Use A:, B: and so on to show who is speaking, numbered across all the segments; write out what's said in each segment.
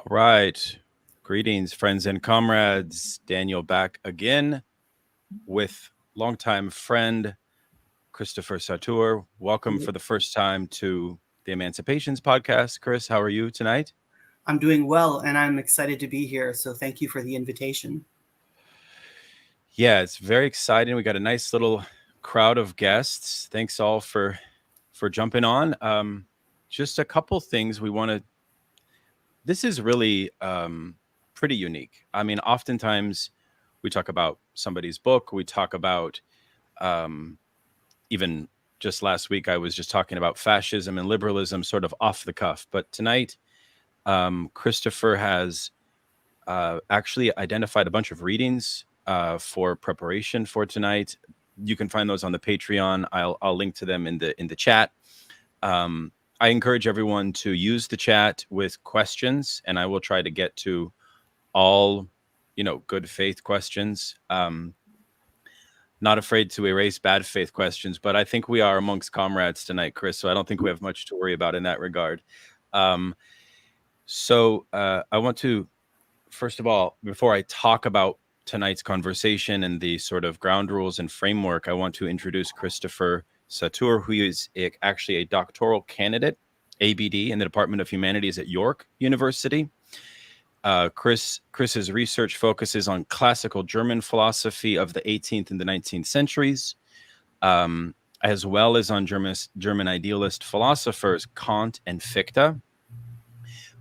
A: Right. Greetings, friends and comrades. Daniel back again with longtime friend Christopher Satoor. Welcome for the first time to the Emancipations podcast. Chris, how are you tonight?
B: I'm doing well, and I'm excited to be here. So thank you for the invitation.
A: Yeah, it's very exciting. We got a nice little crowd of guests. Thanks all for jumping on. Just a couple things we want to. This is really pretty unique. I mean, oftentimes we talk about somebody's book. We talk about even just last week, I was just talking about fascism and liberalism sort of off the cuff. But tonight, Christopher has actually identified a bunch of readings for preparation for tonight. You can find those on the Patreon. I'll link to them in the chat. I encourage everyone to use the chat with questions, and I will try to get to all, good faith questions. Not afraid to erase bad faith questions, but I think we are amongst comrades tonight, Chris, so I don't think we have much to worry about in that regard. So I want to, first of all, before I talk about tonight's conversation and the sort of ground rules and framework, I want to introduce Christopher Satoor, who is actually a doctoral candidate, ABD, in the Department of Humanities at York University. Chris's research focuses on classical German philosophy of the 18th and the 19th centuries, as well as on German idealist philosophers Kant and Fichte.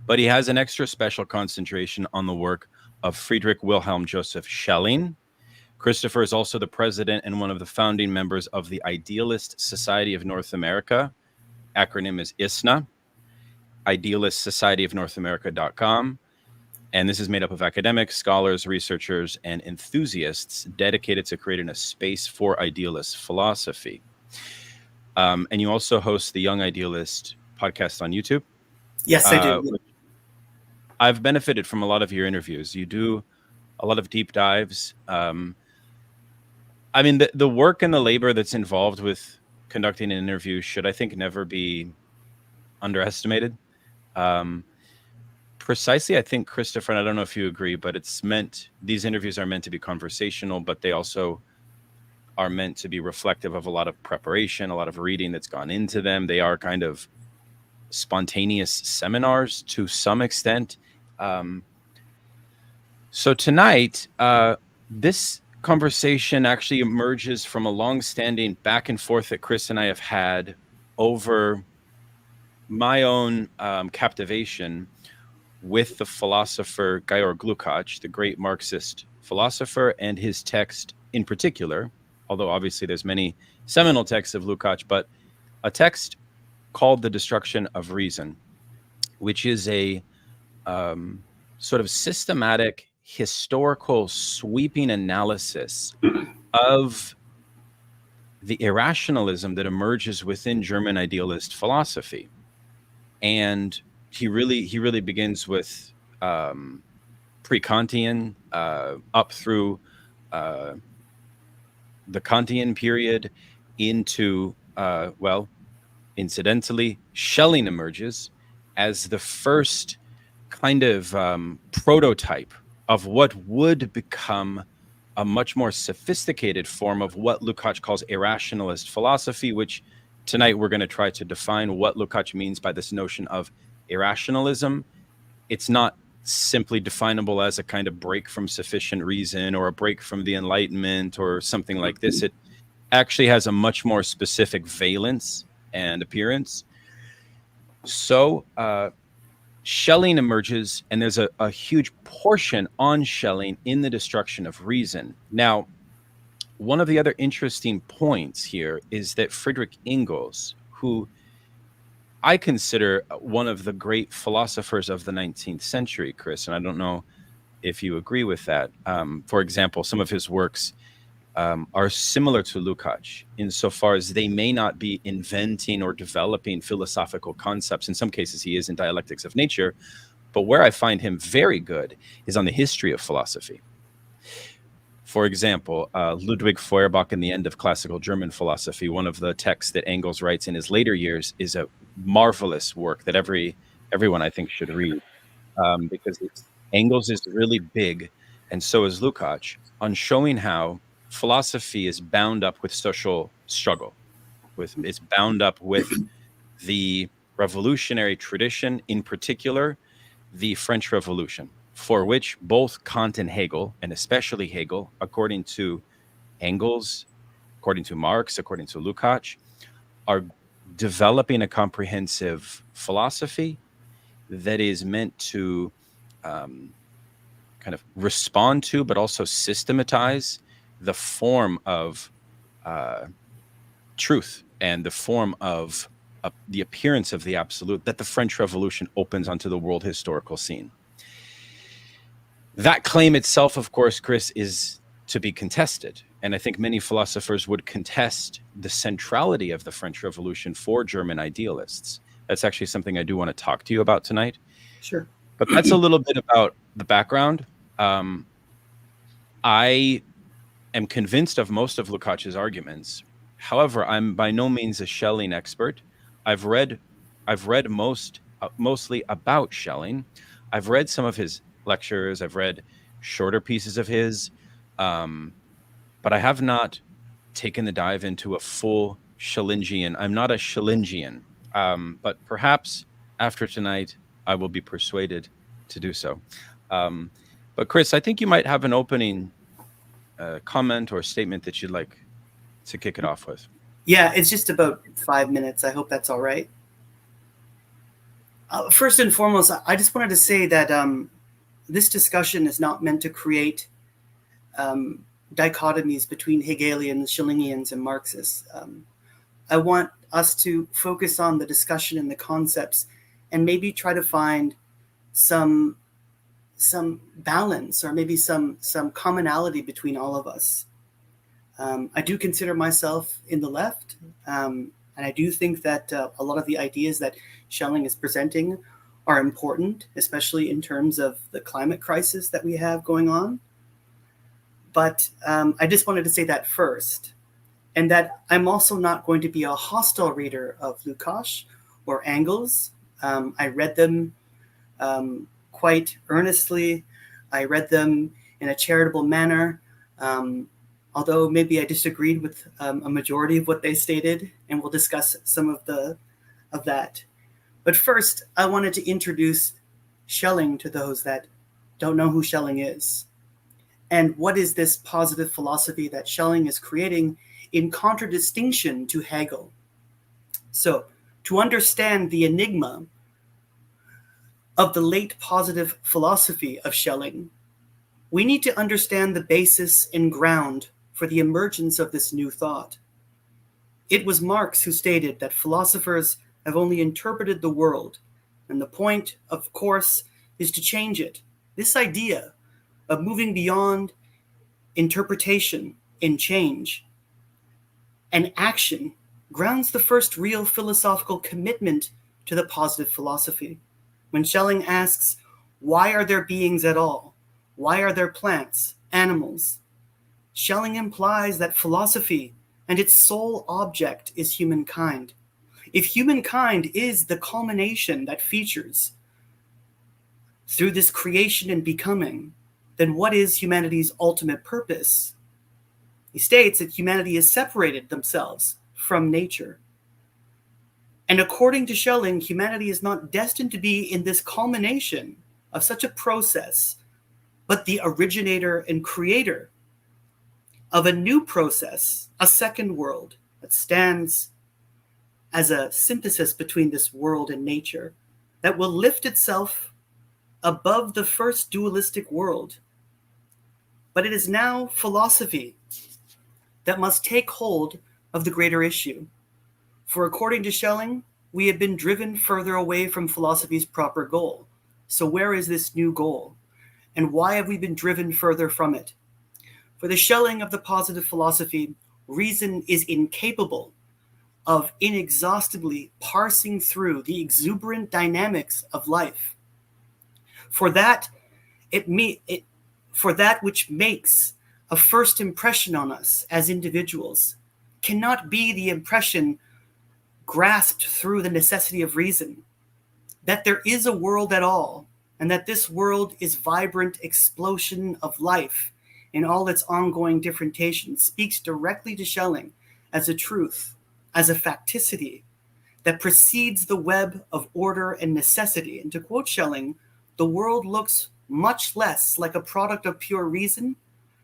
A: But he has an extra special concentration on the work of Friedrich Wilhelm Joseph Schelling. Christopher is also the president and one of the founding members of the Idealist Society of North America. Acronym is ISNA, Idealist Society of North America.com. And this is made up of academics, scholars, researchers, and enthusiasts dedicated to creating a space for idealist philosophy. And you also host the Young Idealist podcast on YouTube.
B: Yes, I do.
A: I've benefited from a lot of your interviews. You do a lot of deep dives. I mean, the work and the labor that's involved with conducting an interview should, I think, never be underestimated. Precisely, I think, Christopher, and I don't know if you agree, but these interviews are meant to be conversational, but they also are meant to be reflective of a lot of preparation, a lot of reading that's gone into them. They are kind of spontaneous seminars to some extent. So tonight, this conversation actually emerges from a long-standing back and forth that Chris and I have had over my own captivation with the philosopher Georg Lukács, the great Marxist philosopher, and his text in particular, although obviously there's many seminal texts of Lukács, but a text called The Destruction of Reason, which is a sort of systematic, historical, sweeping analysis of the irrationalism that emerges within German idealist philosophy. And he really begins with pre-Kantian up through the Kantian period into, incidentally, Schelling emerges as the first kind of prototype of what would become a much more sophisticated form of what Lukács calls irrationalist philosophy, which tonight we're going to try to define what Lukács means by this notion of irrationalism. It's not simply definable as a kind of break from sufficient reason or a break from the Enlightenment or something like this. It actually has a much more specific valence and appearance. So Schelling emerges, and there's a huge portion on Schelling in The Destruction of Reason. Now, one of the other interesting points here is that Friedrich Engels, who I consider one of the great philosophers of the 19th century, Chris, and I don't know if you agree with that. For example, some of his works are similar to Lukács insofar as they may not be inventing or developing philosophical concepts. In some cases, he is in dialectics of nature. But where I find him very good is on the history of philosophy. For example, Ludwig Feuerbach in The End of Classical German Philosophy, one of the texts that Engels writes in his later years, is a marvelous work that everyone, I think, should read. because Engels is really big, and so is Lukács, on showing how philosophy is bound up with social struggle, it's bound up with the revolutionary tradition, in particular, the French Revolution, for which both Kant and Hegel, and especially Hegel, according to Engels, according to Marx, according to Lukács, are developing a comprehensive philosophy that is meant to kind of respond to, but also systematize the form of truth and the form of the appearance of the absolute that the French Revolution opens onto the world historical scene. That claim itself, of course, Chris, is to be contested. And I think many philosophers would contest the centrality of the French Revolution for German idealists. That's actually something I do want to talk to you about tonight.
B: Sure.
A: But that's a little bit about the background. I am convinced of most of Lukács's arguments. However, I'm by no means a Schelling expert. I've read mostly about Schelling. I've read some of his lectures. I've read shorter pieces of his, but I have not taken the dive into a full Schellingian. I'm not a Schellingian, but perhaps after tonight, I will be persuaded to do so. But Chris, I think you might have an opening comment or statement that you'd like to kick it off with.
B: Yeah, it's just about 5 minutes. I hope that's all right. First and foremost, I just wanted to say that this discussion is not meant to create dichotomies between Hegelians, Schellingians, and Marxists. I want us to focus on the discussion and the concepts and maybe try to find some balance or maybe some commonality between all of us. I do consider myself in the left, and I do think that a lot of the ideas that Schelling is presenting are important, especially in terms of the climate crisis that we have going on. But I just wanted to say that first, and that I'm also not going to be a hostile reader of Lukács or Engels. I read them quite earnestly. I read them in a charitable manner, although maybe I disagreed with a majority of what they stated, and we'll discuss some of that. But first, I wanted to introduce Schelling to those that don't know who Schelling is. And what is this positive philosophy that Schelling is creating in contradistinction to Hegel? So, to understand the enigma of the late positive philosophy of Schelling, we need to understand the basis and ground for the emergence of this new thought. It was Marx who stated that philosophers have only interpreted the world, and the point, of course, is to change it. This idea of moving beyond interpretation in change and action grounds the first real philosophical commitment to the positive philosophy. When Schelling asks, why are there beings at all? Why are there plants, animals? Schelling implies that philosophy and its sole object is humankind. If humankind is the culmination that features through this creation and becoming, then what is humanity's ultimate purpose? He states that humanity has separated themselves from nature. And according to Schelling, humanity is not destined to be in this culmination of such a process, but the originator and creator of a new process, a second world that stands as a synthesis between this world and nature that will lift itself above the first dualistic world. But it is now philosophy that must take hold of the greater issue. For according to Schelling, we have been driven further away from philosophy's proper goal. So where is this new goal? And why have we been driven further from it? For the Schelling of the positive philosophy, reason is incapable of inexhaustibly parsing through the exuberant dynamics of life. For that which makes a first impression on us as individuals cannot be the impression grasped through the necessity of reason. That there is a world at all and that this world is vibrant explosion of life in all its ongoing differentiation, speaks directly to Schelling as a truth, as a facticity that precedes the web of order and necessity. And to quote Schelling, the world looks much less like a product of pure reason,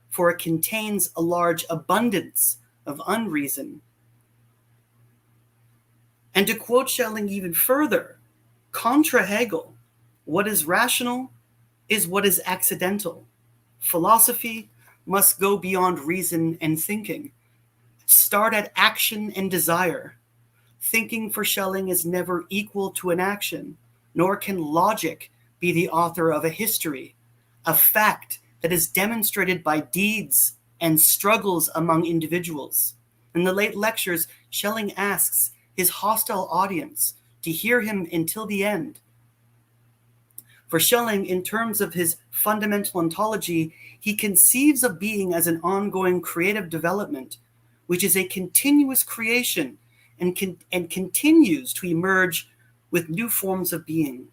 B: for it contains a large abundance of unreason. And to quote Schelling even further, contra Hegel, what is rational is what is accidental. Philosophy must go beyond reason and thinking, start at action and desire. Thinking for Schelling is never equal to an action, nor can logic be the author of a history, a fact that is demonstrated by deeds and struggles among individuals. In the late lectures, Schelling asks his hostile audience to hear him until the end. For Schelling, in terms of his fundamental ontology, he conceives of being as an ongoing creative development, which is a continuous creation and continues to emerge with new forms of being.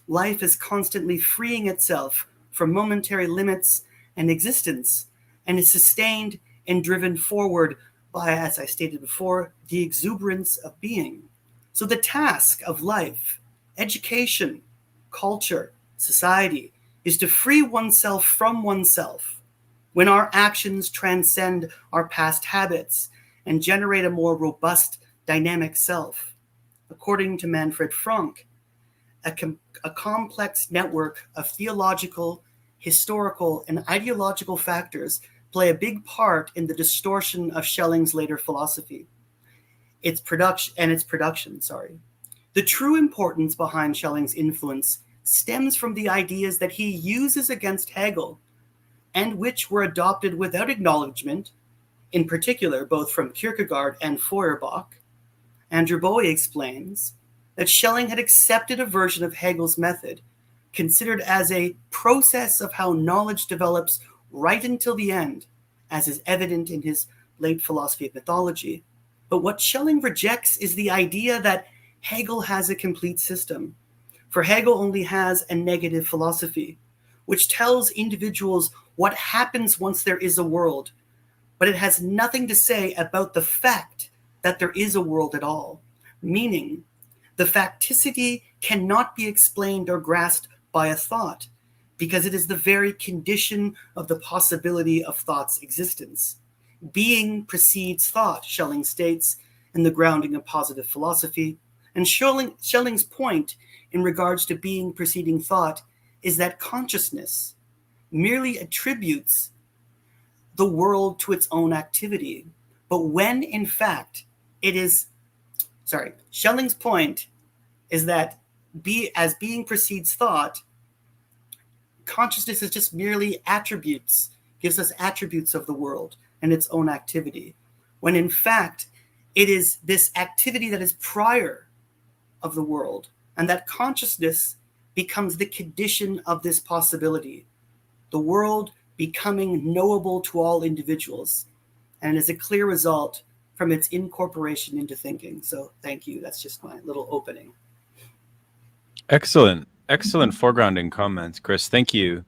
B: Life is constantly freeing itself from momentary limits and existence, and is sustained and driven forward by, as I stated before, the exuberance of being. So the task of life, education, culture, society, is to free oneself from oneself. When our actions transcend our past habits and generate a more robust, dynamic self. According to Manfred Frank, a complex network of theological, historical, and ideological factors play a big part in the distortion of Schelling's later philosophy. Its production. The true importance behind Schelling's influence stems from the ideas that he uses against Hegel, and which were adopted without acknowledgement, in particular both from Kierkegaard and Feuerbach. Andrew Bowie explains that Schelling had accepted a version of Hegel's method, considered as a process of how knowledge develops right until the end, as is evident in his late philosophy of mythology. But what Schelling rejects is the idea that Hegel has a complete system, for Hegel only has a negative philosophy, which tells individuals what happens once there is a world, but it has nothing to say about the fact that there is a world at all, meaning the facticity cannot be explained or grasped by a thought, because it is the very condition of the possibility of thought's existence. Being precedes thought, Schelling states, in the grounding of positive philosophy. And Schelling's point in regards to being preceding thought is that consciousness merely attributes the world to its own activity. But when, in fact, Schelling's point is that as being precedes thought, consciousness is just merely attributes, gives us attributes of the world and its own activity, when in fact it is this activity that is prior of the world, and that consciousness becomes the condition of this possibility, the world becoming knowable to all individuals, and is a clear result from its incorporation into thinking. So thank you. That's just my little opening.
A: Excellent foregrounding comments, Chris. Thank you.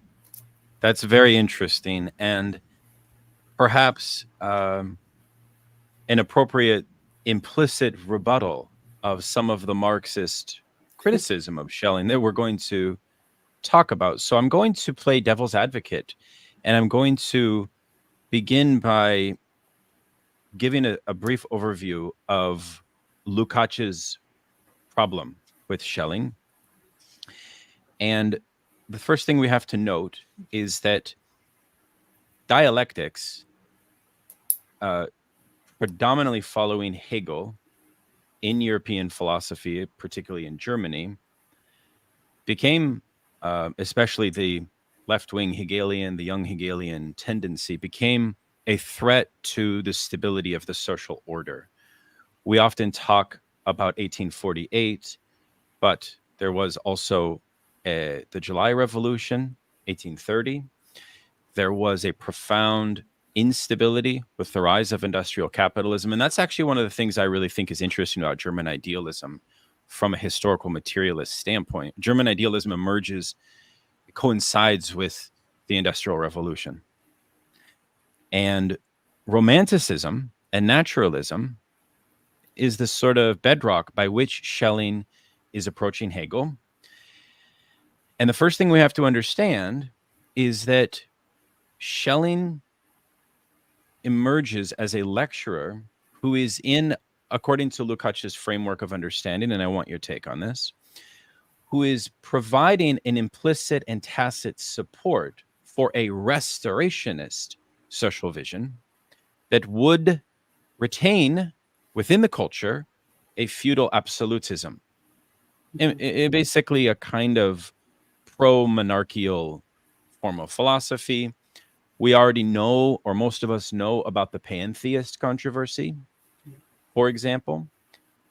A: That's very interesting, and perhaps an appropriate implicit rebuttal of some of the Marxist criticism of Schelling that we're going to talk about. So I'm going to play devil's advocate, and I'm going to begin by giving a brief overview of Lukács's problem with Schelling. And the first thing we have to note is that dialectics, predominantly following Hegel in European philosophy, particularly in Germany, became, especially the left-wing Hegelian, the young Hegelian tendency, became a threat to the stability of the social order. We often talk about 1848, but there was also the July Revolution, 1830. There was a profound instability with the rise of industrial capitalism. And that's actually one of the things I really think is interesting about German idealism from a historical materialist standpoint. German idealism emerges coincides with the Industrial Revolution. And Romanticism and naturalism is the sort of bedrock by which Schelling is approaching Hegel. And the first thing we have to understand is that Schelling emerges as a lecturer who is in, according to Lukács's framework of understanding, and I want your take on this, who is providing an implicit and tacit support for a restorationist social vision that would retain within the culture a feudal absolutism. Basically a kind of pro-monarchical form of philosophy. We already know, or most of us know, about the pantheist controversy, for example.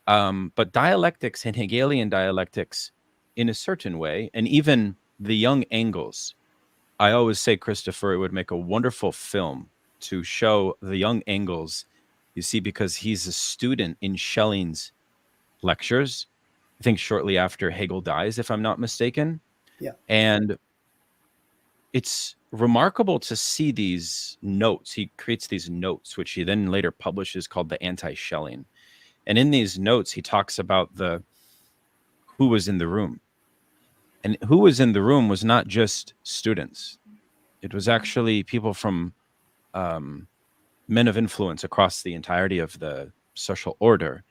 A: But dialectics and Hegelian dialectics, in a certain way, and even the young Engels, I always say, Christopher, it would make a wonderful film to show the young Engels, you see, because he's a student in Schelling's lectures, I think shortly after Hegel dies, if I'm not mistaken.
B: Yeah.
A: And it's remarkable to see these notes. He creates these notes, which he then later publishes, called the Anti-Schelling. And in these notes, he talks about who was in the room. And who was in the room was not just students. It was actually people from men of influence across the entirety of the social order.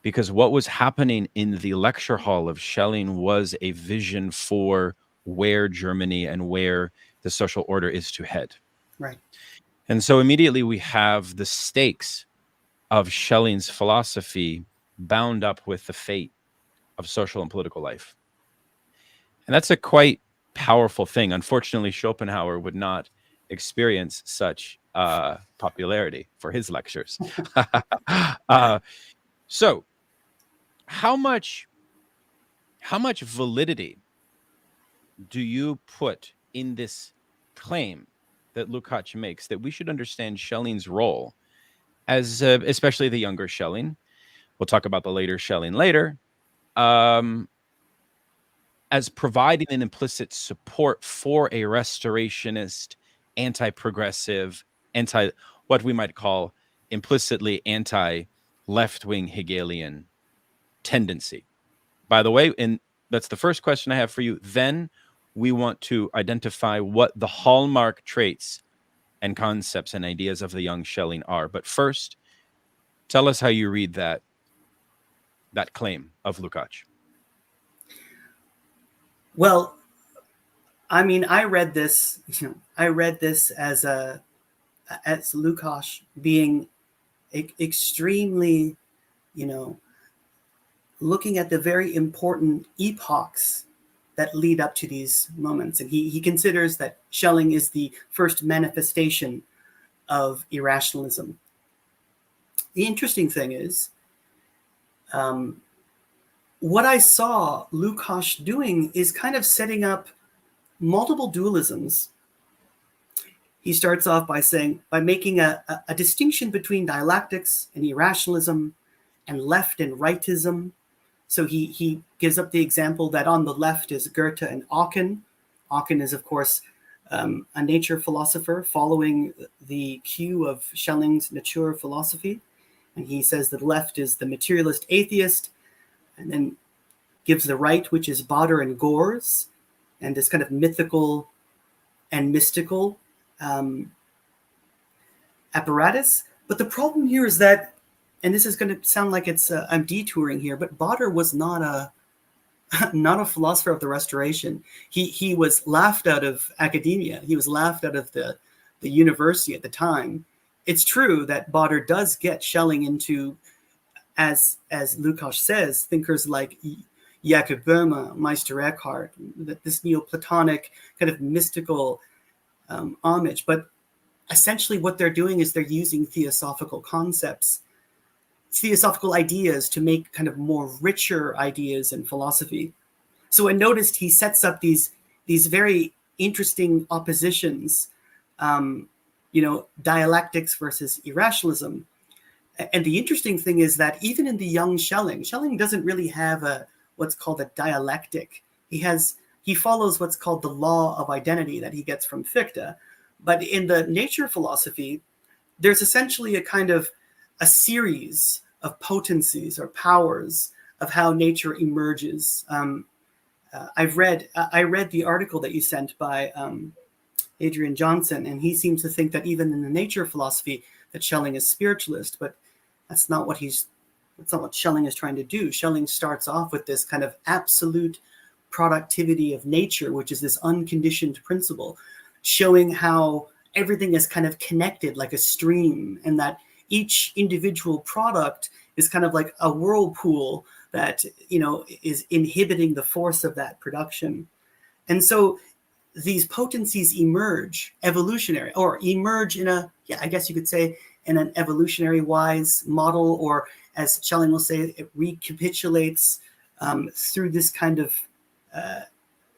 A: Because what was happening in the lecture hall of Schelling was a vision for where Germany and where the social order is to head.
B: Right.
A: And so immediately we have the stakes of Schelling's philosophy bound up with the fate of social and political life. And that's a quite powerful thing. Unfortunately, Schopenhauer would not experience such popularity for his lectures. So how much validity do you put in this claim that Lukács makes that we should understand Schelling's role as, especially the younger Schelling, we'll talk about the later Schelling later, as providing an implicit support for a restorationist, anti-progressive, what we might call implicitly anti-left-wing Hegelian tendency? By the way, and that's the first question I have for you. Then we want to identify what the hallmark traits and concepts and ideas of the young Schelling are. But first, tell us how you read that claim of Lukács.
B: Well, I mean, I read this as Lukács being extremely, looking at the very important epochs that lead up to these moments. And he considers that Schelling is the first manifestation of irrationalism. The interesting thing is, what I saw Lukács doing is kind of setting up multiple dualisms. He starts off by making a distinction between dialectics and irrationalism and left and rightism. So he gives up the example that on the left is Goethe and Aachen. Aachen is, of course, a nature philosopher following the cue of Schelling's nature philosophy. And he says that left is the materialist atheist, and then gives the right, which is Bader and Gors, and this kind of mythical and mystical apparatus. But the problem here is that, and this is going to sound like I'm detouring here, but Bader was not a philosopher of the Restoration. He was laughed out of academia. He was laughed out of the university at the time. It's true that Bader does get Schelling into, as Lukács says, thinkers like Jakob Böhme, Meister Eckhart, this Neoplatonic kind of mystical homage. But essentially what they're doing is they're using theosophical concepts, theosophical ideas to make kind of more richer ideas in philosophy. So I noticed he sets up these very interesting oppositions, dialectics versus irrationalism. And the interesting thing is that even in the young Schelling doesn't really have what's called a dialectic. He has he follows what's called the law of identity that he gets from Fichte. But in the nature philosophy, there's essentially a kind of a series of potencies or powers of how nature emerges. I read the article that you sent by Adrian Johnson, and he seems to think that even in the nature philosophy that Schelling is spiritualist, but that's not what Schelling is trying to do. Schelling starts off with this kind of absolute productivity of nature, which is this unconditioned principle, showing how everything is kind of connected like a stream, and that each individual product is kind of like a whirlpool that, you know, is inhibiting the force of that production. And so these potencies emerge evolutionary, or emerge in a, yeah, I guess you could say in an evolutionary wise model, or as Schelling will say, it recapitulates through this kind of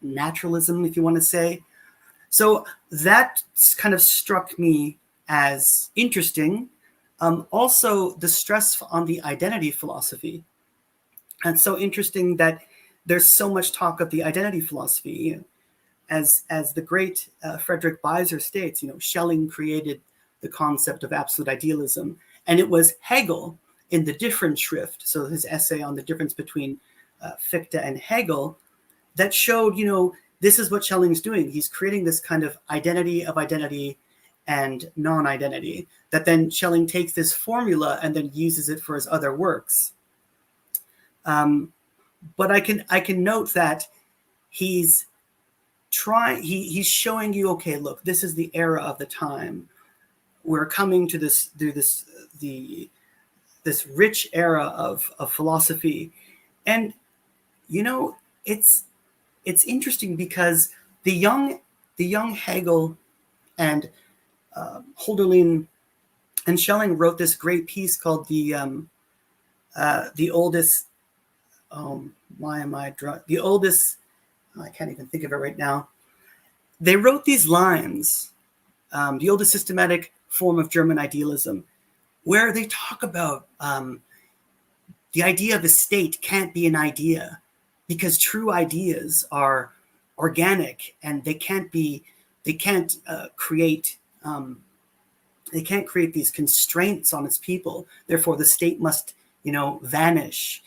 B: naturalism, if you want to say. So that kind of struck me as interesting. Also, the stress on the identity philosophy. And it's so interesting that there's so much talk of the identity philosophy. You know, as the great Frederick Beiser states, you know, Schelling created the concept of absolute idealism, and it was Hegel in the Differenzschrift, so his essay on the difference between Fichte and Hegel, that showed, you know, this is what Schelling's doing. He's creating this kind of identity of identity and non-identity, that then Schelling takes this formula and then uses it for his other works. But I can note that he's showing you, okay, look, this is the era of the time. We're coming to this rich era of philosophy. And, you know, it's interesting because the young Hegel and Hölderlin and Schelling wrote this great piece called the oldest. I can't even think of it right now. They wrote these lines, the oldest systematic form of German idealism, where they talk about the idea of a state can't be an idea, because true ideas are organic and they can't create these constraints on its people. Therefore, the state must, you know, vanish.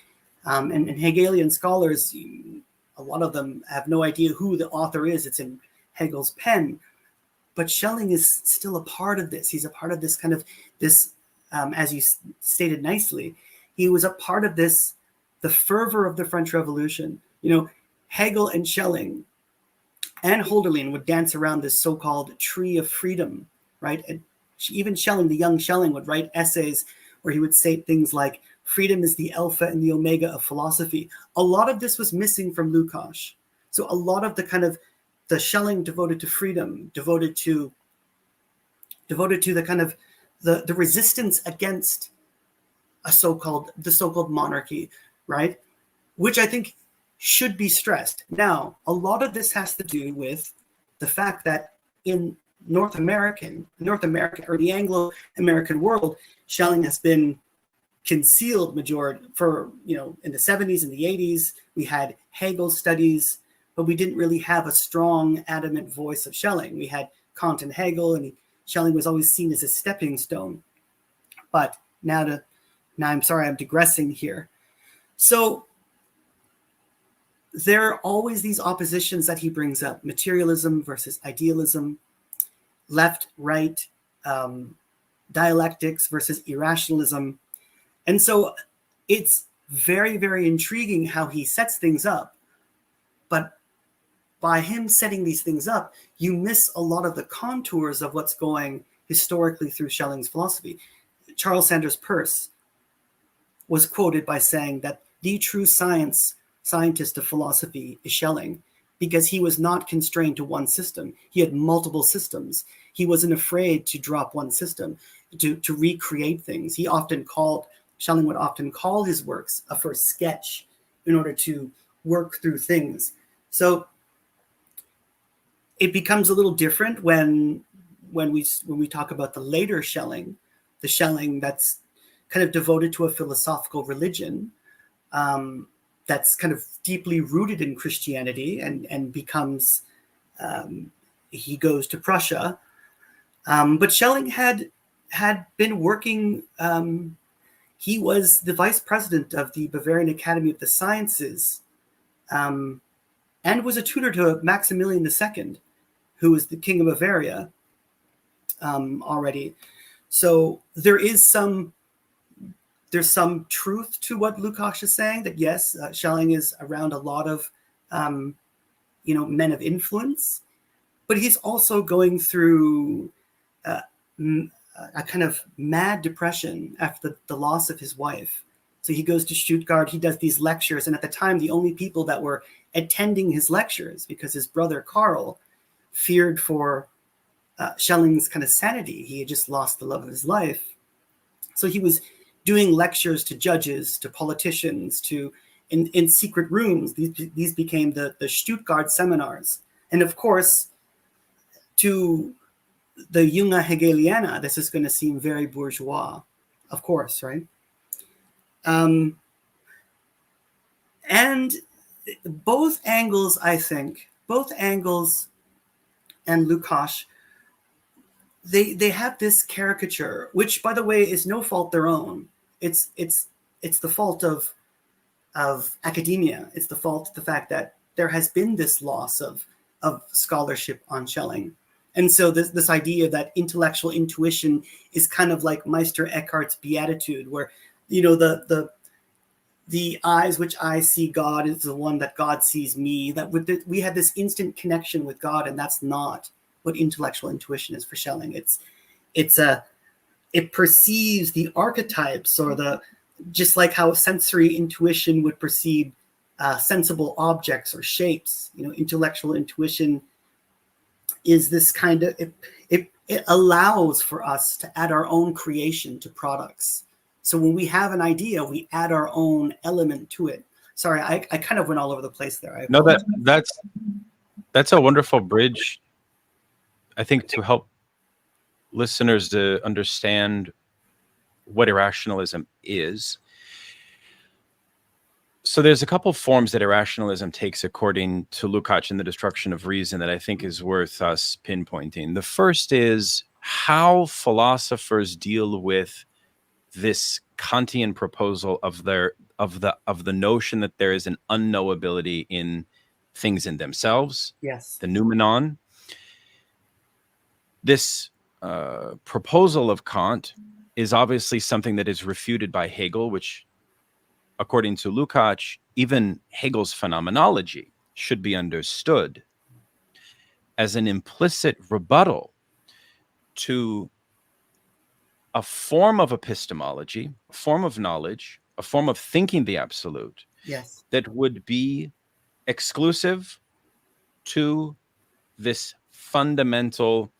B: And Hegelian scholars, a lot of them have no idea who the author is. It's in Hegel's pen. But Schelling is still a part of this. He's a part of this kind of this, as you stated nicely, he was a part of this, the fervor of the French Revolution. You know, Hegel and Schelling and Hölderlin would dance around this so-called tree of freedom, right? And even Schelling, the young Schelling, would write essays where he would say things like, freedom is the alpha and the omega of philosophy. A lot of this was missing from Lukács. So a lot of the kind of the Schelling devoted to freedom, devoted to the kind of the resistance against the so-called monarchy, right? Which I think should be stressed. Now, a lot of this has to do with the fact that in North America, or the Anglo-American world, Schelling has been concealed majority for, you know, in the 70s and the 80s, we had Hegel studies, but we didn't really have a strong, adamant voice of Schelling. We had Kant and Hegel, and Schelling was always seen as a stepping stone. But now I'm sorry, I'm digressing here. So there are always these oppositions that he brings up: materialism versus idealism, left, right, dialectics versus irrationalism. And so it's very, very intriguing how he sets things up. But by him setting these things up, you miss a lot of the contours of what's going historically through Schelling's philosophy. Charles Sanders Peirce was quoted by saying that the true scientist of philosophy is Schelling, because he was not constrained to one system. He had multiple systems. He wasn't afraid to drop one system, to recreate things. Schelling would often call his works a first sketch in order to work through things. So it becomes a little different when we talk about the later Schelling, the Schelling that's kind of devoted to a philosophical religion. that's kind of deeply rooted in Christianity, and becomes, he goes to Prussia. But Schelling had been working. He was the vice president of the Bavarian Academy of the Sciences, and was a tutor to Maximilian II, who was the king of Bavaria already. So there's some truth to what Lukács is saying, that yes, Schelling is around a lot of men of influence, but he's also going through a kind of mad depression after the loss of his wife. So he goes to Stuttgart, he does these lectures, and at the time the only people that were attending his lectures, because his brother Karl feared for Schelling's kind of sanity. He had just lost the love of his life. So he was doing lectures to judges, to politicians, in secret rooms. These became the Stuttgart seminars. And of course, to the Junge Hegelianer, this is going to seem very bourgeois, of course, right? And both Engels, I think, both Engels and Lukács, they have this caricature, which, by the way, is no fault their own. It's the fault of academia. It's the fact that there has been this loss of scholarship on Schelling. And so this idea that intellectual intuition is kind of like Meister Eckhart's beatitude, where, the eyes which I see God is the one that God sees me, that we have this instant connection with God, and that's not what intellectual intuition is for Schelling. It perceives the archetypes, or just like how sensory intuition would perceive sensible objects or shapes. Intellectual intuition is this kind of, it allows for us to add our own creation to products. So when we have an idea, we add our own element to it. Sorry, I kind of went all over the place there.
A: No, that's a wonderful bridge, I think, to help listeners to understand what irrationalism is. So there's a couple forms that irrationalism takes according to Lukács in The Destruction of Reason that I think is worth us pinpointing. The first is how philosophers deal with this Kantian proposal of the notion that there is an unknowability in things in themselves.
B: Yes.
A: The noumenon. This proposal of Kant is obviously something that is refuted by Hegel, which, according to Lukács, even Hegel's phenomenology should be understood as an implicit rebuttal to a form of epistemology, a form of knowledge, a form of thinking the absolute,
B: yes,
A: that would be exclusive to this fundamental,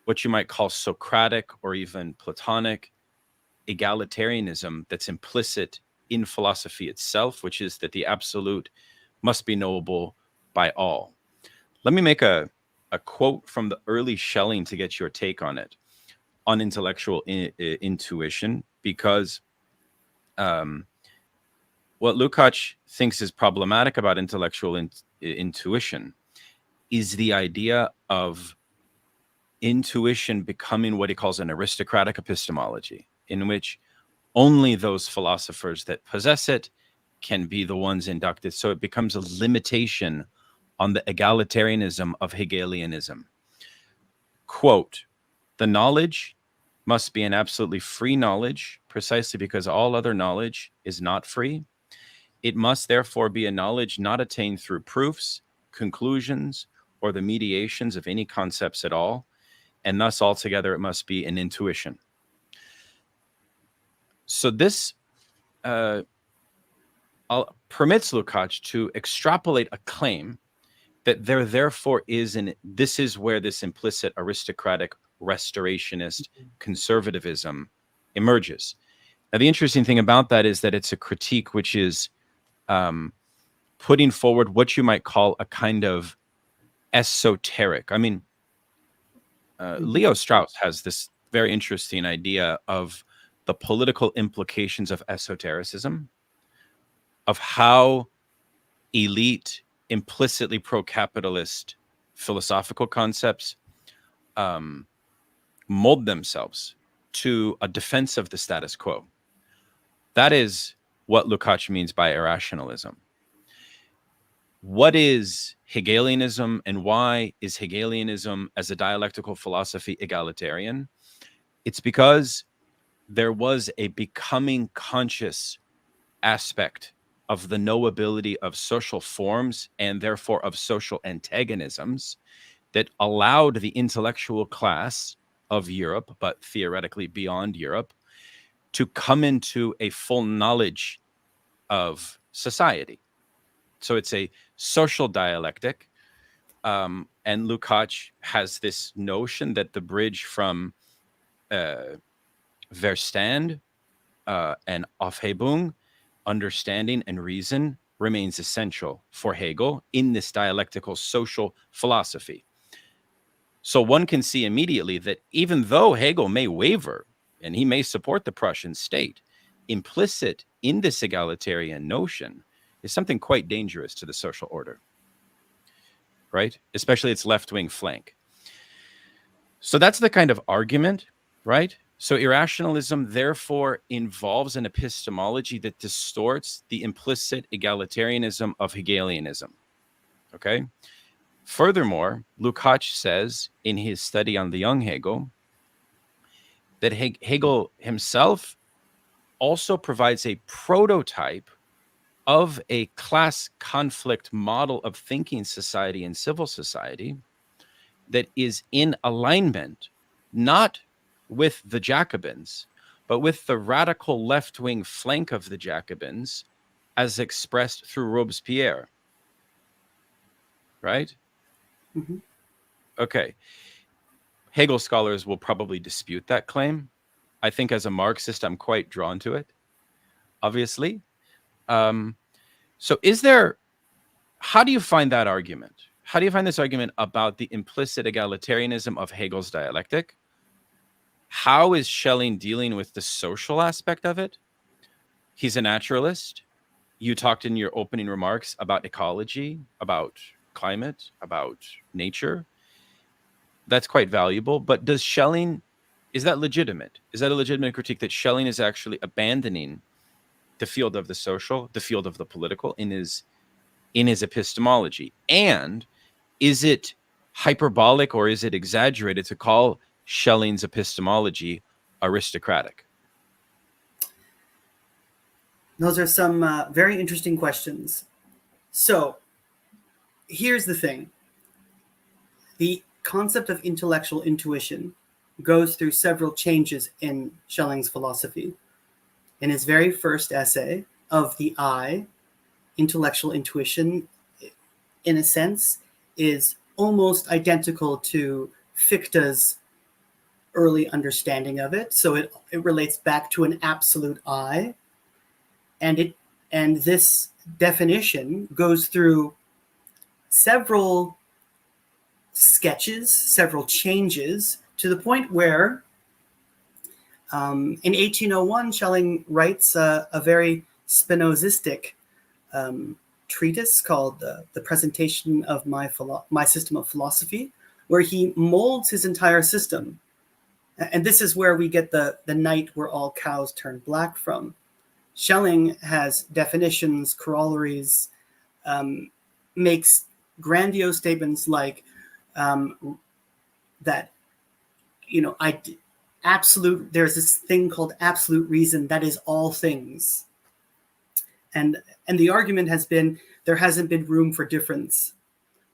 A: what you might call Socratic or even Platonic egalitarianism that's implicit in philosophy itself, which is that the absolute must be knowable by all. Let me make a quote from the early Schelling to get your take on it, on intellectual intuition, because what Lukács thinks is problematic about intellectual intuition is the idea of intuition becoming what he calls an aristocratic epistemology, in which only those philosophers that possess it can be the ones inducted. So it becomes a limitation on the egalitarianism of Hegelianism. Quote, "The knowledge must be an absolutely free knowledge, precisely because all other knowledge is not free. It must therefore be a knowledge not attained through proofs, conclusions, or the mediations of any concepts at all, and thus altogether it must be an intuition." So this permits Lukács to extrapolate a claim that there therefore is this is where this implicit aristocratic restorationist conservatism emerges. Now, the interesting thing about that is that it's a critique which is putting forward what you might call a kind of esoteric. I mean, Leo Strauss has this very interesting idea of the political implications of esotericism, of how elite, implicitly pro-capitalist philosophical concepts mold themselves to a defense of the status quo. That is what Lukács means by irrationalism. What is Hegelianism, and why is Hegelianism as a dialectical philosophy egalitarian? It's because there was a becoming conscious aspect of the knowability of social forms and therefore of social antagonisms that allowed the intellectual class of Europe, but theoretically beyond Europe, to come into a full knowledge of society. So it's a social dialectic. And Lukács has this notion that the bridge from Verstand and Aufhebung, understanding and reason, remains essential for Hegel in this dialectical social philosophy. So one can see immediately that even though Hegel may waver and he may support the Prussian state, implicit in this egalitarian notion is something quite dangerous to the social order, right? Especially its left-wing flank. So that's the kind of argument, right? So irrationalism therefore involves an epistemology that distorts the implicit egalitarianism of Hegelianism, okay? Furthermore, Lukács says in his study on the young Hegel that Hegel himself also provides a prototype of a class conflict model of thinking society and civil society that is in alignment, not with the Jacobins, but with the radical left-wing flank of the Jacobins as expressed through Robespierre, right?
B: Mm-hmm.
A: Okay. Hegel scholars will probably dispute that claim. I think as a Marxist, I'm quite drawn to it, obviously. So how do you find that argument? How do you find this argument about the implicit egalitarianism of Hegel's dialectic? How is Schelling dealing with the social aspect of it? He's a naturalist. You talked in your opening remarks about ecology, about climate, about nature. That's quite valuable. But is that legitimate? Is that a legitimate critique that Schelling is actually abandoning the field of the social, the field of the political in his epistemology? And is it hyperbolic or is it exaggerated to call Schelling's epistemology aristocratic?
B: Those are some very interesting questions. So here's the thing. The concept of intellectual intuition goes through several changes in Schelling's philosophy. In his very first essay of the I, intellectual intuition, in a sense, is almost identical to Fichte's early understanding of it. So it relates back to an absolute I. And this definition goes through several sketches, several changes, to the point where in 1801, Schelling writes a very Spinozistic treatise called The Presentation of My System of Philosophy, where he molds his entire system. And this is where we get the night where all cows turn black from. Schelling has definitions, corollaries, makes grandiose statements like that, there's this thing called absolute reason that is all things. And the argument has been there hasn't been room for difference.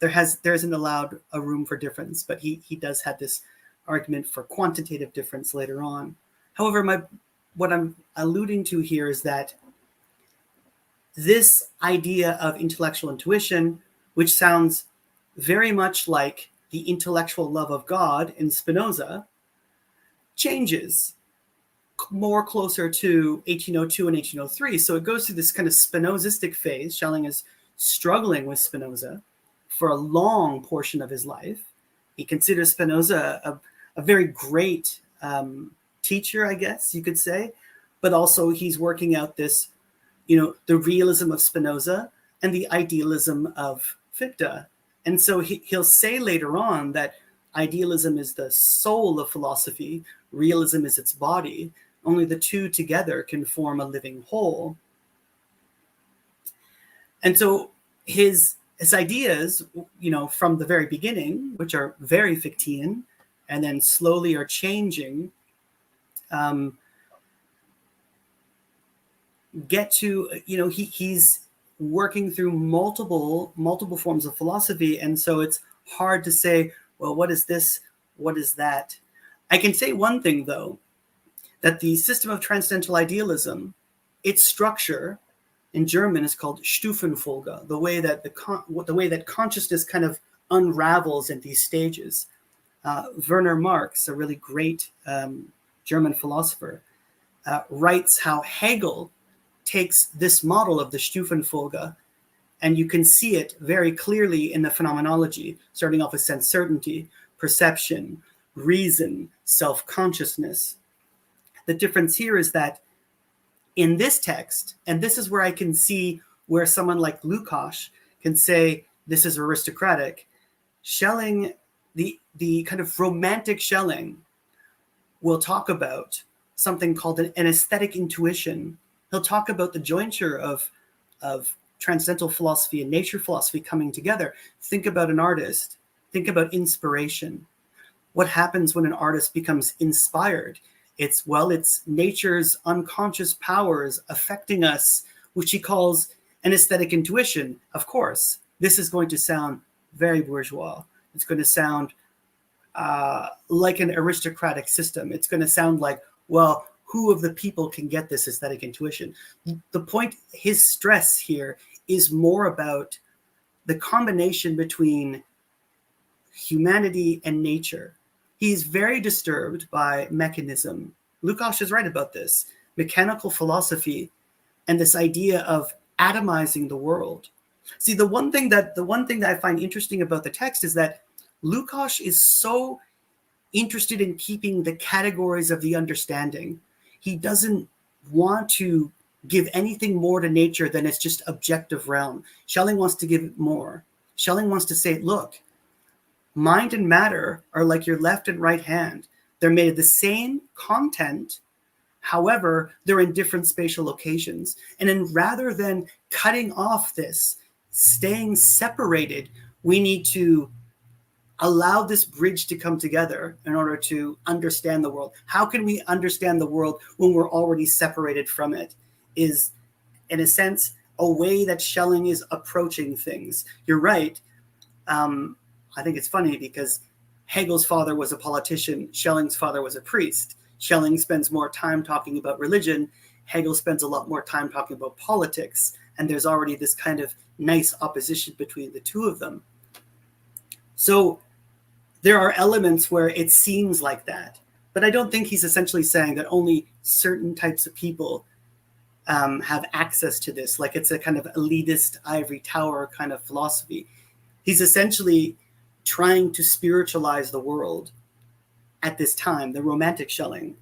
B: There isn't allowed a room for difference, but he does have this argument for quantitative difference later on. However, what I'm alluding to here is that this idea of intellectual intuition, which sounds very much like the intellectual love of God in Spinoza, changes more closer to 1802 and 1803. So it goes through this kind of Spinozistic phase. Schelling is struggling with Spinoza for a long portion of his life. He considers Spinoza a very great teacher, I guess you could say, but also he's working out this, the realism of Spinoza and the idealism of Fichte. And so he'll say later on that idealism is the soul of philosophy, realism is its body. Only the two together can form a living whole. And so his ideas, from the very beginning, which are very Fichtean, and then slowly are changing, get to, he's working through multiple forms of philosophy. And so it's hard to say, well, what is this? What is that? I can say one thing, though, that the system of transcendental idealism, its structure in German is called Stufenfolge, the way that consciousness kind of unravels in these stages. Werner Marx, a really great German philosopher, writes how Hegel takes this model of the Stufenfolge, and you can see it very clearly in the phenomenology, starting off with sense certainty, perception, reason, self-consciousness. The difference here is that in this text, and this is where I can see where someone like Lukács can say this is aristocratic, Schelling, the kind of romantic Schelling, will talk about something called an aesthetic intuition. He'll talk about the jointure of transcendental philosophy and nature philosophy coming together. Think about an artist. Think about inspiration. What happens when an artist becomes inspired? It's nature's unconscious powers affecting us, which he calls an aesthetic intuition. Of course, this is going to sound very bourgeois. It's going to sound like an aristocratic system. It's going to sound like, well, who of the people can get this aesthetic intuition? The point, his stress here is more about the combination between humanity and nature. He's very disturbed by mechanism. Lukács is right about this. Mechanical philosophy and this idea of atomizing the world. See, the one thing that I find interesting about the text is that Lukács is so interested in keeping the categories of the understanding. He doesn't want to give anything more to nature than its just objective realm. Schelling wants to give it more. Schelling wants to say, look, mind and matter are like your left and right hand. They're made of the same content. However, they're in different spatial locations. And then rather than cutting off this, staying separated, we need to allow this bridge to come together in order to understand the world. How can we understand the world when we're already separated from it? Is, in a sense, a way that Schelling is approaching things. You're right. I think it's funny because Hegel's father was a politician. Schelling's father was a priest. Schelling spends more time talking about religion. Hegel spends a lot more time talking about politics. And there's already this kind of nice opposition between the two of them. So there are elements where it seems like that. But I don't think he's essentially saying that only certain types of people have access to this. Like it's a kind of elitist ivory tower kind of philosophy. He's essentially trying to spiritualize the world at this time, the romantic Schelling.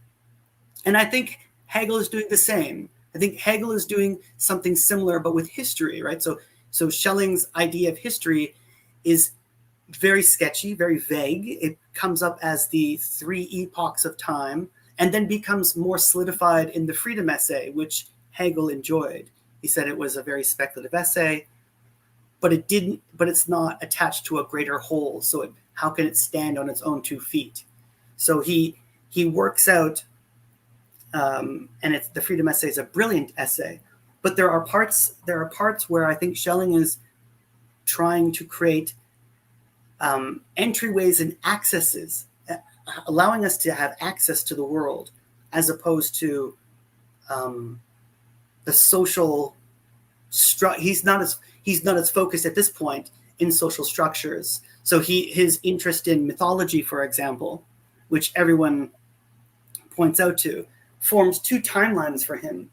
B: And I think Hegel is doing the same. I think Hegel is doing something similar, but with history, right? So Schelling's idea of history is very sketchy, very vague. It comes up as the three epochs of time and then becomes more solidified in the freedom essay, which Hegel enjoyed. He said it was a very speculative essay, but it's not attached to a greater whole. So how can it stand on its own 2 feet? So he works out, and the freedom essay is a brilliant essay, but there are parts where I think Schelling is trying to create entryways and accesses, allowing us to have access to the world, as opposed to the social. He's not as focused at this point in social structures. So his interest in mythology, for example, which everyone points out to, forms 2 timelines for him: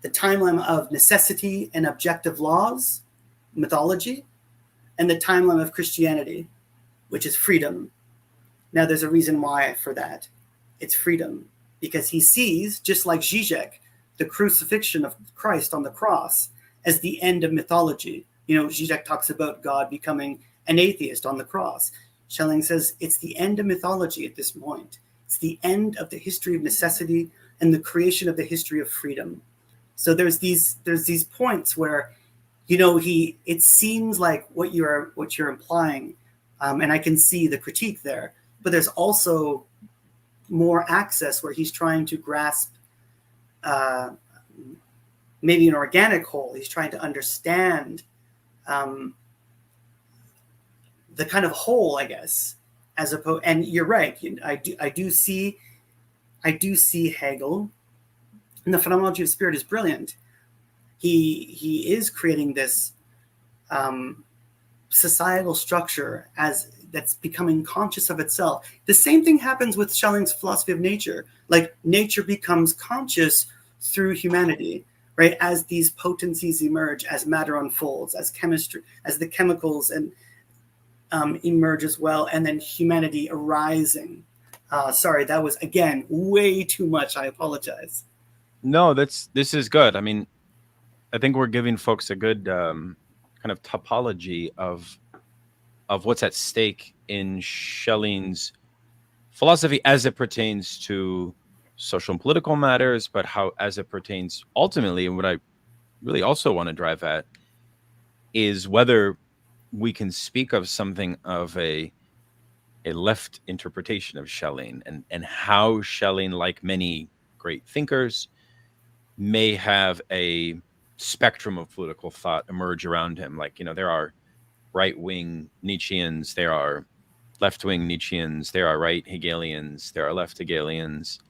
B: the timeline of necessity and objective laws, mythology, and the timeline of Christianity, which is freedom. Now, there's a reason why for that. It's freedom, because he sees, just like Zizek, the crucifixion of Christ on the cross as the end of mythology. Zizek talks about God becoming an atheist on the cross. Schelling says it's the end of mythology at this point. It's the end of the history of necessity and the creation of the history of freedom. So there's these points where, it seems like what you're implying, and I can see the critique there, but there's also more access where he's trying to grasp maybe an organic whole. He's trying to understand the kind of whole, I guess, as opposed. And you're right. I do see Hegel, and the phenomenology of spirit is brilliant. He is creating this societal structure that's becoming conscious of itself. The same thing happens with Schelling's philosophy of nature. Like, nature becomes conscious through humanity, right? As these potencies emerge, as matter unfolds, as chemistry, as the chemicals and emerge as well, and then humanity arising. Sorry, that was, again, way too much. I apologize.
A: No, this is good. I mean, I think we're giving folks a good kind of topology of what's at stake in Schelling's philosophy as it pertains to social and political matters, but how as it pertains ultimately, and what I really also want to drive at is whether we can speak of something of a left interpretation of Schelling, and how Schelling, like many great thinkers, may have a spectrum of political thought emerge around him. Like, there are right-wing Nietzscheans, there are left-wing Nietzscheans, there are right Hegelians, there are left Hegelians.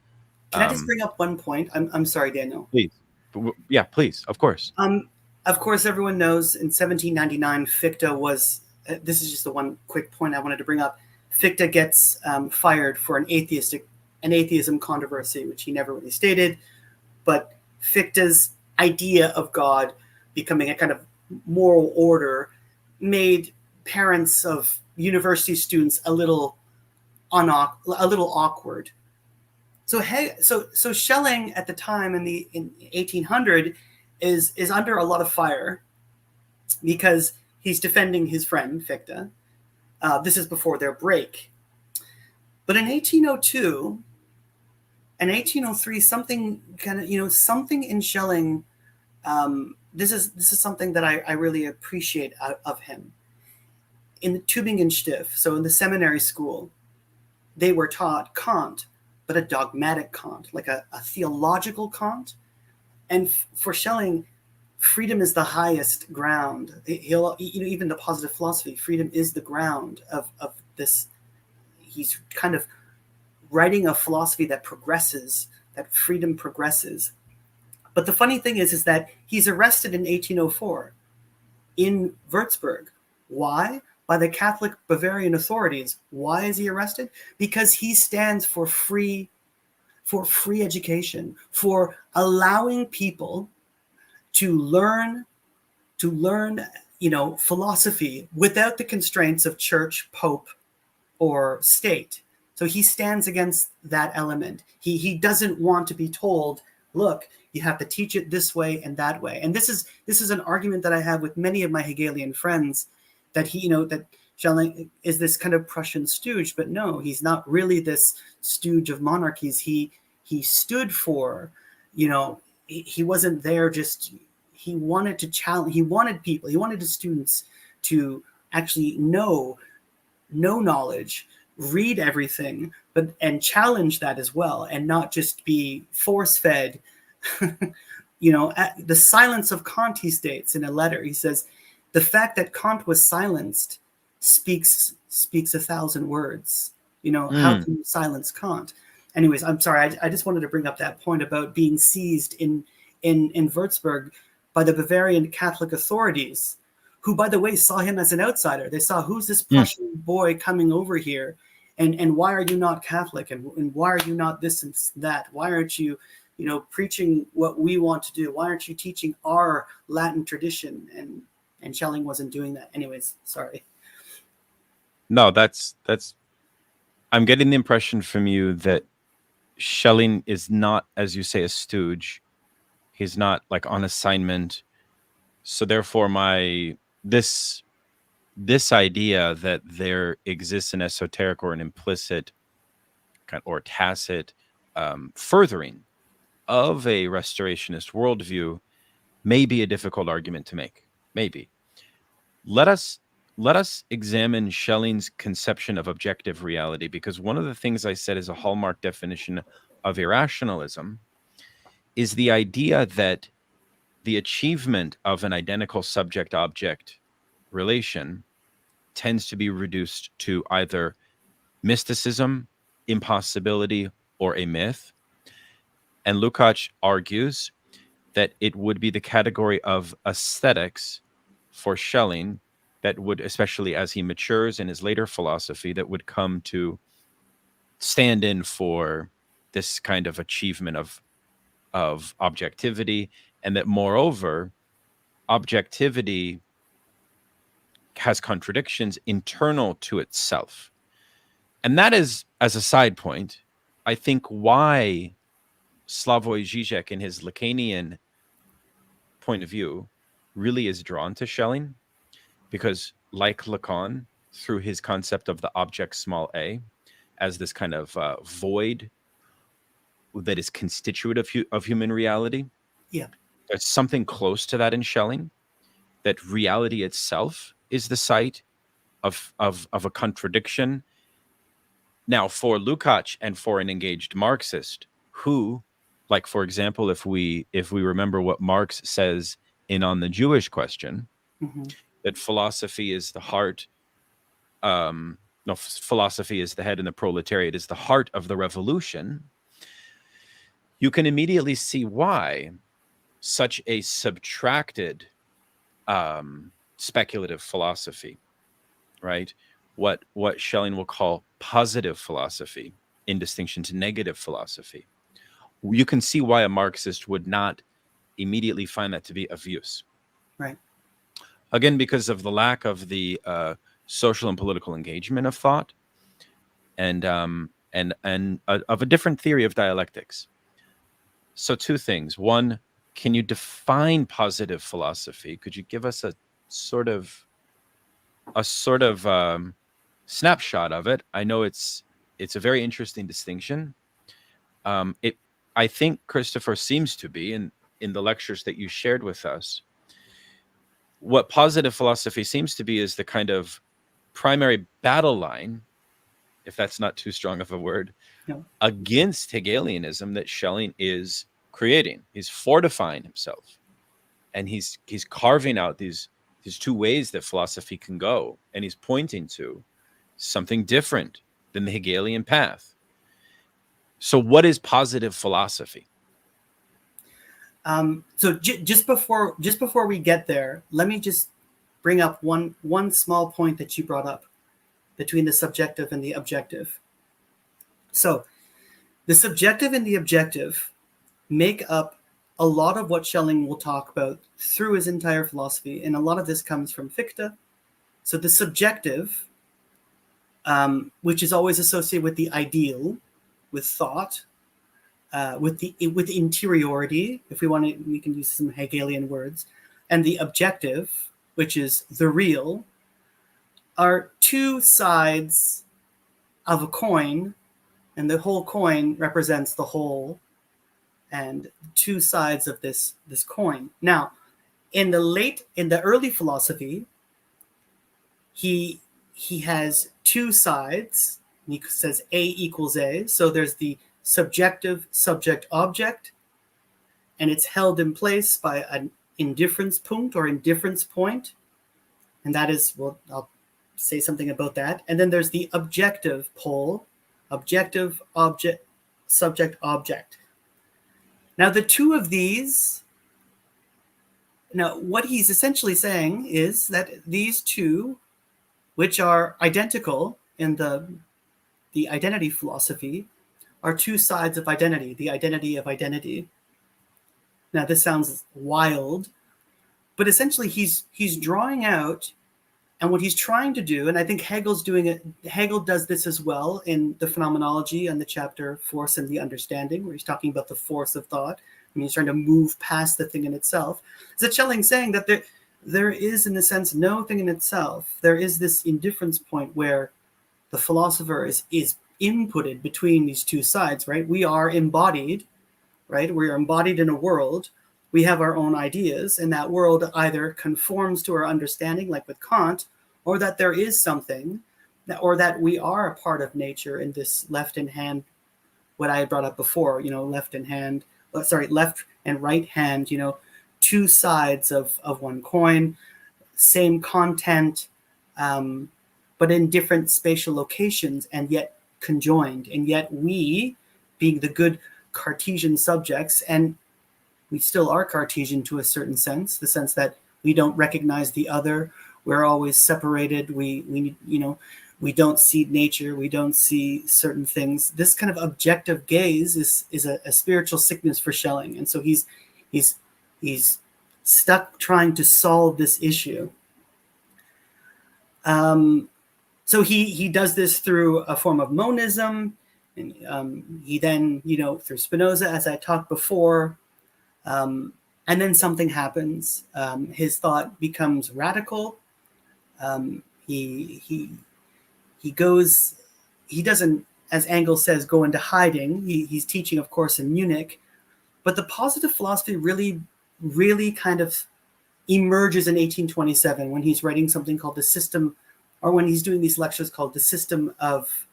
B: Can I just bring up one point? I'm sorry, Daniel.
A: Please. Yeah, please. Of course.
B: Of course, everyone knows in 1799, Fichte was, this is just the one quick point I wanted to bring up. Fichte gets fired for an atheism controversy, which he never really stated. But Fichte's idea of God becoming a kind of moral order made parents of university students a little awkward. So Schelling at the time in 1800 is under a lot of fire because he's defending his friend Fichte. This is before their break. But in 1802 and 1803, something in Schelling. This is something that I really appreciate of him. In the Tübingen Stift, so in the seminary school, they were taught Kant, but a dogmatic Kant, like a theological Kant. And for Schelling, freedom is the highest ground. Even the positive philosophy, freedom is the ground of this. He's kind of writing a philosophy that progresses, that freedom progresses. But the funny thing is that he's arrested in 1804 in Würzburg. Why? By the Catholic Bavarian authorities. Why is he arrested? Because he stands for free education, for allowing people to learn, philosophy without the constraints of church, pope, or state. So he stands against that element. He doesn't want to be told, look, you have to teach it this way and that way. And this is an argument that I have with many of my Hegelian friends, that that Schelling is this kind of Prussian stooge, but no, he's not really this stooge of monarchies. He stood for, he wasn't there just, he wanted to challenge, he wanted people, he wanted the students to actually know knowledge, read everything, and challenge that as well, and not just be force-fed. The silence of Kant, he states in a letter, he says, the fact that Kant was silenced speaks 1,000 words. How can you silence Kant? Anyways, I'm sorry. I just wanted to bring up that point about being seized in Würzburg by the Bavarian Catholic authorities, who, by the way, saw him as an outsider. They saw, who's this Prussian boy coming over here, and why are you not Catholic, and why are you not this and that? Why aren't you, preaching what we want to do? Why aren't you teaching our Latin tradition? And Schelling wasn't doing that. Anyways, sorry.
A: No, that's. I'm getting the impression from you that Schelling is not, as you say, a stooge. He's not like on assignment, So therefore, this idea that there exists an esoteric or an implicit or tacit furthering of a restorationist worldview may be a difficult argument to make. Maybe. Let us examine Schelling's conception of objective reality, because one of the things I said is a hallmark definition of irrationalism is the idea that the achievement of an identical subject-object relation tends to be reduced to either mysticism, impossibility, or a myth. And Lukács argues that it would be the category of aesthetics for Schelling that would, especially as he matures in his later philosophy, that would come to stand in for this kind of achievement of objectivity, and that moreover, objectivity has contradictions internal to itself. And that is, as a side point, I think why Slavoj Žižek in his Lacanian point of view really is drawn to Schelling, because like Lacan, through his concept of the object small a as this kind of void that is constituent of human reality, there's something close to that in Schelling, that reality itself is the site of a contradiction. Now, for Lukács and for an engaged Marxist who, like, for example, if we remember what Marx says in On the Jewish Question, that philosophy is the heart, philosophy is the head and the proletariat is the heart of the revolution, you can immediately see why such a subtracted speculative philosophy, right? What Schelling will call positive philosophy in distinction to negative philosophy. You can see why a Marxist would not immediately find that to be of use.
B: Right.
A: Again, because of the lack of the social and political engagement of thought, and of a different theory of dialectics. So two things. One, can you define positive philosophy? Could you give us a sort of snapshot of it? I know it's a very interesting distinction. I think, Christopher, seems to be in the lectures that you shared with us, what positive philosophy seems to be is the kind of primary battle line, if that's not too strong of a word, against Hegelianism that Schelling is creating. He's fortifying himself, and he's carving out these two ways that philosophy can go, and he's pointing to something different than the Hegelian path. So what is positive philosophy?
B: So just before we get there, let me just bring up one small point that you brought up between the subjective and the objective. So the subjective and the objective make up a lot of what Schelling will talk about through his entire philosophy, and a lot of this comes from Fichte. So the subjective, which is always associated with the ideal, with thought, with interiority, if we want to, we can use some Hegelian words, and the objective, which is the real, are two sides of a coin, and the whole coin represents the whole, and two sides of this coin. Now, in the early philosophy, he has two sides. He says A equals A. So there's the subjective subject-object, and it's held in place by an indifference punct or indifference point. And that is, well, I'll say something about that. And then there's the objective pole, objective object, subject-object. Now, the two of these, what he's essentially saying is that these two, which are identical in the identity philosophy, are two sides of identity, the identity of identity. Now, this sounds wild, but essentially he's drawing out, and what he's trying to do, and I think Hegel's doing it, Hegel does this as well in the Phenomenology and the chapter Force and the Understanding, where he's talking about the force of thought. I mean, he's trying to move past the thing in itself. Is that Schelling's saying that there is, in a sense, no thing in itself. There is this indifference point where the philosopher is inputted between these two sides, right? We are embodied, right? We are embodied in a world. We have our own ideas, and that world either conforms to our understanding, like with Kant, or that there is something, or that we are a part of nature in this left and hand, what I had brought up before, left and right hand, two sides of one coin, same content, but in different spatial locations, and yet conjoined. And yet we, being the good Cartesian subjects, and we still are Cartesian to a certain sense, the sense that we don't recognize the other. We're always separated. We don't see nature. We don't see certain things. This kind of objective gaze is a spiritual sickness for Schelling, and so he's stuck trying to solve this issue. So he does this through a form of monism, and he then, through Spinoza, as I talked before, and then something happens. His thought becomes radical. He doesn't, as Engels says, go into hiding. He's teaching, of course, in Munich, but the positive philosophy really kind of emerges in 1827 when he's writing something called The System, or when he's doing these lectures called The System of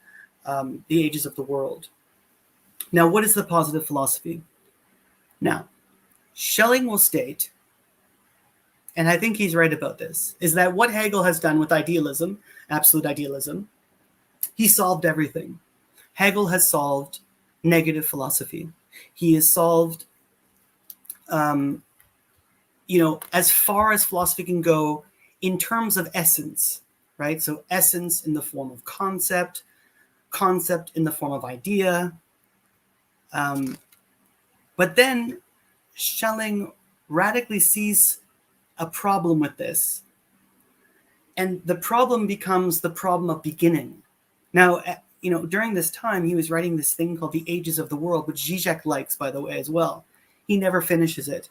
B: the Ages of the World. Now, what is the positive philosophy? Now, Schelling will state, and I think he's right about this, is that what Hegel has done with idealism, absolute idealism, he solved everything. Hegel has solved negative philosophy. He has solved, as far as philosophy can go in terms of essence, right? So essence in the form of concept in the form of idea. But then Schelling radically sees a problem with this. And the problem becomes the problem of beginning. Now, during this time, he was writing this thing called The Ages of the World, which Zizek likes, by the way, as well. He never finishes it.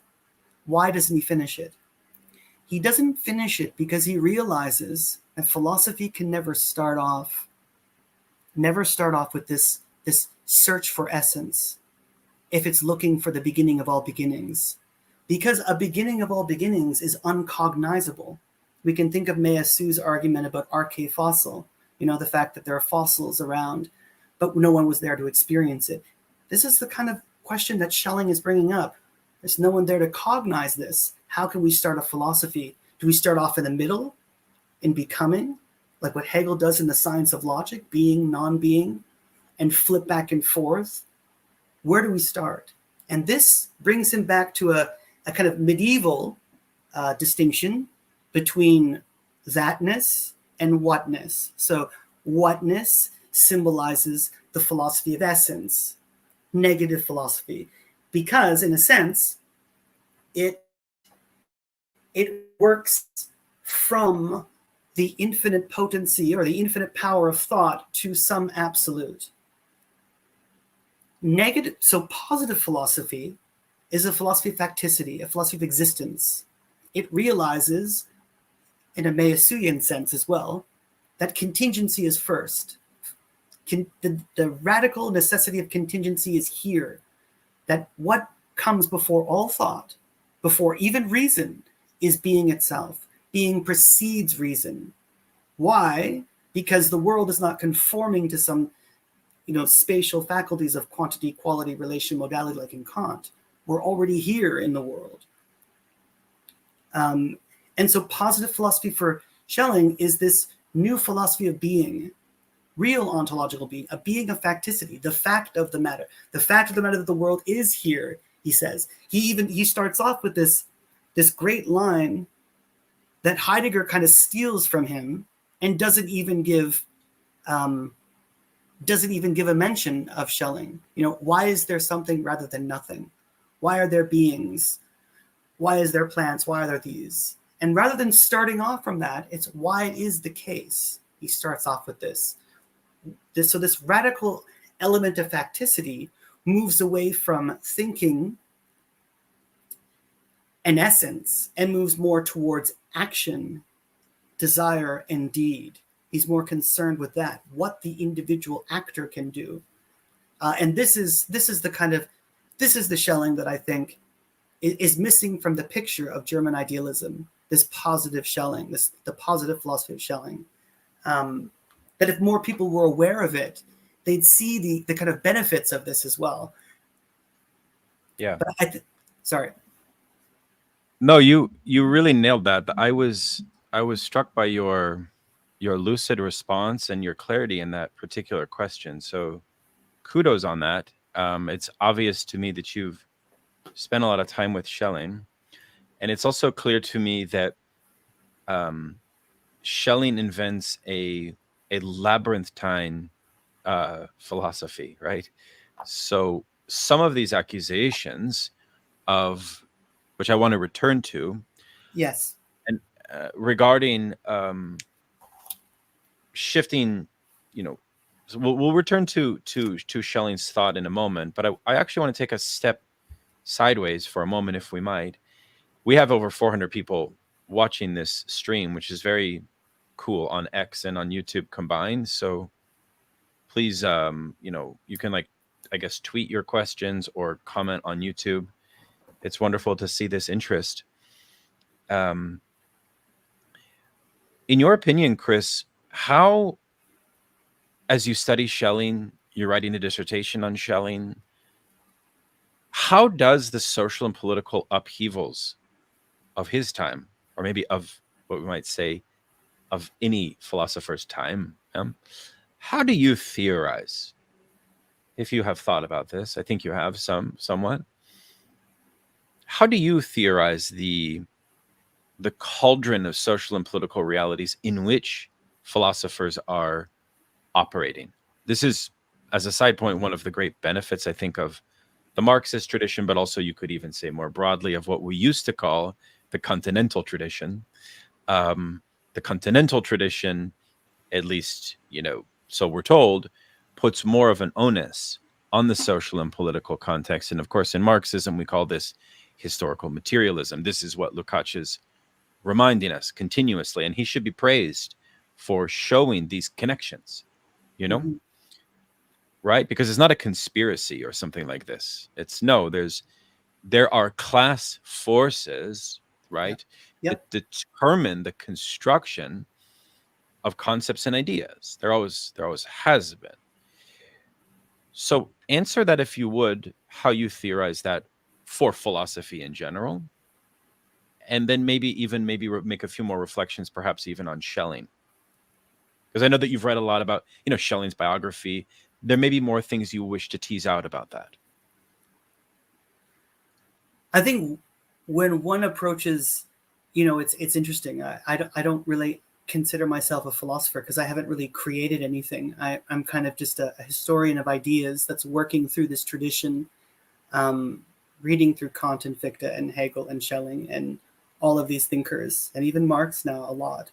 B: Why doesn't he finish it? He doesn't finish it because he realizes that philosophy can never start off with this search for essence if it's looking for the beginning of all beginnings. Because a beginning of all beginnings is uncognizable. We can think of Meillassoux argument about arche fossil, the fact that there are fossils around, but no one was there to experience it. This is the kind of question that Schelling is bringing up. There's no one there to cognize this. How can we start a philosophy? Do we start off in the middle, in becoming, like what Hegel does in The Science of Logic, being, non-being, and flip back and forth? Where do we start? And this brings him back to a kind of medieval distinction between thatness and whatness. So whatness symbolizes the philosophy of essence, negative philosophy, because in a sense, it works from the infinite potency or the infinite power of thought to some absolute. So positive philosophy is a philosophy of facticity, a philosophy of existence. It realizes, in a Meillassous'ian sense as well, that contingency is first. The radical necessity of contingency is here, that what comes before all thought, before even reason, is being itself. Being precedes reason. Why? Because the world is not conforming to some spatial faculties of quantity, quality, relation, modality, like in Kant. We're already here in the world. And so positive philosophy for Schelling is this new philosophy of being, real ontological being, a being of facticity, the fact of the matter. The fact of the matter that the world is here, he says. He starts off with this great line that Heidegger kind of steals from him and doesn't even give a mention of Schelling. Why is there something rather than nothing? Why are there beings? Why is there plants? Why are there these? And rather than starting off from that, it's why it is the case. He starts off with this. So this radical element of facticity moves away from thinking an essence and moves more towards action, desire, and deed. He's more concerned with that, what the individual actor can do. And this is the Schelling that I think is missing from the picture of German idealism, this positive Schelling, the positive philosophy of Schelling. That if more people were aware of it, they'd see the kind of benefits of this as well.
A: Yeah.
B: But sorry.
A: No, you really nailed that. I was struck by your lucid response and your clarity in that particular question. So kudos on that. It's obvious to me that you've spent a lot of time with Schelling, and it's also clear to me that Schelling invents a labyrinthine philosophy, right? So some of these accusations of which I want to return to,
B: yes,
A: and regarding shifting, so we'll return to Schelling's thought in a moment, but I actually want to take a step sideways for a moment, if we might. We have over 400 people watching this stream, which is very cool, on X and on YouTube combined. So please, you can, like, I guess, tweet your questions or comment on YouTube. It's wonderful to see this interest. In your opinion, Chris, how, as you study Schelling, you're writing a dissertation on Schelling, how does the social and political upheavals of his time, or maybe of what we might say of any philosopher's time, how do you theorize? If you have thought about this, I think you have somewhat. How do you theorize the cauldron of social and political realities in which philosophers are operating? This is, as a side point, one of the great benefits, I think, of the Marxist tradition, but also you could even say more broadly of what we used to call the continental tradition. The continental tradition, at least, so we're told, puts more of an onus on the social and political context. And of course, in Marxism, we call this historical materialism. This is what Lukács is reminding us continuously, and he should be praised for showing these connections,
B: Mm-hmm.
A: right? Because it's not a conspiracy or something like this. It's there are class forces, right?
B: Yep.
A: That determine the construction of concepts and ideas. There always has been. So answer that, if you would, how you theorize that for philosophy in general, and then maybe make a few more reflections, perhaps even on Schelling, because I know that you've read a lot about Schelling's biography. There may be more things you wish to tease out about that.
B: I think when one approaches, it's interesting. I don't really consider myself a philosopher because I haven't really created anything. I'm kind of just a historian of ideas that's working through this tradition, reading through Kant and Fichte and Hegel and Schelling and all of these thinkers, and even Marx now a lot.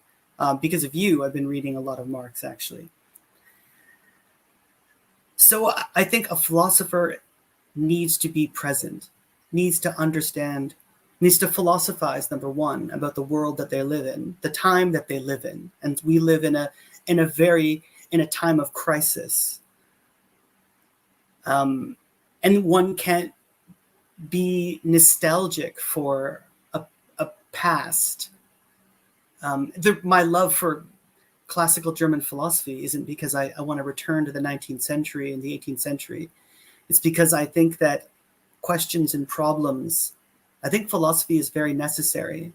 B: Because of you, I've been reading a lot of Marx, actually. So I think a philosopher needs to be present, needs to understand, needs to philosophize, number one, about the world that they live in, the time that they live in. And we live in a time of crisis. And one can't be nostalgic for a past. My love for classical German philosophy isn't because I want to return to the 19th century and the 18th century. It's because I think that questions and problems, I think philosophy is very necessary,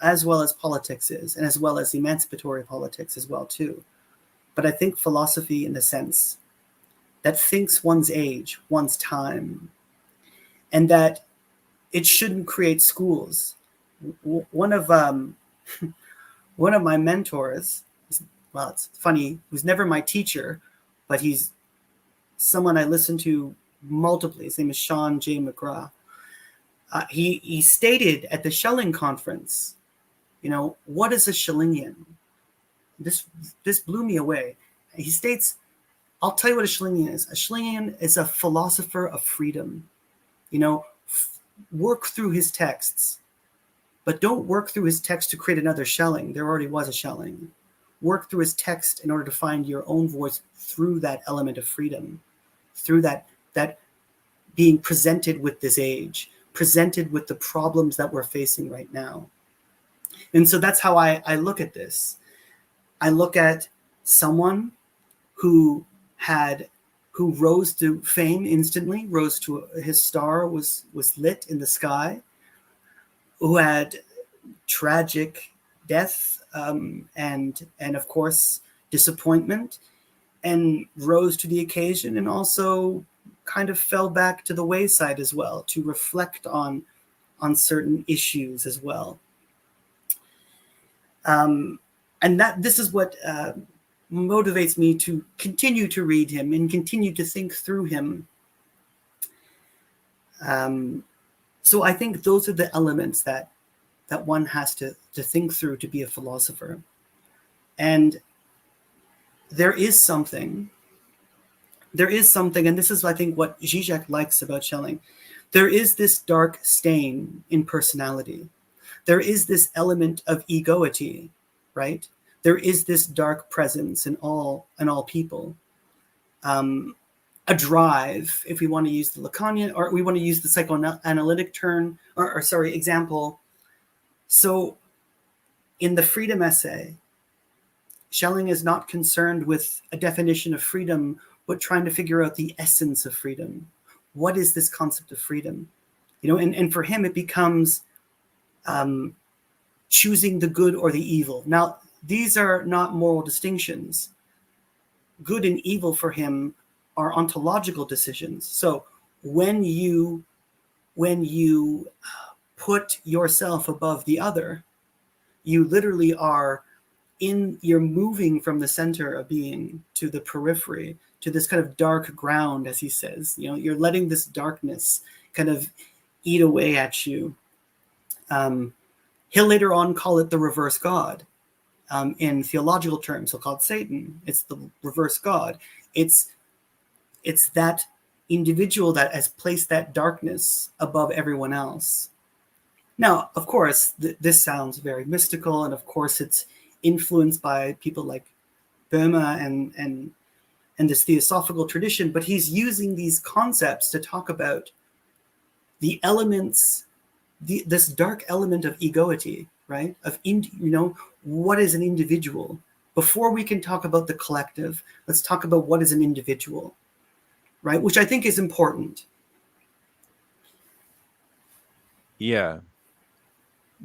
B: as well as politics is, and as well as emancipatory politics as well, too. But I think philosophy in the sense that thinks one's age, one's time, and that it shouldn't create schools. One of my mentors, well, it's funny, he was never my teacher, but he's someone I listened to multiply. His name is Sean J. McGrath. He stated at the Schelling conference, what is a Schellingian? This blew me away. He states, I'll tell you what a Schellingian is. A Schellingian is a philosopher of freedom. Work through his texts. But don't work through his text to create another Schelling. There already was a Schelling. Work through his text in order to find your own voice through that element of freedom, through that being presented with this age, presented with the problems that we're facing right now. And so that's how I look at this. I look at someone who rose to fame instantly, rose to his star was lit in the sky, who had tragic death and of course disappointment, and rose to the occasion, and also kind of fell back to the wayside as well, to reflect on certain issues as well. And that this is what motivates me to continue to read him and continue to think through him. So I think those are the elements that one has to think through to be a philosopher. And there is something, and this is, I think, what Zizek likes about Schelling. There is this dark stain in personality. There is this element of egoity, right? There is this dark presence in all people. A drive, if we want to use the Lacanian, or we want to use the psychoanalytic term, example. So in the freedom essay, Schelling is not concerned with a definition of freedom, but trying to figure out the essence of freedom. What is this concept of freedom? And for him, it becomes choosing the good or the evil. Now, these are not moral distinctions. Good and evil for him are ontological decisions. So when you put yourself above the other, you literally you're moving from the center of being to the periphery, to this kind of dark ground, as he says. You're letting this darkness kind of eat away at you. He'll later on call it the reverse God. In theological terms, he'll call it Satan. It's the reverse God. It's that individual that has placed that darkness above everyone else. Now, of course, this sounds very mystical, and of course it's influenced by people like Boehme and this Theosophical tradition, but he's using these concepts to talk about the elements, this dark element of egoity, right? What is an individual? Before we can talk about the collective, let's talk about what is an individual, right? Which I think is important.
A: Yeah.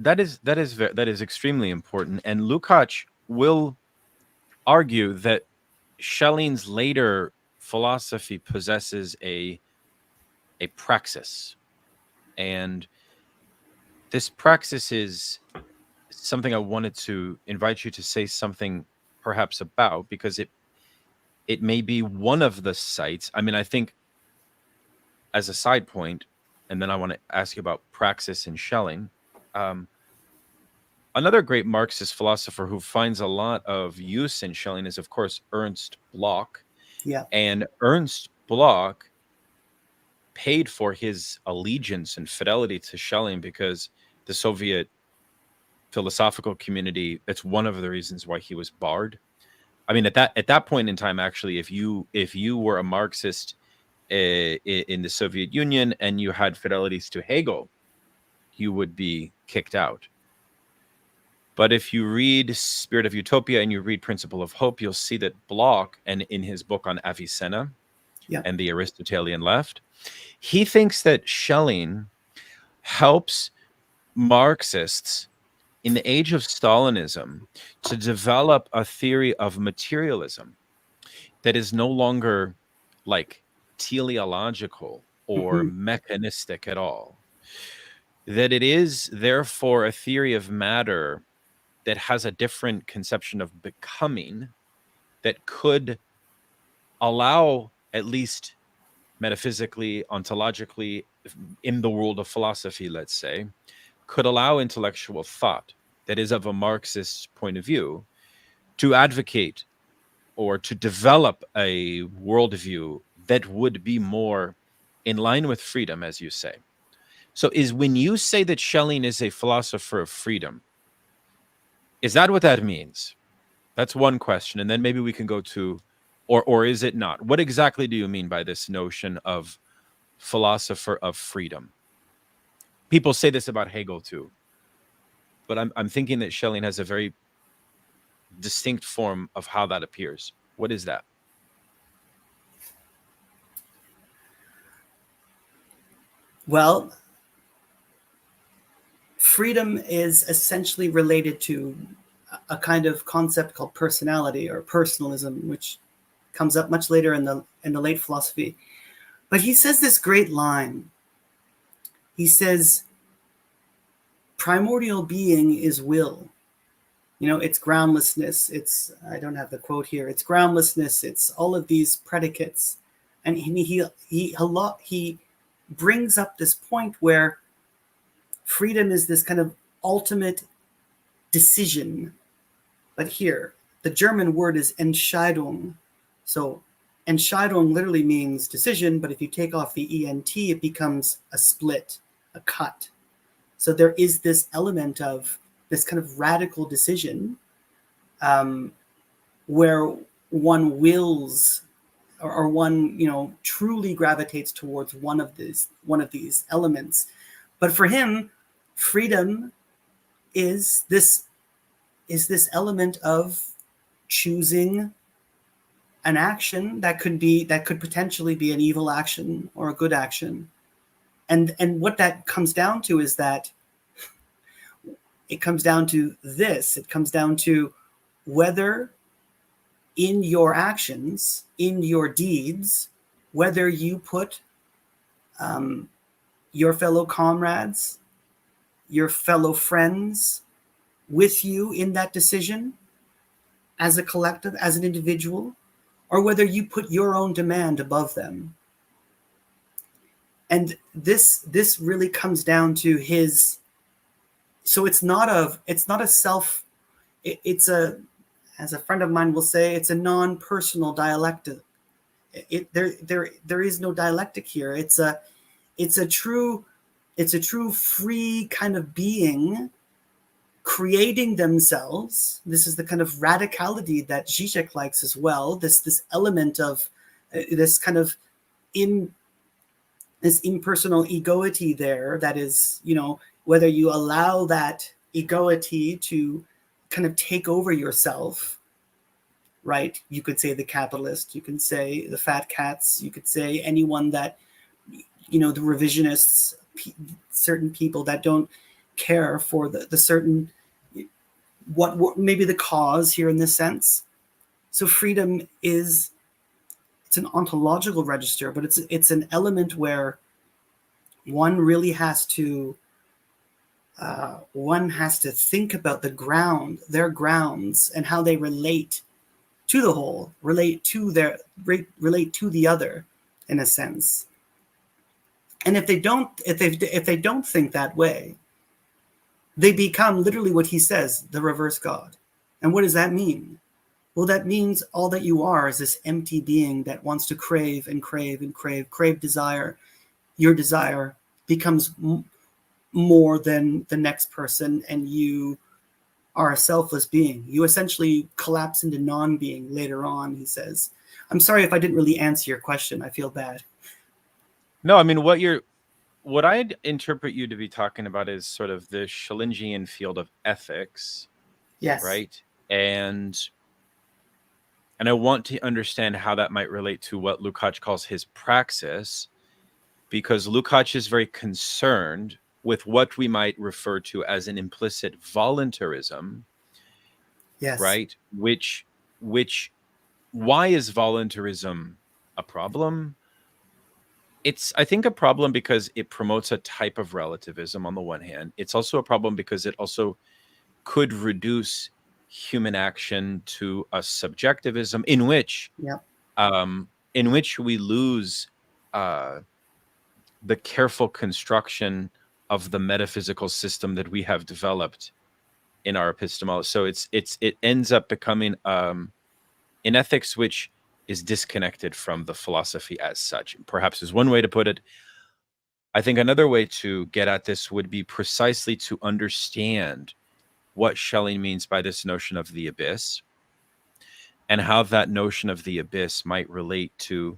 A: That is extremely important. And Lukács will argue that Schelling's later philosophy possesses a praxis. And this praxis is something I wanted to invite you to say something perhaps about, because it may be one of the sites. I mean, I think, as a side point, and then I want to ask you about praxis in Schelling. Another great Marxist philosopher who finds a lot of use in Schelling is, of course, Ernst Bloch.
B: Yeah.
A: And Ernst Bloch paid for his allegiance and fidelity to Schelling because the Soviet philosophical community, it's one of the reasons why he was barred. I mean, at that point in time, actually, if you were a Marxist in the Soviet Union and you had fidelities to Hegel, you would be kicked out. But if you read Spirit of Utopia and you read Principle of Hope, you'll see that Bloch, and in his book on Avicenna and the Aristotelian left, he thinks that Schelling helps Marxists in the age of Stalinism to develop a theory of materialism that is no longer like teleological or mechanistic at all. That it is therefore a theory of matter that has a different conception of becoming, that could allow, at least metaphysically, ontologically, in the world of philosophy, let's say, could allow intellectual thought that is of a Marxist point of view to advocate or to develop a worldview that would be more in line with freedom, as you say. So is when you say that Schelling is a philosopher of freedom, is that what that means? That's one question. And then maybe we can go to, or is it not? What exactly do you mean by this notion of philosopher of freedom? People say this about Hegel too, but I'm thinking that Schelling has a very distinct form of how that appears. What is that?
B: Well, freedom is essentially related to a kind of concept called personality or personalism, which comes up much later in the late philosophy. But he says this great line. He says, primordial being is will. You know, it's groundlessness. It's, I don't have the quote here. It's groundlessness. It's all of these predicates. And he brings up this point where freedom is this kind of ultimate decision. But here, the German word is Entscheidung. So Entscheidung literally means decision, but if you take off the ENT, it becomes a split, a cut. So there is this element of this kind of radical decision where one wills or one, truly gravitates towards one of these elements. But for him, freedom is this element of choosing an action that could potentially be an evil action or a good action. And what that comes down to is that it comes down to this. It comes down to whether in your actions, in your deeds, whether you put your fellow comrades, your fellow friends with you in that decision as a collective, as an individual, or whether you put your own demand above them. And this really comes down to his. So it's not a self. It's a, as a friend of mine will say, it's a non-personal dialectic. There is no dialectic here. It's a true free kind of being creating themselves. This is the kind of radicality that Zizek likes as well. This element of this kind of this impersonal egoity there. That is, whether you allow that egoity to kind of take over yourself, right? You could say the capitalist, you can say the fat cats, you could say anyone that, the revisionists, certain people that don't care for the certain, what maybe the cause here in this sense. So freedom it's an ontological register, but it's an element where one really has to think about their grounds and how they relate to the whole, relate to the other, in a sense. And if they don't think that way, they become literally what he says, the reverse God. And what does that mean? Well, that means all that you are is this empty being that wants to crave and crave and crave desire. Your desire becomes more than the next person, and you are a selfless being. You essentially collapse into non-being later on, he says. I'm sorry if I didn't really answer your question. I feel bad.
A: No, I mean, what I'd interpret you to be talking about is sort of the Schellingian field of ethics.
B: Yes.
A: Right. And I want to understand how that might relate to what Lukács calls his praxis, because Lukács is very concerned with what we might refer to as an implicit voluntarism.
B: Yes.
A: Right. Which why is voluntarism a problem? It's, I think, a problem because it promotes a type of relativism on the one hand. It's also a problem because it also could reduce human action to a subjectivism in which we lose the careful construction of the metaphysical system that we have developed in our epistemology. So it ends up becoming an ethics which is disconnected from the philosophy as such. Perhaps is one way to put it. I think another way to get at this would be precisely to understand what Schelling means by this notion of the abyss, and how that notion of the abyss might relate to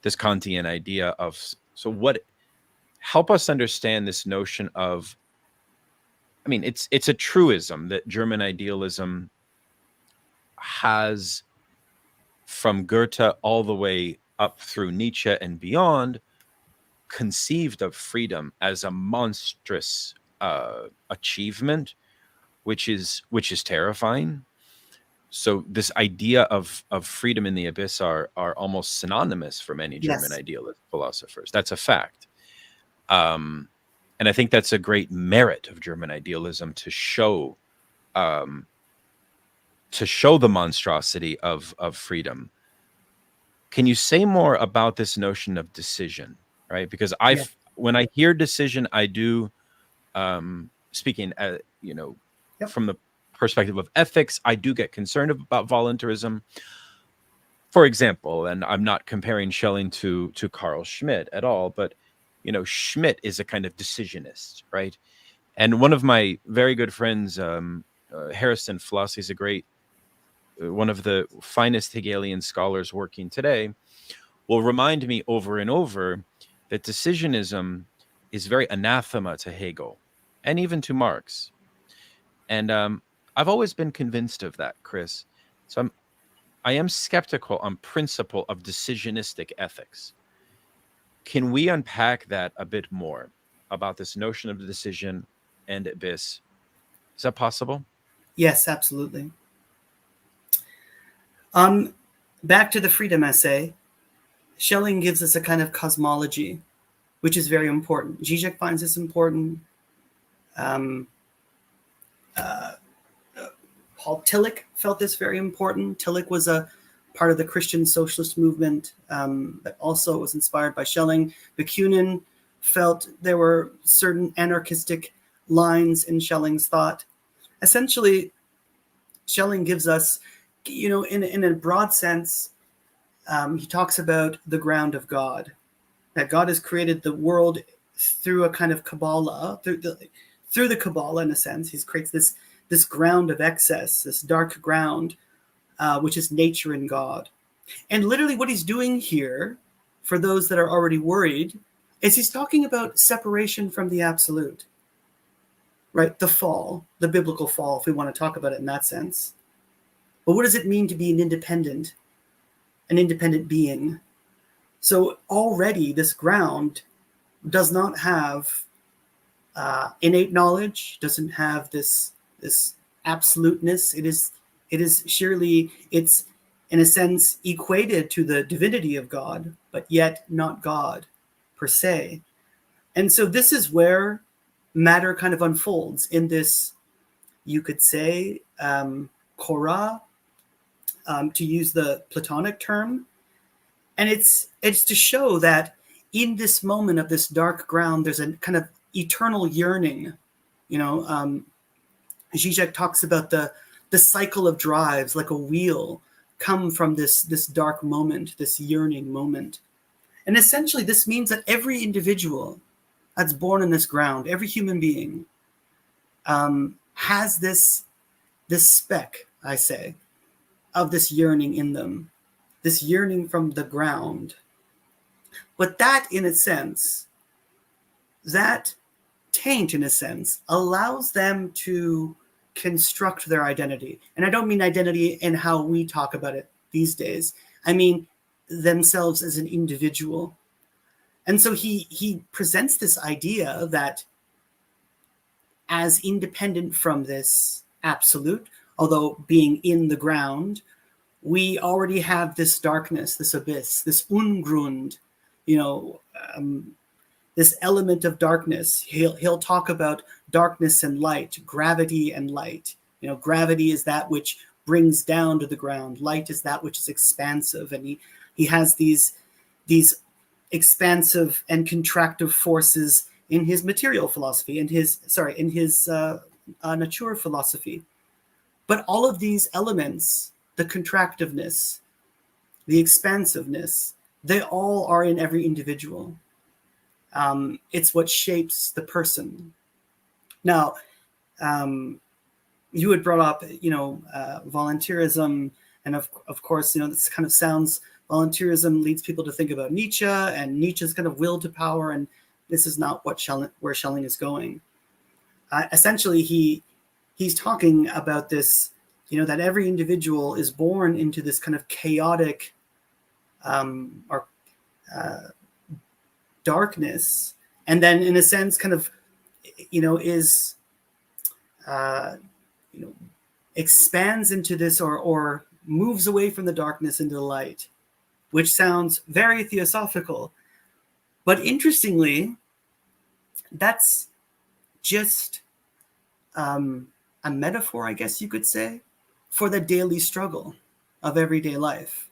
A: this Kantian idea of, so what, help us understand this notion of, I mean, it's a truism that German idealism has, from Goethe all the way up through Nietzsche and beyond, conceived of freedom as a monstrous achievement, which is terrifying. So this idea of freedom in the abyss are almost synonymous for many German
B: Yes.
A: idealist philosophers. That's a fact. And I think that's a great merit of German idealism, to show the monstrosity of freedom. Can you say more about this notion of decision, right? Because
B: Yeah.
A: when I hear decision, I do, speaking,
B: Yep.
A: from the perspective of ethics, I do get concerned about voluntarism. For example, and I'm not comparing Schelling to Carl Schmitt at all, but Schmitt is a kind of decisionist, right? And one of my very good friends, Harrison Fluss, he's a great, one of the finest Hegelian scholars working today, will remind me over and over that decisionism is very anathema to Hegel and even to Marx. And I've always been convinced of that, Chris. So I am skeptical on principle of decisionistic ethics. Can we unpack that a bit more about this notion of decision and abyss? Is that possible?
B: Yes, absolutely. Back to the freedom essay, Schelling gives us a kind of cosmology, which is very important. Zizek finds this important. Paul Tillich felt this very important. Tillich was a part of the Christian socialist movement that also was inspired by Schelling. Bakunin felt there were certain anarchistic lines in Schelling's thought. Essentially, Schelling gives us, in a broad sense, he talks about the ground of God, that God has created the world through a kind of Kabbalah, through the Kabbalah, in a sense. He creates this ground of excess, this dark ground, which is nature and God. And literally what he's doing here, for those that are already worried, is he's talking about separation from the absolute, right? The fall, the biblical fall, if we want to talk about it in that sense. But what does it mean to be an independent being? So already this ground does not have innate knowledge, doesn't have this absoluteness. It is surely, it's in a sense equated to the divinity of God, but yet not God per se. And so this is where matter kind of unfolds in this, you could say, chora, to use the Platonic term. And it's to show that in this moment of this dark ground, there's a kind of eternal yearning. Zizek talks about the cycle of drives, like a wheel, come from this dark moment, this yearning moment. And essentially this means that every individual that's born in this ground, every human being, has this speck, I say, of this yearning in them, this yearning from the ground. But that, in a sense, that taint, in a sense, allows them to construct their identity. And I don't mean identity in how we talk about it these days. I mean themselves as an individual. And so he presents this idea that as independent from this absolute, although being in the ground, we already have this darkness, this abyss, this Ungrund, this element of darkness. He'll talk about darkness and light, gravity and light. Gravity is that which brings down to the ground. Light is that which is expansive, and he has these expansive and contractive forces in his material philosophy, in his nature philosophy. But all of these elements, the contractiveness, the expansiveness, they all are in every individual. It's what shapes the person. Now, you had brought up, volunteerism, and of course, this kind of sounds, volunteerism leads people to think about Nietzsche and Nietzsche's kind of will to power, and this is not where Schelling is going. Essentially, he's talking about this, that every individual is born into this kind of chaotic or darkness, and then in a sense kind of, is expands into this or moves away from the darkness into the light, which sounds very theosophical. But interestingly, that's just a metaphor, I guess you could say, for the daily struggle of everyday life.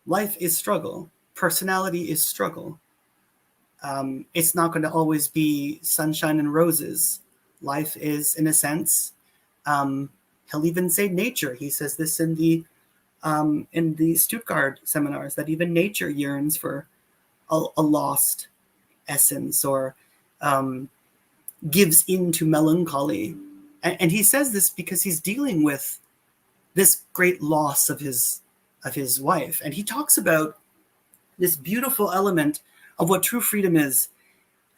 B: Life is struggle. Personality is struggle. It's not going to always be sunshine and roses. Life is, in a sense, he'll even say nature. He says this in the Stuttgart seminars, that even nature yearns for a lost essence, or gives in to melancholy. And he says this because he's dealing with this great loss of his wife. And he talks about this beautiful element of what true freedom is.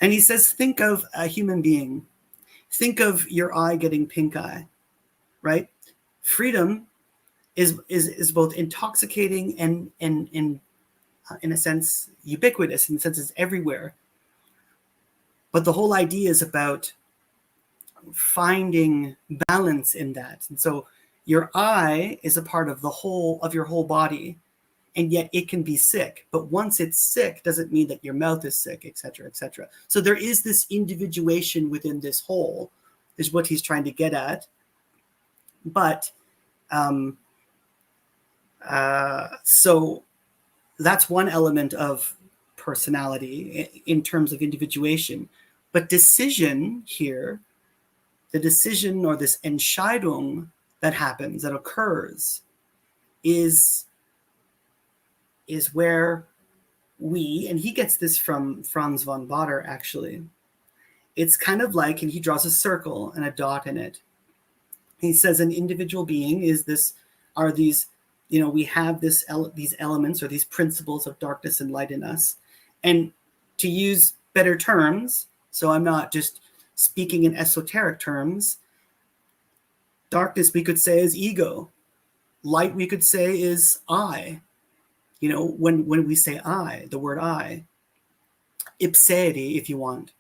B: And he says, think of a human being. Think of your eye getting pink eye, right? Freedom is both intoxicating and in a sense ubiquitous, in the sense it's everywhere. But the whole idea is about finding balance in that. And so your eye is a part of your whole body, and yet it can be sick. But once it's sick, doesn't mean that your mouth is sick, et cetera, et cetera. So there is this individuation within this whole, is what he's trying to get at. But so that's one element of personality in terms of individuation. But decision here, the decision or this Entscheidung that happens, that occurs, is where we, and he gets this from Franz von Baader actually, it's kind of like, and he draws a circle and a dot in it. He says an individual being is this, are these, we have these elements or these principles of darkness and light in us. And to use better terms, so I'm not just speaking in esoteric terms, darkness we could say is ego. Light we could say is I. When we say I, the word I, ipseity, if you want.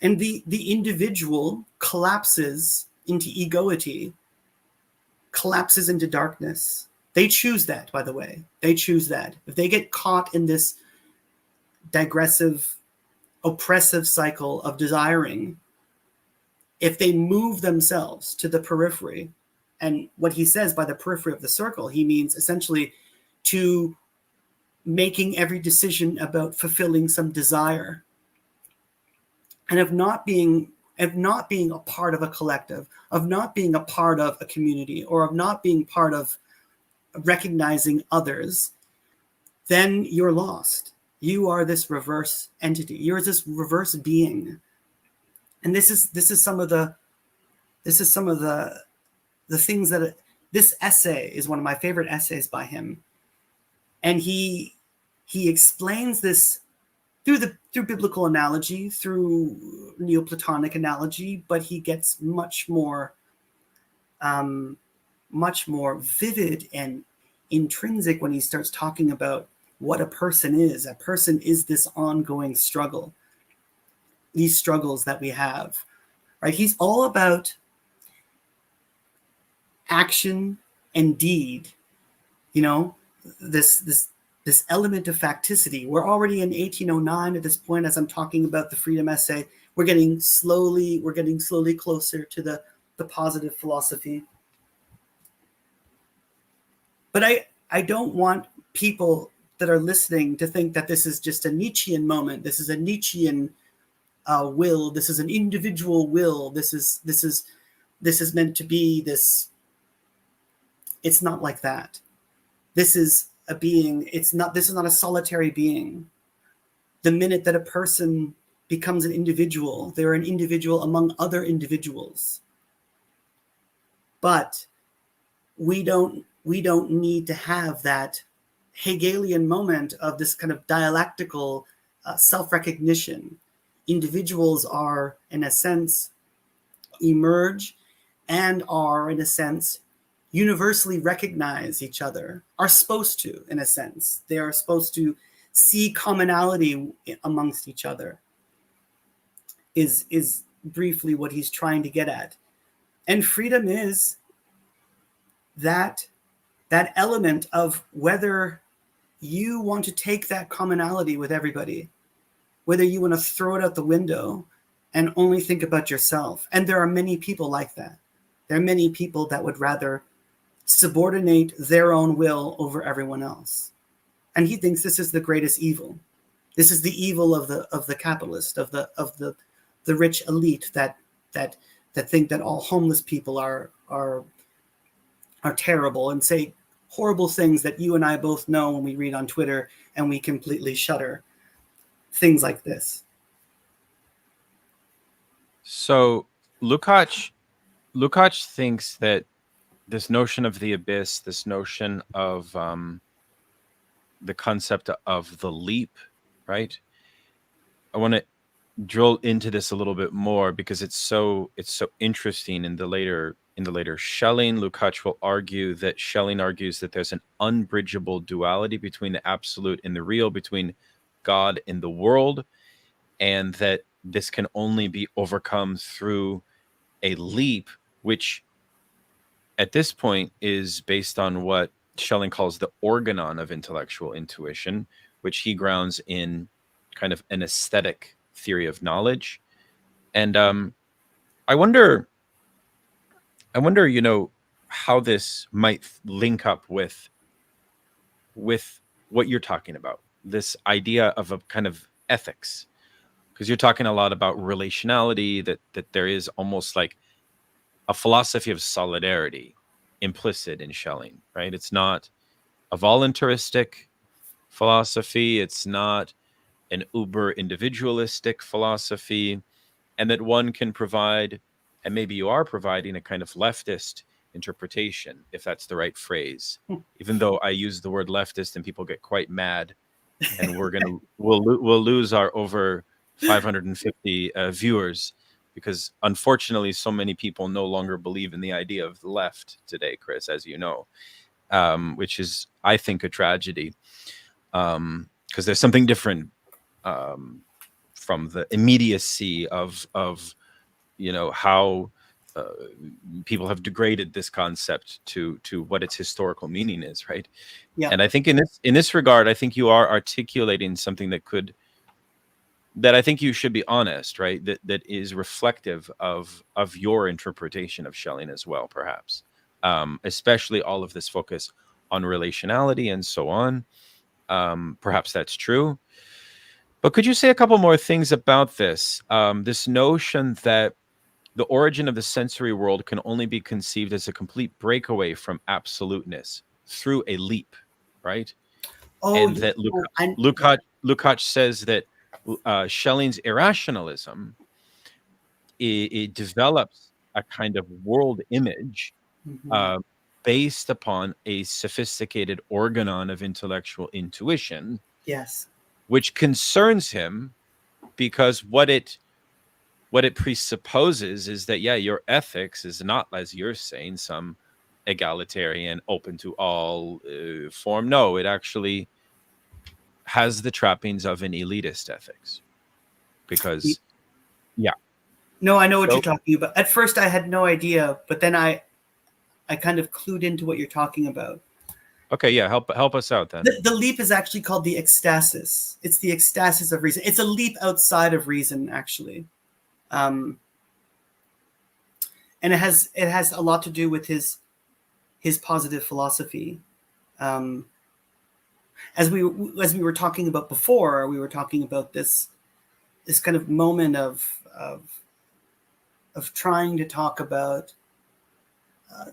B: And the individual collapses into egoity, collapses into darkness. They choose that, by the way. They choose that. If they get caught in this digressive, oppressive cycle of desiring, if they move themselves to the periphery, and what he says by the periphery of the circle, he means essentially to making every decision about fulfilling some desire, and of not being a part of a collective, of not being a part of a community, or of not being part of recognizing others, then you're lost. You are this reverse entity. You're this reverse being. And this is some of the things that this essay is one of my favorite essays by him. And he explains this through biblical analogy, through Neoplatonic analogy, but he gets much more vivid and intrinsic when he starts talking about what a person is. A person is this ongoing struggle, these struggles that we have, right? He's all about action and deed, this element of facticity. We're already in 1809 at this point, as I'm talking about the freedom essay. We're getting slowly closer to the positive philosophy. But I don't want people that are listening to think that this is just a Nietzschean moment. This is a Nietzschean will. This is an individual will. This is meant to be this. It's not like that. This is a being. This is not a solitary being. the minute that a person becomes an individual, they're an individual among other individuals. But we don't need to have that Hegelian moment of this kind of dialectical self-recognition. Individuals are, in a sense, emerge and are, in a sense, universally recognize each other, are supposed to, in a sense. They are supposed to see commonality amongst each other, is briefly what he's trying to get at. And freedom is that element of whether you want to take that commonality with everybody, whether you want to throw it out the window and only think about yourself. And there are many people like that. There are many people that would rather subordinate their own will over everyone else. And he thinks this is the greatest evil. This is the evil of the capitalist, of the rich elite that think that all homeless people are terrible and say horrible things that you and I both know when we read on Twitter and we completely shudder. Things like this.
A: So Lukács thinks that this notion of the abyss, this notion of the concept of the leap, right? I want to drill into this a little bit more because it's so interesting. In the later Schelling, Lukács will argue that Schelling argues that there's an unbridgeable duality between the absolute and the real, between God and the world, and that this can only be overcome through a leap, which at this point is based on what Schelling calls the organon of intellectual intuition, which he grounds in kind of an aesthetic theory of knowledge. And I wonder, how this might link up with what you're talking about, this idea of a kind of ethics, because you're talking a lot about relationality, that there is almost like a philosophy of solidarity implicit in Schelling, right? It's not a voluntaristic philosophy. It's not an uber individualistic philosophy, and that one can provide, and maybe you are providing, a kind of leftist interpretation, if that's the right phrase, even though I use the word leftist and people get quite mad, and we'll lose our over 550 viewers, because unfortunately so many people no longer believe in the idea of the left today, Chris, as you know, which is, I think, a tragedy, because there's something different from the immediacy of how people have degraded this concept to what its historical meaning is, right?
B: Yeah.
A: And I think in this regard, I think you are articulating something that I think you should be honest, right? That is reflective of your interpretation of Schelling as well, perhaps, especially all of this focus on relationality and so on. Perhaps that's true. But could you say a couple more things about this? This notion that the origin of the sensory world can only be conceived as a complete breakaway from absoluteness through a leap, right? And that Lukács says that Schelling's irrationalism, it develops a kind of world image based upon a sophisticated organon of intellectual intuition.
B: Yes.
A: Which concerns him because what it presupposes is that, your ethics is not, as you're saying, some egalitarian, open to all form. No, it actually has the trappings of an elitist ethics. Because,
B: No, I know what you're talking about. At first, I had no idea, but then I kind of clued into what you're talking about.
A: Okay, help us out then.
B: The leap is actually called the ecstasis. It's the ecstasis of reason. It's a leap outside of reason, actually. And it has a lot to do with his positive philosophy. As we were talking about before, we were talking about this kind of moment of trying to talk about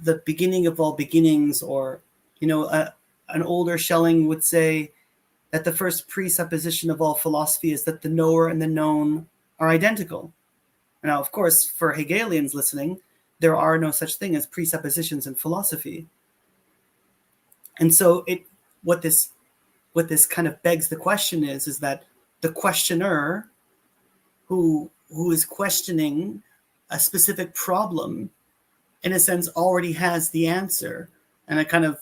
B: the beginning of all beginnings, or an older Schelling would say that the first presupposition of all philosophy is that the knower and the known are identical. Now, of course, for Hegelians listening, there are no such thing as presuppositions in philosophy. And so what this kind of begs the question is that the questioner who is questioning a specific problem, in a sense, already has the answer, and a kind of,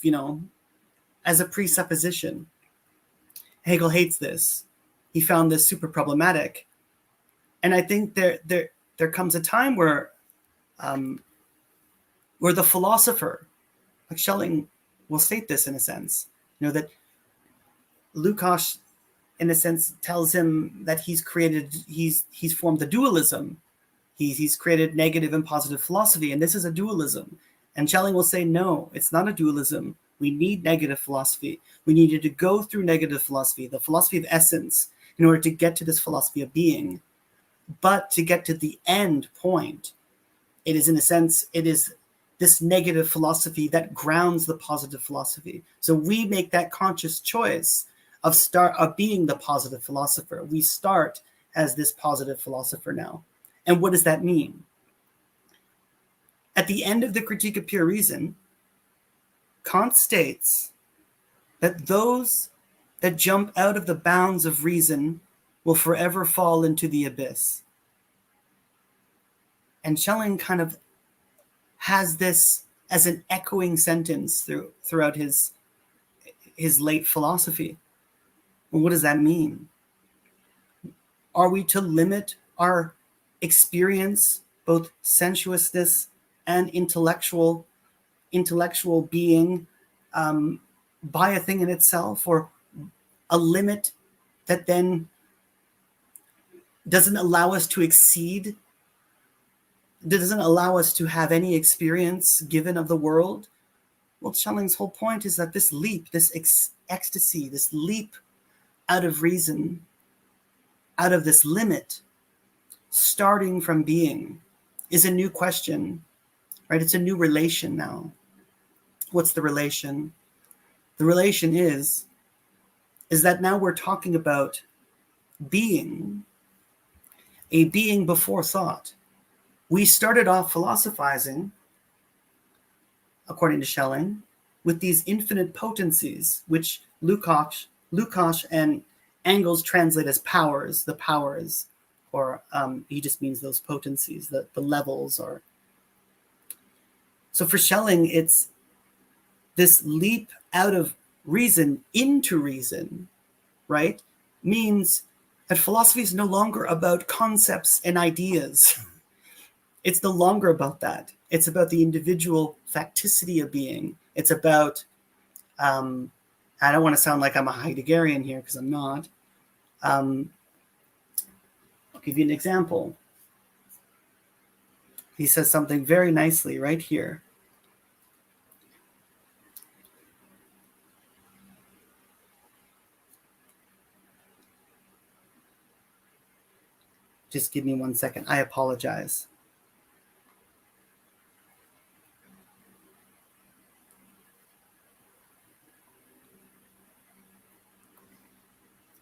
B: as a presupposition. Hegel hates this. He found this super problematic. And I think there comes a time where the philosopher, like Schelling, will state this in a sense, that Lukács, in a sense, tells him that he's formed a dualism. He's created negative and positive philosophy, and this is a dualism. And Schelling will say, no, it's not a dualism. We need negative philosophy. We needed to go through negative philosophy, the philosophy of essence, in order to get to this philosophy of being. But to get to the end point, it is, in a sense, it is this negative philosophy that grounds the positive philosophy. So we make that conscious choice of being the positive philosopher. We start as this positive philosopher now. And what does that mean? At the end of the Critique of Pure Reason, Kant states that those that jump out of the bounds of reason will forever fall into the abyss. And Schelling kind of has this as an echoing sentence throughout his late philosophy. Well, what does that mean? Are we to limit our experience, both sensuousness and intellectual being, by a thing in itself, or a limit that then doesn't allow us to exceed, that doesn't allow us to have any experience given of the world? Well, Schelling's whole point is that this leap, this ecstasy, this leap out of reason, out of this limit, starting from being, is a new question, right? It's a new relation now. What's the relation? The relation is that now we're talking about being, a being before thought. We started off philosophizing, according to Schelling, with these infinite potencies, which Lukács and Engels translate as powers, the powers, or he just means those potencies, the levels. Or so for Schelling, it's this leap out of reason into reason, right? Means that philosophy is no longer about concepts and ideas. It's no longer about that. It's about the individual facticity of being. It's about, I don't want to sound like I'm a Heideggerian here, because I'm not. I'll give you an example. He says something very nicely right here. Just give me 1 second. I apologize.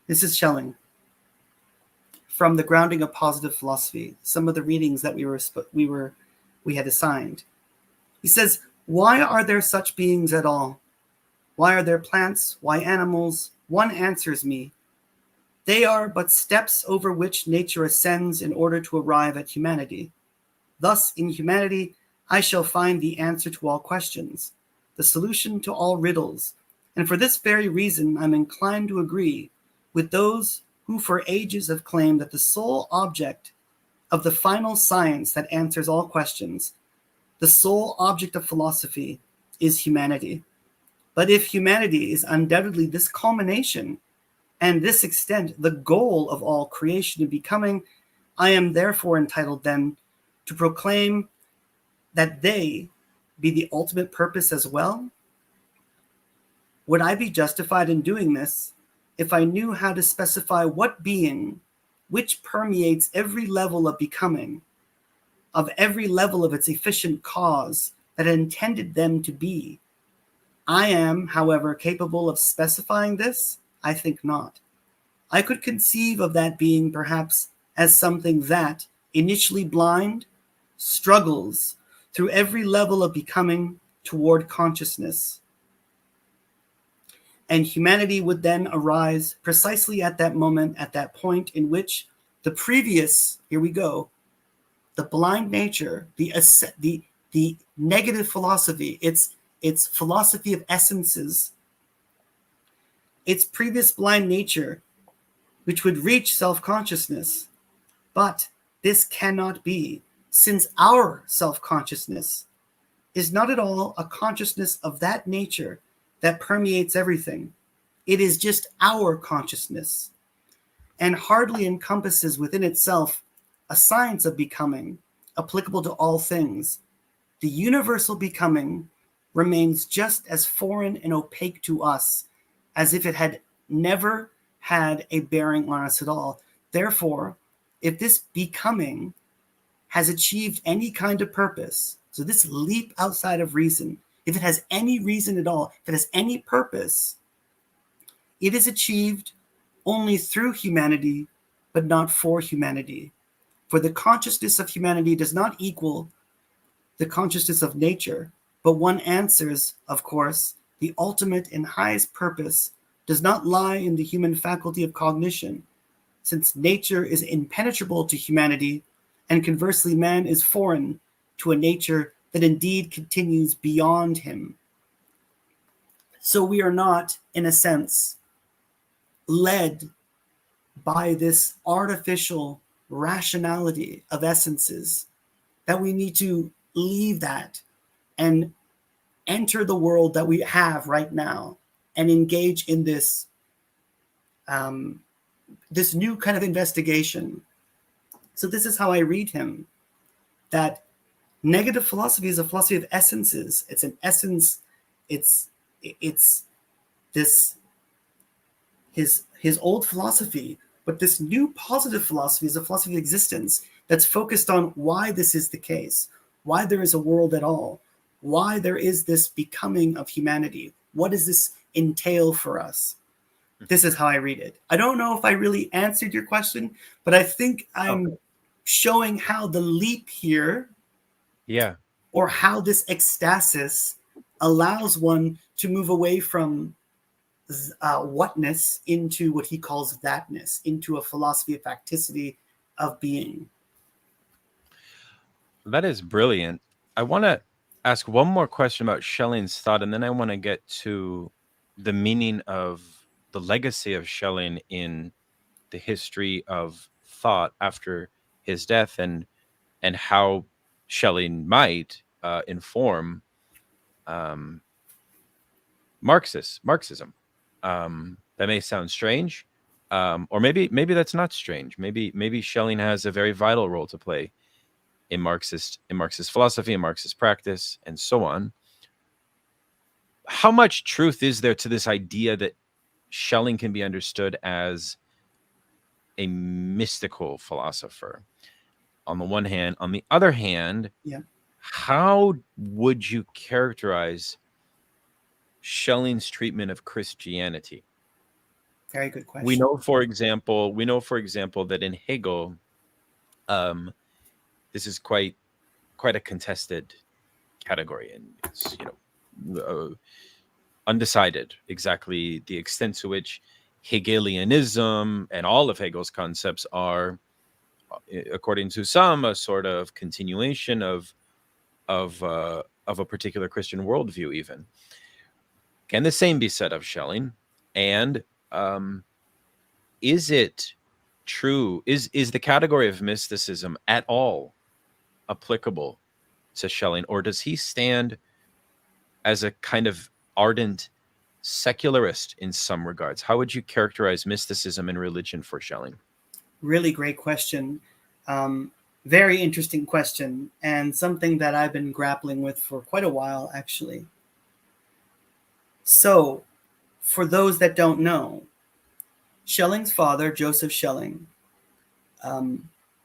B: This is Schelling. From The Grounding of Positive Philosophy, some of the readings that we had assigned. He says, why are there such beings at all? Why are there plants? Why animals? One answers me. They are but steps over which nature ascends in order to arrive at humanity. Thus, in humanity, I shall find the answer to all questions, the solution to all riddles, and for this very reason I'm inclined to agree with those who for ages have claimed that the sole object of the final science that answers all questions, the sole object of philosophy, is humanity. But if humanity is undoubtedly this culmination and this extent the goal of all creation and becoming, I am therefore entitled then to proclaim that they be the ultimate purpose as well. Would I be justified in doing this if I knew how to specify what being, which permeates every level of becoming, of every level of its efficient cause that intended them to be? I am, however, capable of specifying this, I think not. I could conceive of that being perhaps as something that, initially blind, struggles through every level of becoming toward consciousness. And humanity would then arise precisely at that moment, at that point in which the previous, here we go, the blind nature, the negative philosophy, its philosophy of essences, its previous blind nature, which would reach self-consciousness. But this cannot be, since our self-consciousness is not at all a consciousness of that nature that permeates everything. It is just our consciousness, and hardly encompasses within itself a science of becoming applicable to all things. The universal becoming remains just as foreign and opaque to us as if it had never had a bearing on us at all. Therefore, if this becoming has achieved any kind of purpose, so this leap outside of reason, if it has any reason at all, if it has any purpose, it is achieved only through humanity, but not for humanity. For the consciousness of humanity does not equal the consciousness of nature, but one answers, of course, the ultimate and highest purpose does not lie in the human faculty of cognition, since nature is impenetrable to humanity, and conversely, man is foreign to a nature that indeed continues beyond him. So we are not, in a sense, led by this artificial rationality of essences, that we need to leave that and enter the world that we have right now and engage in this this new kind of investigation. So this is how I read him, that negative philosophy is a philosophy of essences. It's an essence. It's this his old philosophy, but this new positive philosophy is a philosophy of existence that's focused on why this is the case, why there is a world at all, why there is this becoming of humanity. What does this entail for us? This is how I read it. I don't know if I really answered your question, but I think I'm showing how the leap here, or how this ecstasis allows one to move away from whatness into what he calls thatness, into a philosophy of facticity of being.
A: That is brilliant. I want to ask one more question about Schelling's thought, and then I want to get to the meaning of the legacy of Schelling in the history of thought after his death, and how Schelling might inform Marxism. That may sound strange, or maybe that's not strange. Maybe Schelling has a very vital role to play in Marxist philosophy and Marxist practice, and so on. How much truth is there to this idea that Schelling can be understood as a mystical philosopher, on the one hand? On the other hand, how would you characterize Schelling's treatment of Christianity?
B: Very good question.
A: We know, for example, that in Hegel, this is quite a contested category, and it's undecided exactly the extent to which Hegelianism and all of Hegel's concepts are, according to some, a sort of continuation of a particular Christian worldview. Even can the same be said of Schelling? And is it true? Is the category of mysticism at all applicable to Schelling, or does he stand as a kind of ardent secularist in some regards? How would you characterize mysticism and religion for Schelling?
B: Really great question. Very interesting question, and something that I've been grappling with for quite a while, actually. So, for those that don't know, Schelling's father, Joseph Schelling,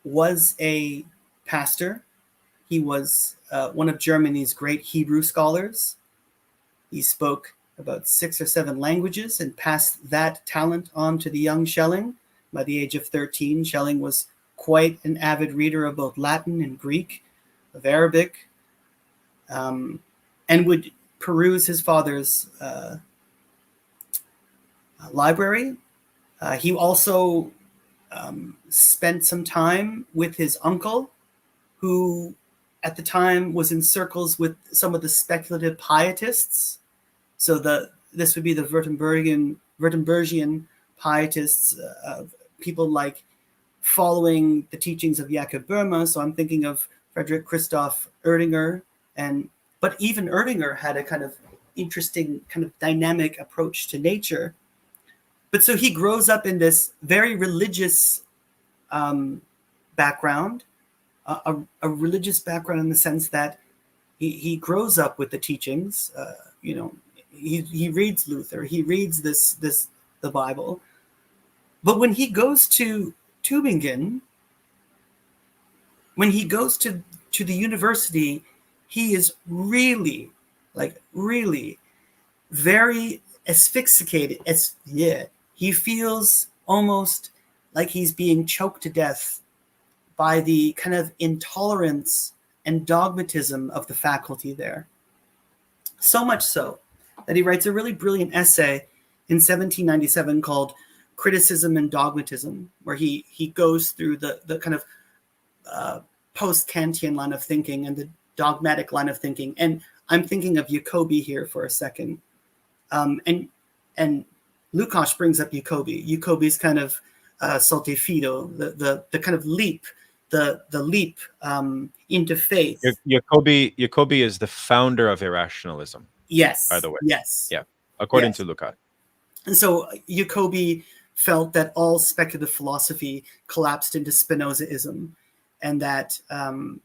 B: was a pastor. He was one of Germany's great Hebrew scholars. He spoke about 6 or 7 languages and passed that talent on to the young Schelling. By the age of 13, Schelling was quite an avid reader of both Latin and Greek, of Arabic, and would peruse his father's library. He also spent some time with his uncle, who at the time was in circles with some of the speculative pietists. So this would be the Württembergian pietists, people like following the teachings of Jakob Böhme. So I'm thinking of Friedrich Christoph Oerdinger, but even Oerdinger had a kind of interesting kind of dynamic approach to nature. But so he grows up in this very religious background, a religious background in the sense that he grows up with the teachings. He reads Luther, he reads the Bible. But when he goes to Tübingen, when he goes to the university, he is really very asphyxiated. He feels almost like he's being choked to death by the kind of intolerance and dogmatism of the faculty there. So much so that he writes a really brilliant essay in 1797 called Criticism and Dogmatism, where he goes through the kind of post-Kantian line of thinking and the dogmatic line of thinking. And I'm thinking of Jacobi here for a second. And Lukács brings up Jacobi's kind of solte fido, the kind of leap, the leap into faith.
A: Jacobi is the founder of Irrationalism.
B: Yes.
A: By the way.
B: Yes.
A: Yeah. According to Lukács.
B: And so Jacobi felt that all speculative philosophy collapsed into Spinozaism, and that that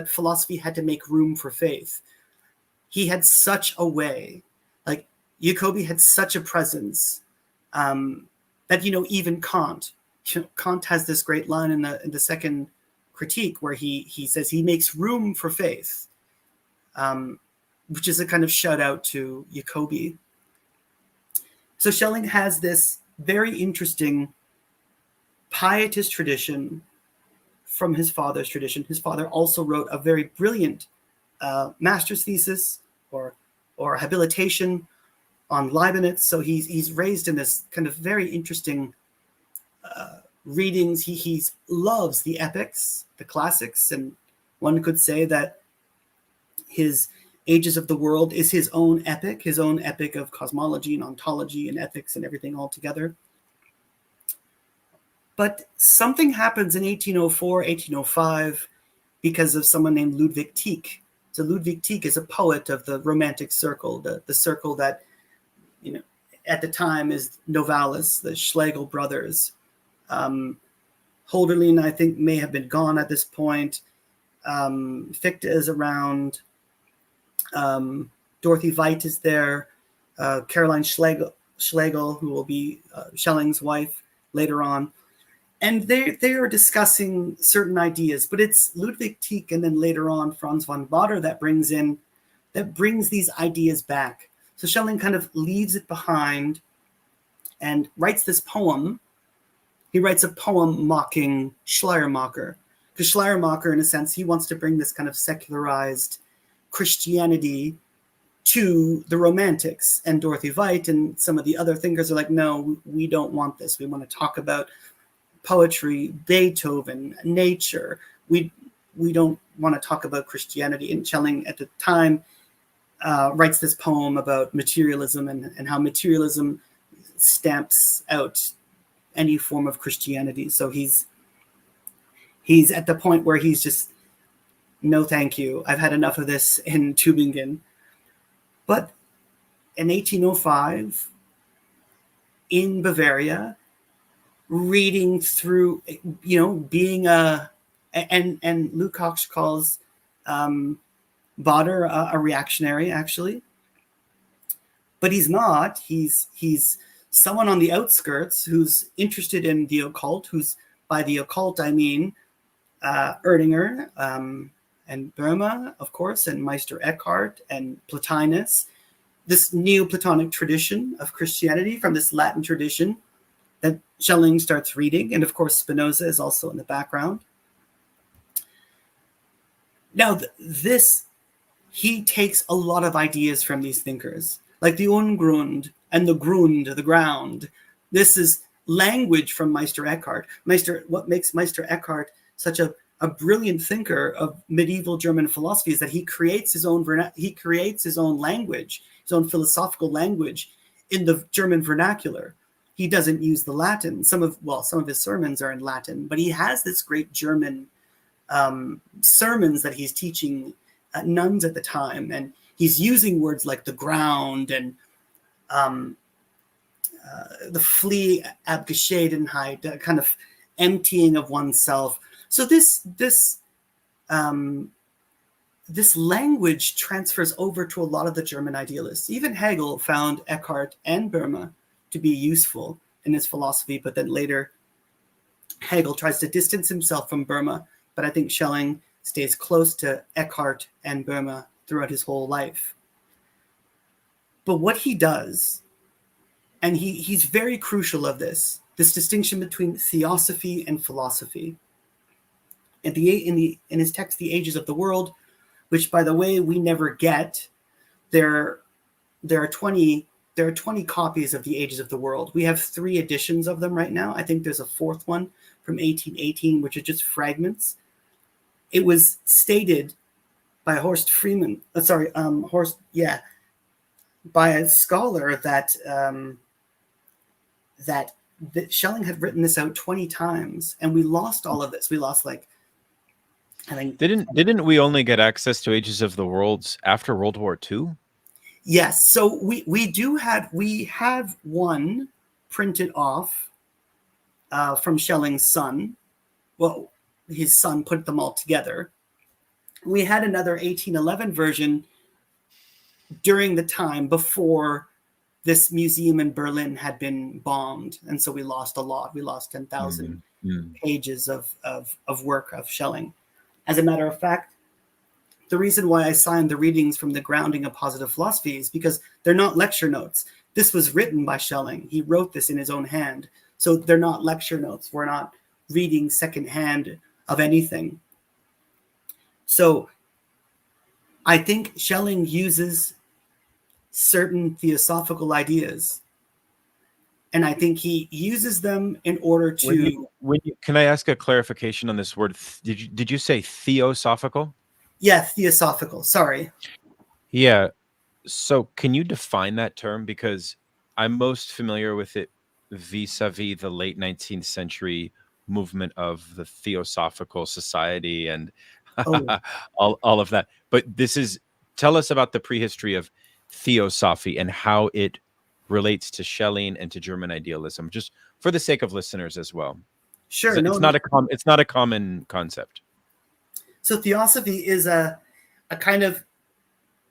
B: philosophy had to make room for faith. He had such a way, like Jacobi had such a presence that even Kant has this great line in the second critique where he says he makes room for faith, which is a kind of shout out to Jacobi. So Schelling has this very interesting pietist tradition from his father's tradition. His father also wrote a very brilliant master's thesis or habilitation on Leibniz. So he's raised in this kind of very interesting readings. He loves the epics, the classics, and one could say that his Ages of the World is his own epic of cosmology and ontology and ethics and everything all together. But something happens in 1804, 1805 because of someone named Ludwig Tieck. So Ludwig Tieck is a poet of the Romantic circle, the circle that, at the time is Novalis, the Schlegel brothers. Hölderlin, I think, may have been gone at this point. Fichte is around. Dorothy Veit is there. Caroline Schlegel, who will be Schelling's wife later on. And they are discussing certain ideas, but it's Ludwig Tieck and then later on Franz von Baader that brings these ideas back. So Schelling kind of leaves it behind and writes this poem. He writes a poem mocking Schleiermacher, because Schleiermacher, in a sense, he wants to bring this kind of secularized Christianity to the Romantics, and Dorothy Veit and some of the other thinkers are like, no, we don't want this. We want to talk about poetry, Beethoven, nature. We don't want to talk about Christianity. And Schelling at the time writes this poem about materialism and how materialism stamps out any form of Christianity. So he's at the point where he's just, no, thank you. I've had enough of this in Tübingen. But in 1805, in Bavaria, reading through, being and Lukács calls Baader a reactionary, actually. But he's not. He's someone on the outskirts who's interested in the occult, who's, by the occult, I mean Oerdinger, and Burma, of course, and Meister Eckhart and Plotinus, this Neoplatonic tradition of Christianity from this Latin tradition that Schelling starts reading. And of course, Spinoza is also in the background. Now, he takes a lot of ideas from these thinkers, like the Ungrund and the Grund, the ground. This is language from Meister Eckhart. What makes Meister Eckhart such a brilliant thinker of medieval German philosophy is that he creates his own language, his own philosophical language in the German vernacular. He doesn't use the Latin. Some of his sermons are in Latin, but he has this great German sermons that he's teaching nuns at the time, and he's using words like the ground and the Flee Abgeschiedenheit, kind of emptying of oneself. So this language transfers over to a lot of the German idealists. Even Hegel found Eckhart and Burma to be useful in his philosophy, but then later Hegel tries to distance himself from Burma, but I think Schelling stays close to Eckhart and Burma throughout his whole life. But what he does, and he's very crucial of this distinction between theosophy and philosophy. In his text, The Ages of the World, which, by the way, we never get, there are 20 copies of The Ages of the World. We have 3 editions of them right now. I think there's a 4th one from 1818, which is just fragments. It was stated by by a scholar that that Schelling had written this out 20 times, and we lost all of this. We lost, like, I think.
A: Didn't we only get access to Ages of the Worlds after World War II?
B: Yes, so we have one printed off from Schelling's son. Well, his son put them all together. We had another 1811 version during the time before this museum in Berlin had been bombed, and so we lost a lot. We lost 10,000 pages of work of Schelling. As a matter of fact, the reason why I signed the readings from the Grounding of Positive Philosophy is because they're not lecture notes. This was written by Schelling. He wrote this in his own hand. So they're not lecture notes. We're not reading secondhand of anything. So I think Schelling uses certain theosophical ideas, and I think he uses them in order to...
A: Can I ask a clarification on this word? Did you say theosophical?
B: Yeah, theosophical. Sorry.
A: Yeah. So can you define that term? Because I'm most familiar with it vis-a-vis the late 19th century movement of the Theosophical Society and all of that. But tell us about the prehistory of theosophy and how it relates to Schelling and to German idealism, just for the sake of listeners as well.
B: Sure.
A: It's not a common concept.
B: So theosophy is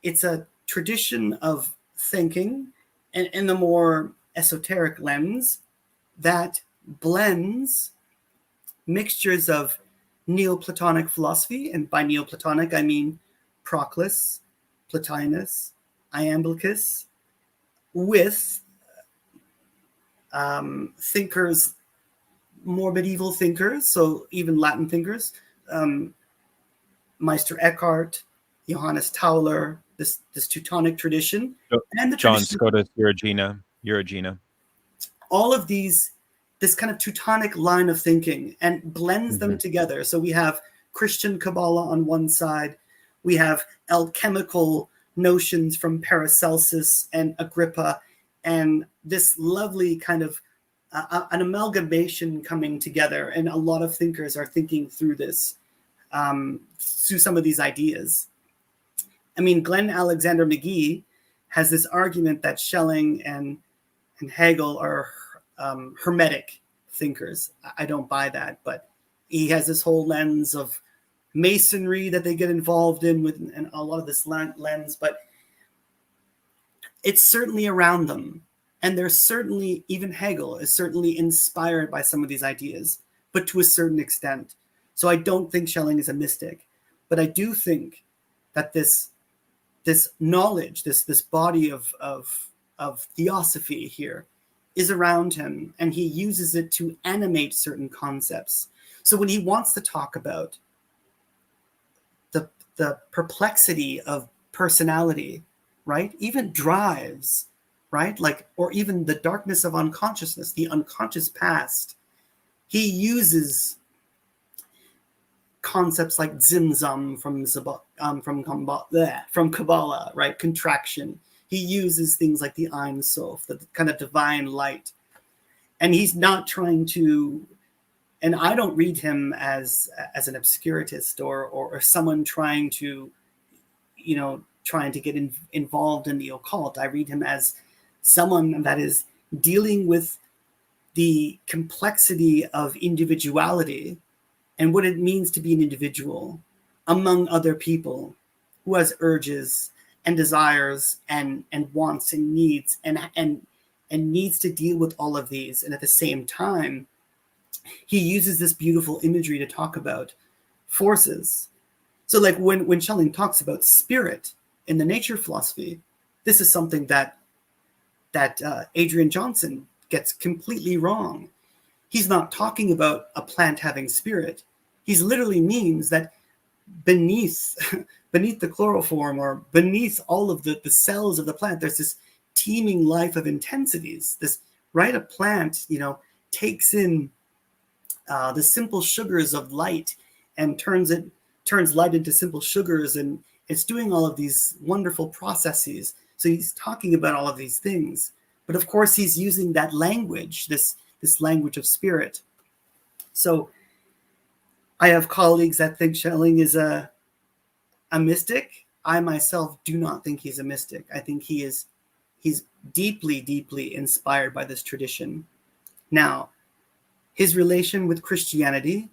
B: it's a tradition of thinking and in the more esoteric lens that blends mixtures of Neoplatonic philosophy, and by Neoplatonic I mean Proclus, Plotinus, Iamblichus, with thinkers, more medieval thinkers, so even Latin thinkers, Meister Eckhart, Johannes Tauler, this Teutonic tradition, and the
A: John
B: tradition,
A: Scotus, Euragena.
B: all of these, this kind of Teutonic line of thinking, and blends them together. So we have Christian Kabbalah on one side, we have alchemical notions from Paracelsus and Agrippa, and this lovely kind of an amalgamation coming together, and a lot of thinkers are thinking through this, through some of these ideas. I mean, Glenn Alexander McGee has this argument that Schelling and Hegel are hermetic thinkers. I don't buy that, but he has this whole lens of Masonry that they get involved in with, and a lot of this lens, but it's certainly around them. And there's certainly, even Hegel is certainly inspired by some of these ideas, but to a certain extent. So I don't think Schelling is a mystic. But I do think that this knowledge, this body of theosophy here is around him, and he uses it to animate certain concepts. So when he wants to talk about the perplexity of personality, right? Even drives, right? Like, or even the darkness of unconsciousness, the unconscious past. He uses concepts like zimzum from Kabbalah, right? Contraction. He uses things like the Ein Sof, the kind of divine light. And he's not trying to, and I don't read him as an obscurantist or someone trying to, trying to get involved in the occult. I read him as someone that is dealing with the complexity of individuality and what it means to be an individual among other people who has urges and desires and wants and needs and needs to deal with all of these. And at the same time, he uses this beautiful imagery to talk about forces. So like when Schelling talks about spirit in the nature philosophy, this is something that Adrian Johnson gets completely wrong. He's not talking about a plant having spirit. He literally means that beneath the chloroform or beneath all of the cells of the plant, there's this teeming life of intensities. This, right? A plant, takes in the simple sugars of light and turns light into simple sugars, and it's doing all of these wonderful processes. So he's talking about all of these things, but of course he's using that language, this language of spirit. So I have colleagues that think Schelling is a mystic. I myself do not think he's a mystic. I think he's deeply, deeply inspired by this tradition. Now, his relation with Christianity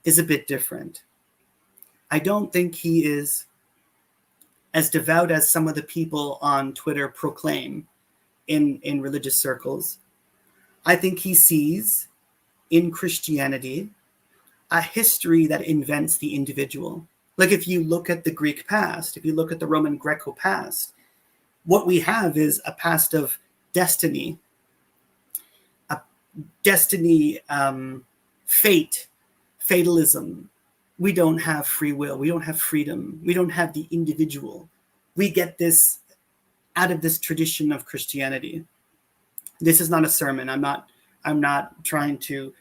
B: is a bit different. I don't think he is as devout as some of the people on Twitter proclaim in religious circles. I think he sees in Christianity a history that invents the individual. Like if you look at the Greek past, if you look at the Roman Greco past, what we have is a past of destiny, fate, fatalism. We don't have free will. We don't have freedom. We don't have the individual. We get this out of this tradition of Christianity. This is not a sermon. I'm not trying to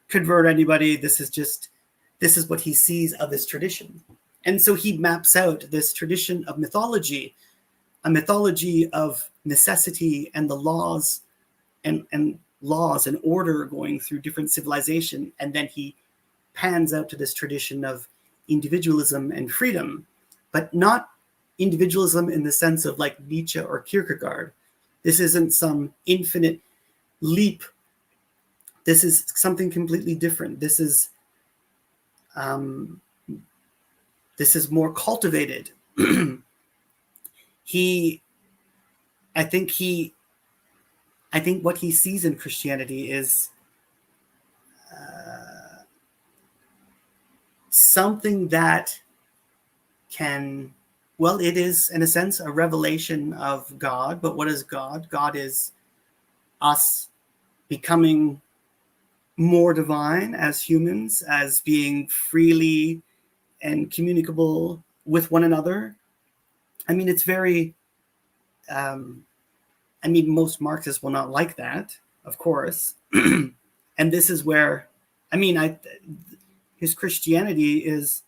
B: convert anybody. This is what he sees of this tradition. And so he maps out this tradition of mythology, a mythology of necessity and the laws and order going through different civilization. And then he pans out to this tradition of individualism and freedom, but not individualism in the sense of like Nietzsche or Kierkegaard. This isn't some infinite leap. This is something completely different. This is more cultivated. I think what he sees in Christianity is something that it is in a sense a revelation of God. But what is God? God is us becoming more divine as humans, as being freely and communicable with one another. I mean, it's very, most Marxists will not like that, of course. And this is where, his Christianity is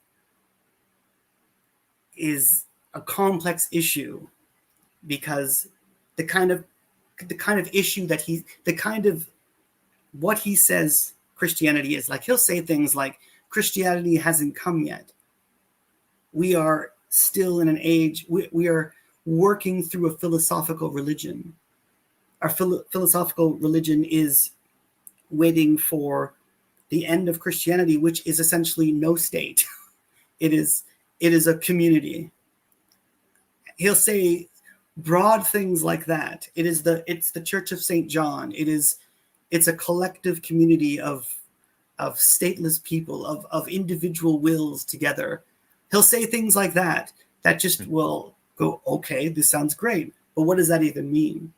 B: a complex issue, because the kind of issue that what he says Christianity is, like he'll say things like Christianity hasn't come yet. We are still in an age, we are working through a philosophical religion. Our philosophical religion is waiting for the end of Christianity, which is essentially no state. It is a community. He'll say broad things like that. It's the Church of St. John. It's a collective community of stateless people, of individual wills together, He'll say things like that just will go, okay, this sounds great, but what does that even mean?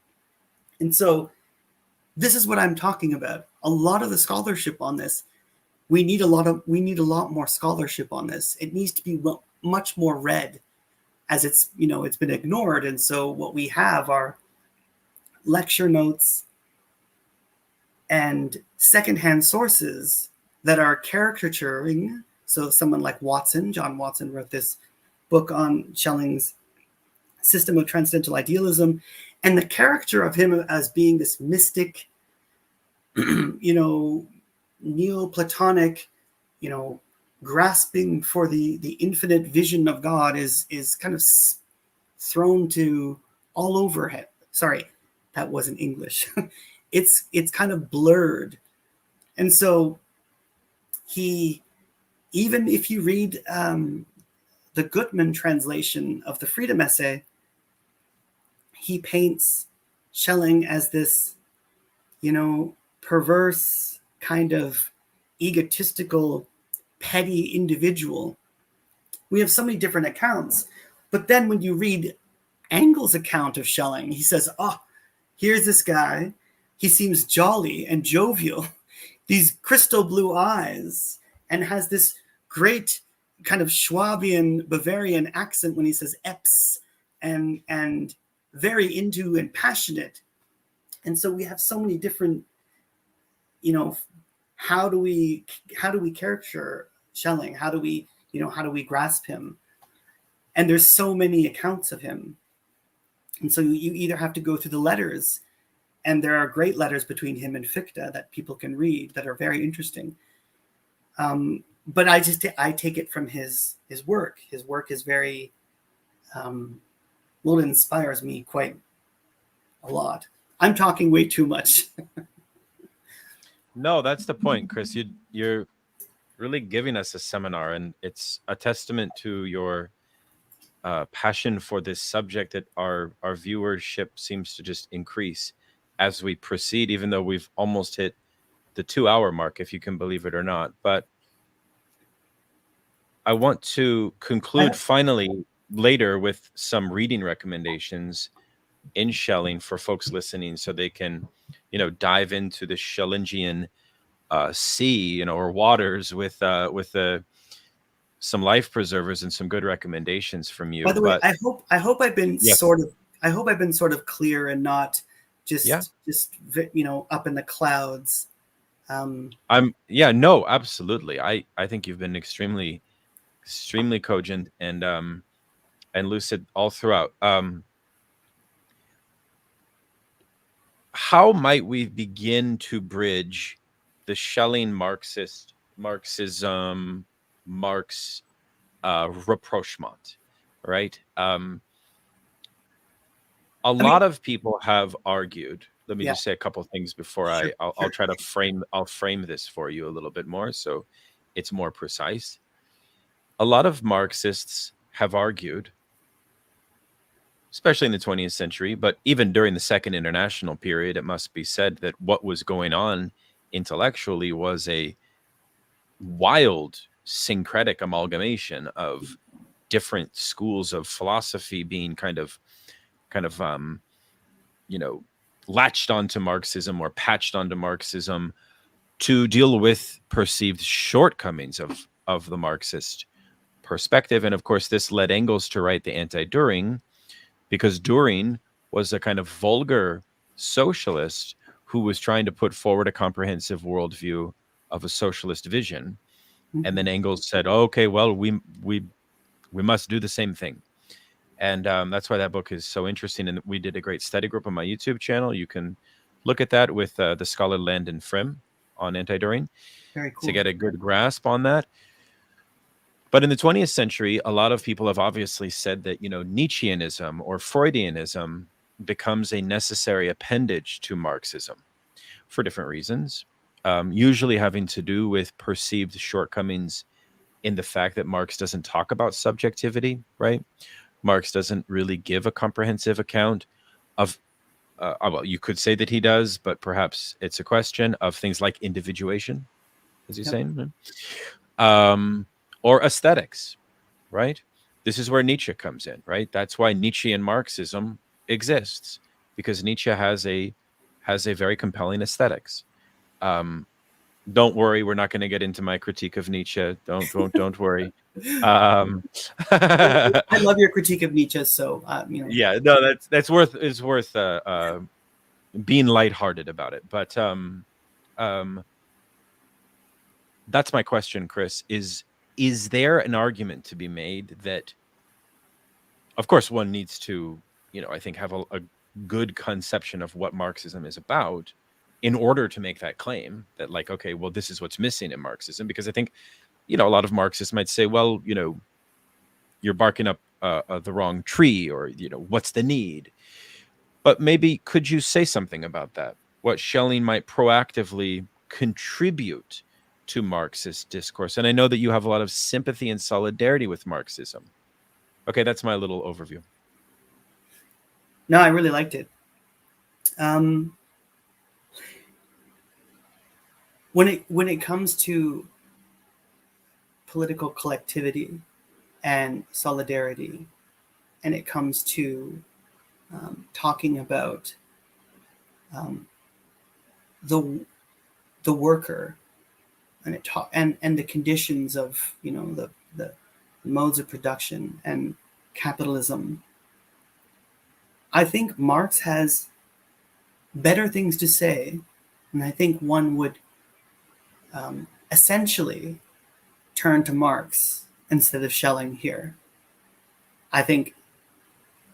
B: And so this is what I'm talking about. A lot of the scholarship on this, we need a lot more scholarship on this. It needs to be much more read, as it's been ignored. And so what we have are lecture notes and secondhand sources that are caricaturing. So someone like John Watson wrote this book on Schelling's system of transcendental idealism, and the caricature of him as being this mystic, Neoplatonic, grasping for the infinite vision of God is kind of thrown to all over him. Sorry, that wasn't English. It's kind of blurred. And so even if you read the Gutmann translation of the Freedom Essay, he paints Schelling as this, perverse, kind of egotistical, petty individual. We have so many different accounts. But then when you read Engels' account of Schelling, he says, oh, here's this guy. He seems jolly and jovial, these crystal blue eyes, and has this great kind of Schwabian, Bavarian accent when he says Eps, and very into and passionate. And so we have so many different, how do we caricature Schelling? How do we grasp him? And there's so many accounts of him. And so you either have to go through the letters, and there are great letters between him and Fichte that people can read that are very interesting. But I take it from his work. His work is very, it inspires me quite a lot. I'm talking way too much.
A: No, that's the point, Chris. You're really giving us a seminar, and it's a testament to your passion for this subject that our viewership seems to just increase as we proceed, even though we've almost hit the 2-hour mark, if you can believe it or not. But I want to conclude finally later with some reading recommendations in Schelling for folks listening, so they can, dive into the Schellingian sea, or waters with some life preservers and some good recommendations from you.
B: By the way, I hope I've been sort of clear and not just up in the clouds.
A: No, absolutely. I think you've been extremely cogent and lucid all throughout. How might we begin to bridge the Schelling Marxism, Marx rapprochement, right? A lot of people have argued. Let me just say a couple of things before I'll try to frame this for you a little bit more so it's more precise. A lot of Marxists have argued, especially in the 20th century, but even during the Second International period, it must be said that what was going on intellectually was a wild syncretic amalgamation of different schools of philosophy being kind of latched onto Marxism or patched onto Marxism to deal with perceived shortcomings of the Marxist perspective. And of course, this led Engels to write the Anti-Dühring, because Dühring was a kind of vulgar socialist who was trying to put forward a comprehensive worldview of a socialist vision. Mm-hmm. And then Engels said, oh, okay, well, we must do the same thing. And that's why that book is so interesting. And we did a great study group on my YouTube channel. You can look at that with the scholar Landon Frim on Anti-Dühring.
B: Very cool.
A: To get a good grasp on that. But in the 20th century, a lot of people have obviously said that, Nietzscheanism or Freudianism becomes a necessary appendage to Marxism for different reasons, usually having to do with perceived shortcomings in the fact that Marx doesn't talk about subjectivity, right? Marx doesn't really give a comprehensive account of, well, you could say that he does, but perhaps it's a question of things like individuation, as you're saying, or aesthetics, right? This is where Nietzsche comes in, right? That's why Nietzschean Marxism exists, because Nietzsche has a very compelling aesthetics. Don't worry, we're not going to get into my critique of Nietzsche. Don't worry.
B: I love your critique of Nietzsche, so
A: Yeah, no, that's worth being lighthearted about it. But that's my question, Chris. Is there an argument to be made that, of course, one needs to, I think, have a good conception of what Marxism is about in order to make that claim that, like, okay, well, this is what's missing in Marxism? Because I think, a lot of Marxists might say, well, you're barking up the wrong tree, or, what's the need? But maybe could you say something about that? What Schelling might proactively contribute to Marxist discourse? And I know that you have a lot of sympathy and solidarity with Marxism. Okay, that's my little overview.
B: No, I really liked it. When it comes to political collectivity and solidarity, and it comes to talking about the worker, and the conditions of the modes of production and capitalism, I think Marx has better things to say, and I think one would essentially turn to Marx instead of Schelling here. I think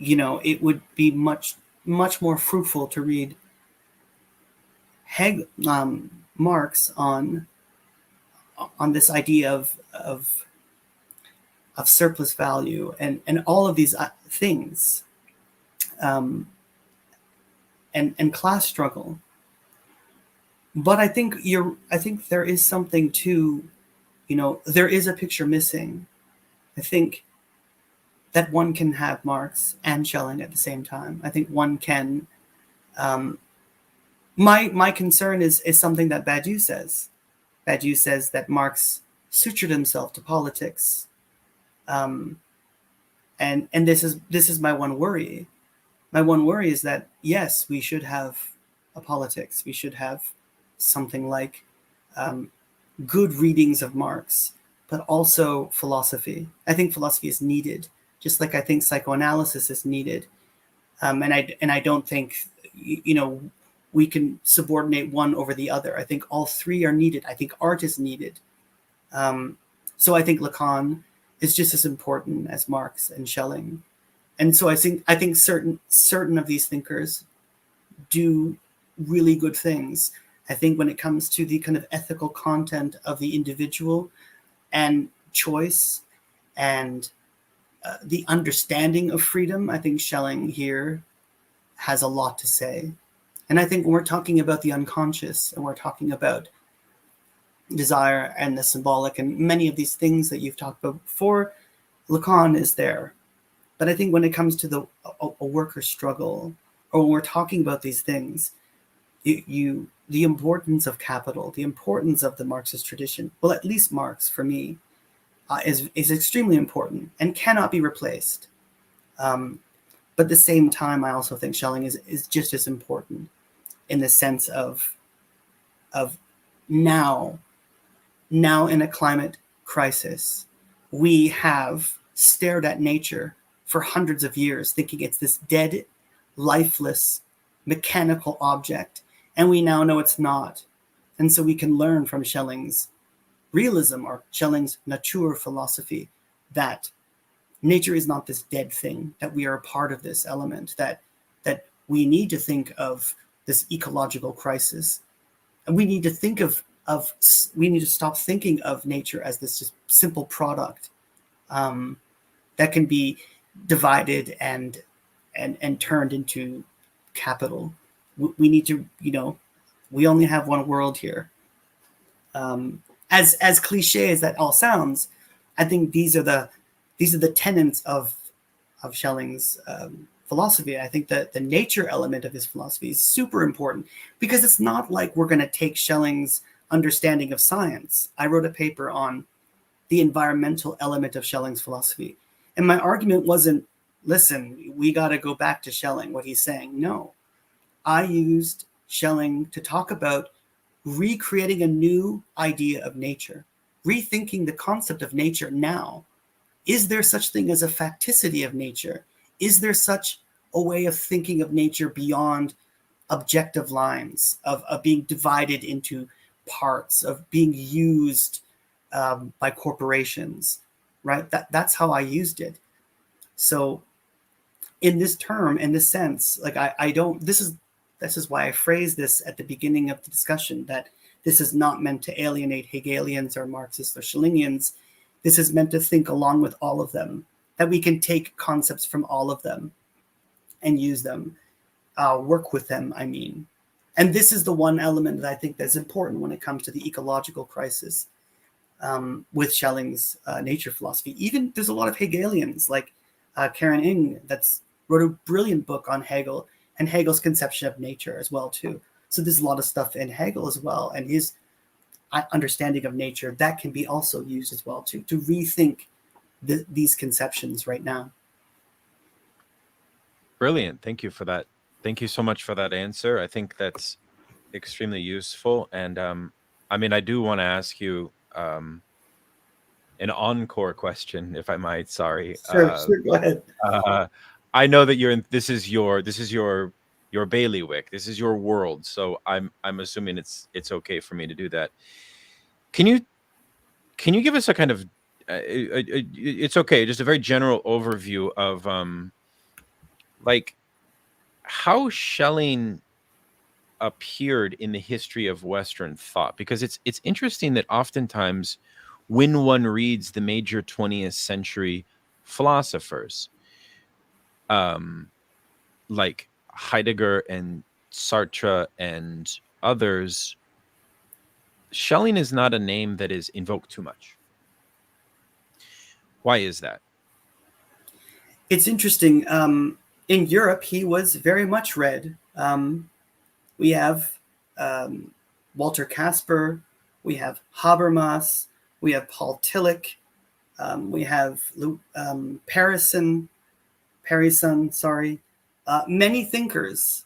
B: it would be much more fruitful to read Marx on this idea of surplus value and all of these things, and class struggle. But I think there is something to, there is a picture missing. I think that one can have Marx and Schelling at the same time. I think one can. My concern is something that Badiou says. Badiou says that Marx sutured himself to politics, and this is my one worry. My one worry is that, yes, we should have a politics. We should have something like good readings of Marx, but also philosophy. I think philosophy is needed, just like I think psychoanalysis is needed. And I don't think we can subordinate one over the other. I think all three are needed. I think art is needed. So I think Lacan is just as important as Marx and Schelling. And so I think certain of these thinkers do really good things. I think when it comes to the kind of ethical content of the individual and choice and the understanding of freedom, I think Schelling here has a lot to say. And I think when we're talking about the unconscious and we're talking about desire and the symbolic and many of these things that you've talked about before, Lacan is there. But I think when it comes to a worker struggle, or when we're talking about these things, the importance of capital, the importance of the Marxist tradition, well, at least Marx for me, is extremely important and cannot be replaced. But at the same time, I also think Schelling is just as important in the sense of now in a climate crisis, we have stared at nature for hundreds of years, thinking it's this dead, lifeless, mechanical object. And we now know it's not. And so we can learn from Schelling's realism or Schelling's nature philosophy that nature is not this dead thing, that we are a part of this element, that we need to think of this ecological crisis. And we need to think we need to stop thinking of nature as this just simple product that can be divided and turned into capital. We need to, we only have one world here. As cliche as that all sounds, I think these are the tenets of Schelling's philosophy. I think that the nature element of his philosophy is super important, because it's not like we're going to take Schelling's understanding of science. I wrote a paper on the environmental element of Schelling's philosophy. And my argument wasn't, listen, we got to go back to Schelling, what he's saying. No, I used Schelling to talk about recreating a new idea of nature, rethinking the concept of nature now. Is there such thing as a facticity of nature? Is there such a way of thinking of nature beyond objective lines, of being divided into parts, of being used by corporations, right? That's how I used it. So in this term, in this sense, like I don't, this is why I phrased this at the beginning of the discussion, that this is not meant to alienate Hegelians or Marxists or Schellingians. This is meant to think along with all of them, that we can take concepts from all of them and use them, work with them, I mean. And this is the one element that I think that's important when it comes to the ecological crisis with Schelling's nature philosophy. Even there's a lot of Hegelians like Karen Ing that's wrote a brilliant book on Hegel and Hegel's conception of nature as well too. So there's a lot of stuff in Hegel as well, and his understanding of nature that can be also used as well too, to rethink these conceptions right now.
A: Brilliant. Thank you for that. Thank you so much for that answer. I think that's extremely useful. And I mean, I do want to ask you an encore question, if I might. Sorry.
B: Sure, go ahead.
A: I know that this is your bailiwick. This is your world. So I'm assuming it's okay for me to do that. Can you give us a kind of it's okay, just a very general overview of like how Schelling appeared in the history of Western thought? Because it's interesting that oftentimes when one reads the major 20th century philosophers, like Heidegger and Sartre and others, Schelling is not a name that is invoked too much. Why is that?
B: It's interesting. In Europe, he was very much read. We have Walter Kasper, we have Habermas, we have Paul Tillich, we have Parison, many thinkers,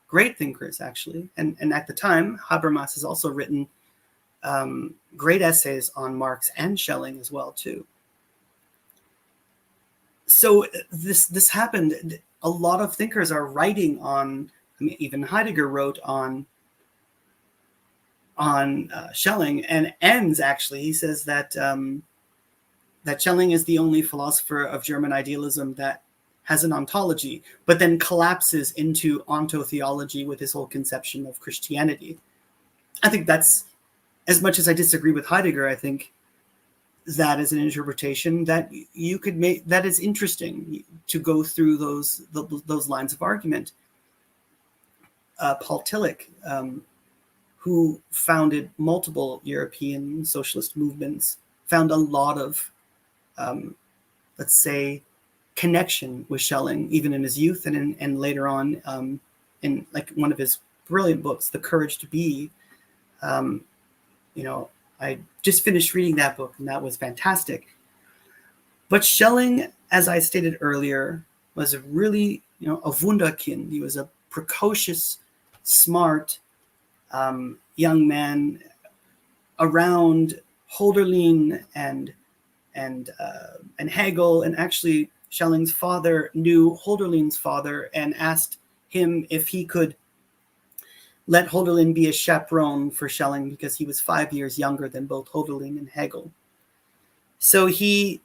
B: great thinkers actually. And at the time, Habermas has also written great essays on Marx and Schelling as well too. So this happened. A lot of thinkers are writing on. I mean, even Heidegger wrote on Schelling, and ends actually. He says that that Schelling is the only philosopher of German idealism that has an ontology, but then collapses into ontotheology with his whole conception of Christianity. I think that's, as much as I disagree with Heidegger, I think that is an interpretation that you could make, that is interesting to go through those lines of argument. Paul Tillich, who founded multiple European socialist movements, found a lot of, let's say, connection with Schelling, even in his youth and later on in like one of his brilliant books, The Courage to Be. I just finished reading that book, and that was fantastic. But Schelling, as I stated earlier, was really, a Wunderkind. He was a precocious, smart young man around Hölderlin and Hegel. And actually, Schelling's father knew Hölderlin's father and asked him if he could let Hölderlin be a chaperone for Schelling because he was 5 years younger than both Hölderlin and Hegel. So he,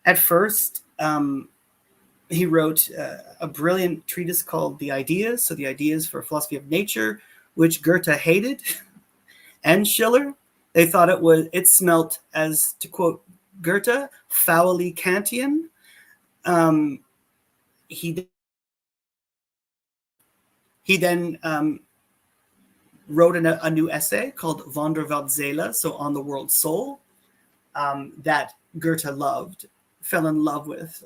B: at first, he wrote a brilliant treatise called The Ideas, so the Ideas for Philosophy of Nature, which Goethe hated, and Schiller. They thought it smelt, as to quote Goethe, foully Kantian. He then wrote a new essay called Von der Weltseele, so On the World Soul, that Goethe loved, fell in love with,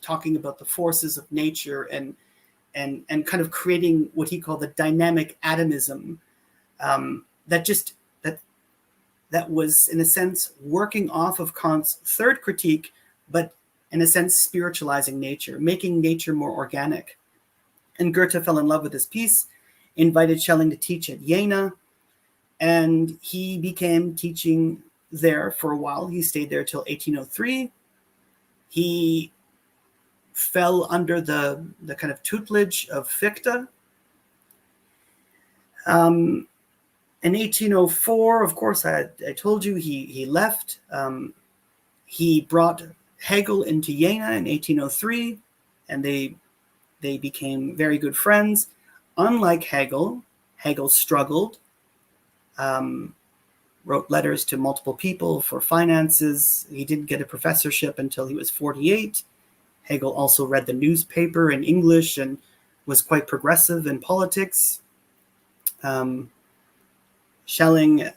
B: talking about the forces of nature and kind of creating what he called the dynamic atomism, that that was, in a sense, working off of Kant's third critique, but in a sense, spiritualizing nature, making nature more organic. And Goethe fell in love with this piece, invited Schelling to teach at Jena, and he began teaching there for a while. He stayed there till 1803. He fell under the kind of tutelage of Fichte. In 1804, of course, I told you he left. He brought Hegel into Jena in 1803, and they became very good friends. Unlike Hegel, Hegel struggled, wrote letters to multiple people for finances. He didn't get a professorship until he was 48. Hegel also read the newspaper in English and was quite progressive in politics. Schelling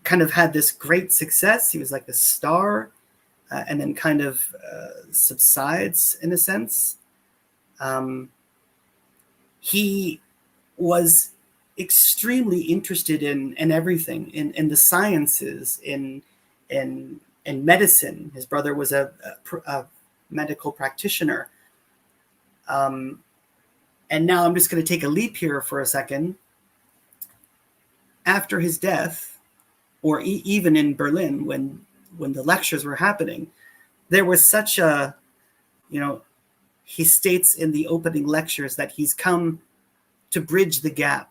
B: kind of had this great success. He was like a star, and then kind of subsides in a sense. He was extremely interested in everything, in the sciences, in medicine. His brother was a medical practitioner. And now I'm just going to take a leap here for a second. After his death, or even in Berlin, when the lectures were happening, there was such a, he states in the opening lectures that he's come to bridge the gap,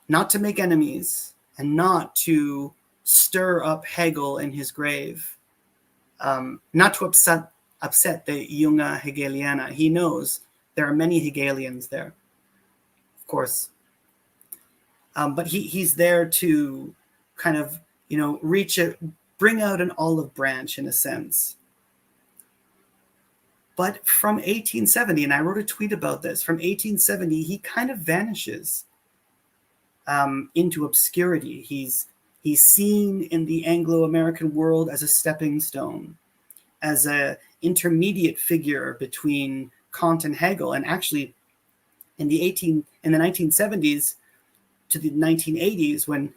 B: not to make enemies and not to stir up Hegel in his grave, not to upset the junge Hegelianer. He knows there are many Hegelians there, of course. But he's there to kind of, bring out an olive branch in a sense. But from 1870, and I wrote a tweet about this, from 1870, he kind of vanishes into obscurity. He's seen in the Anglo-American world as a stepping stone, as an intermediate figure between Kant and Hegel. And actually, in the 1970s, to the 1980s, when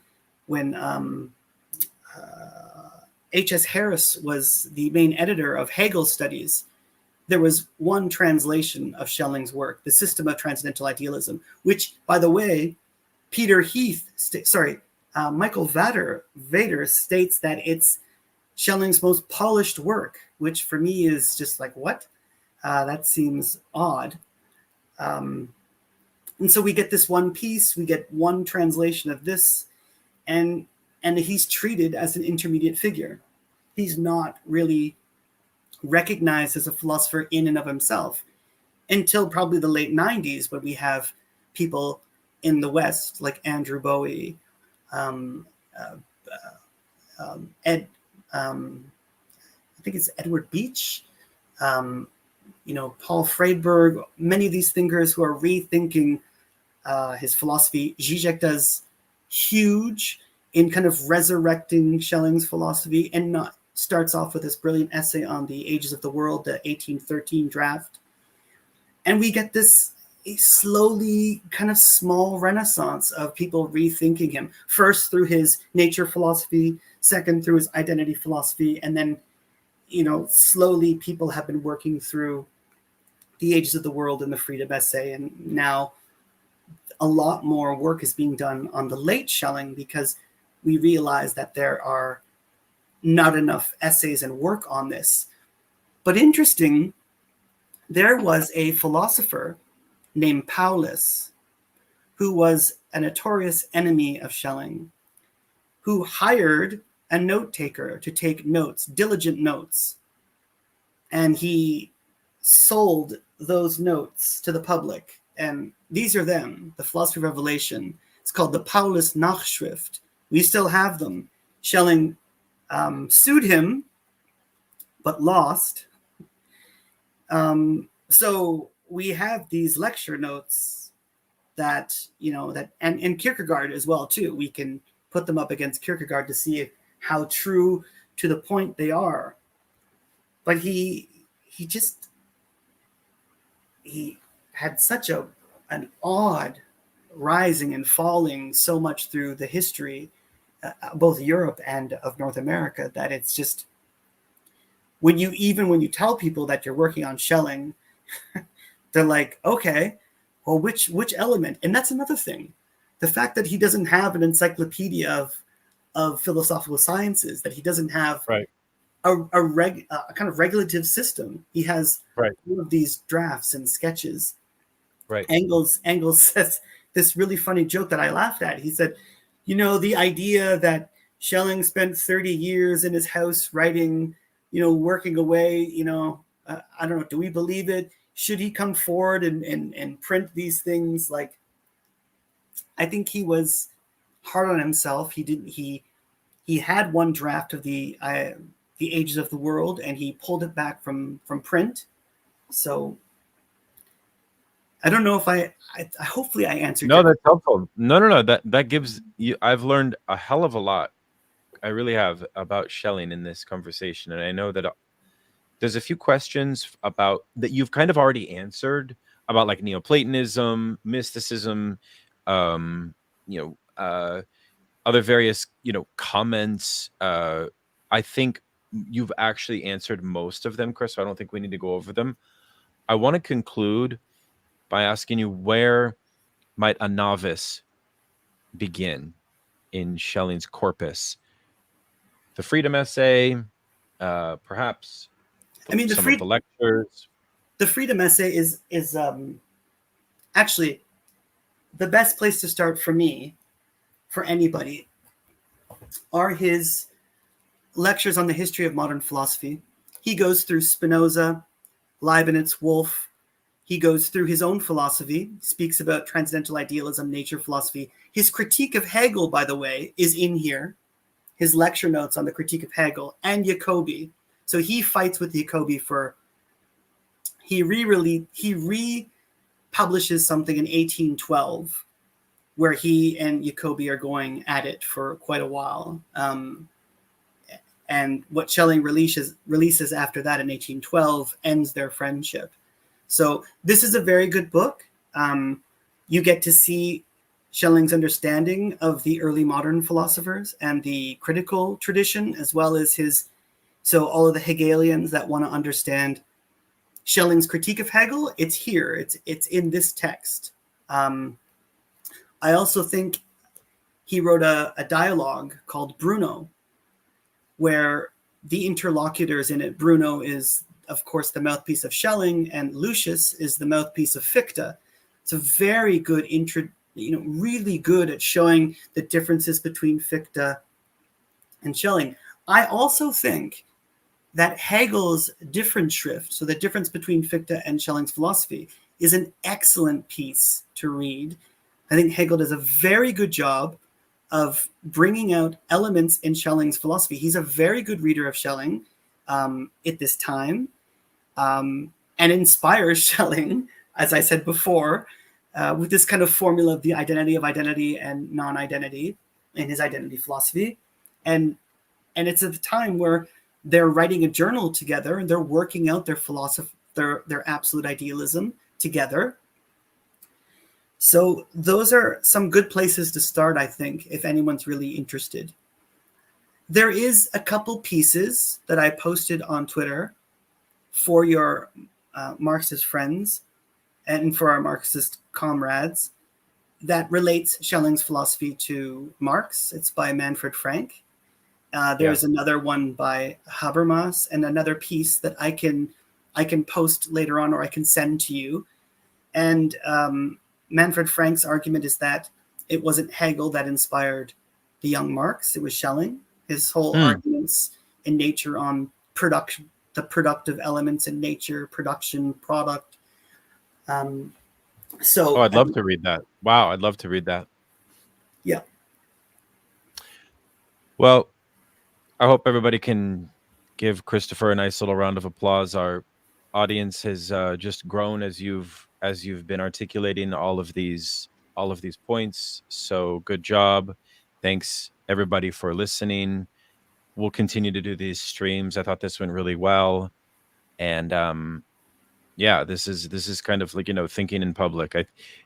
B: H.S. Harris was the main editor of Hegel Studies, there was one translation of Schelling's work, The System of Transcendental Idealism, which, by the way, Michael Vader states that it's Schelling's most polished work, which for me is just like, what? That seems odd. And so we get this one piece, we get one translation of this, and he's treated as an intermediate figure. He's not really recognized as a philosopher in and of himself until probably the late 90s, when we have people in the West like Andrew Bowie, I think it's Edward Beach, Paul Friedberg, many of these thinkers who are rethinking his philosophy. Zizek does huge in kind of resurrecting Schelling's philosophy, and starts off with this brilliant essay on the ages of the world, the 1813 draft. And we get this slowly kind of small renaissance of people rethinking him, first through his nature philosophy, second through his identity philosophy, and then slowly people have been working through the ages of the world and the freedom essay. And now a lot more work is being done on the late Schelling, because we realize that there are not enough essays and work on this. But interesting, there was a philosopher named Paulus, who was a notorious enemy of Schelling, who hired a note taker to take notes, diligent notes. And he sold those notes to the public. And these are them, the Philosophy of Revelation. It's called the Paulus Nachschrift. We still have them. Schelling sued him, but lost. So we have these lecture notes that, and Kierkegaard as well, too. We can put them up against Kierkegaard to see how true to the point they are. But he had such an odd rising and falling so much through the history. both Europe and of North America, that it's just when you tell people that you're working on Schelling, they're like, okay, well, which element? And that's another thing. The fact that he doesn't have an encyclopedia of philosophical sciences, that he doesn't have
A: Right.
B: a kind of regulative system. He has
A: Right.
B: all of these drafts and sketches.
A: Right.
B: Engels says this really funny joke that I laughed at. He said, the idea that Schelling spent 30 years in his house writing, working away, I don't know, do we believe it? Should he come forward and print these things? Like, I think he was hard on himself. He had one draft of the Ages of the World, and he pulled it back from print. So I don't know if I hopefully I answered.
A: No, that's helpful. No. That gives you. I've learned a hell of a lot. I really have, about Schelling in this conversation, and I know that there's a few questions about that you've kind of already answered about, like, Neoplatonism, mysticism, other various comments. I think you've actually answered most of them, Chris. So I don't think we need to go over them. I want to conclude by asking you, where might a novice begin in Schelling's corpus? The Freedom Essay, perhaps.
B: I mean,
A: some of the lectures.
B: The Freedom Essay is actually the best place to start for me, for anybody, are his lectures on the history of modern philosophy. He goes through Spinoza, Leibniz, Wolff. He goes through his own philosophy, speaks about transcendental idealism, nature philosophy. His critique of Hegel, by the way, is in here. His lecture notes on the critique of Hegel and Jacobi. So he fights with Jacobi he republishes something in 1812 where he and Jacobi are going at it for quite a while. And what Schelling releases after that in 1812 ends their friendship. So this is a very good book. You get to see Schelling's understanding of the early modern philosophers and the critical tradition, as well as so all of the Hegelians that want to understand Schelling's critique of Hegel, it's here. It's in this text. I also think he wrote a dialogue called Bruno, where the interlocutors in it, Bruno is, of course, the mouthpiece of Schelling, and Lucius is the mouthpiece of Fichte. It's a very good really good at showing the differences between Fichte and Schelling. I also think that Hegel's Differenzschrift, so the difference between Fichte and Schelling's philosophy, is an excellent piece to read. I think Hegel does a very good job of bringing out elements in Schelling's philosophy. He's a very good reader of Schelling at this time, and inspires Schelling, as I said before, with this kind of formula of the identity of identity and non-identity in his identity philosophy. And it's at the time where they're writing a journal together and they're working out their philosophy, their absolute idealism together. So those are some good places to start, I think, if anyone's really interested. There is a couple pieces that I posted on Twitter for your Marxist friends and for our Marxist comrades that relates Schelling's philosophy to Marx. It's by Manfred Frank. There's another one by Habermas, and another piece that I can post later on, or I can send to you. And Manfred Frank's argument is that it wasn't Hegel that inspired the young Marx, it was Schelling. His whole arguments in nature on production, the productive elements in nature, production, product.
A: I'd love to read that. Wow, I'd love to read that.
B: Yeah.
A: Well, I hope everybody can give Christopher a nice little round of applause. Our audience has just grown as you've been articulating all of these points. So good job. Thanks everybody for listening. We'll continue to do these streams. I thought this went really well. And this is kind of like, thinking in public.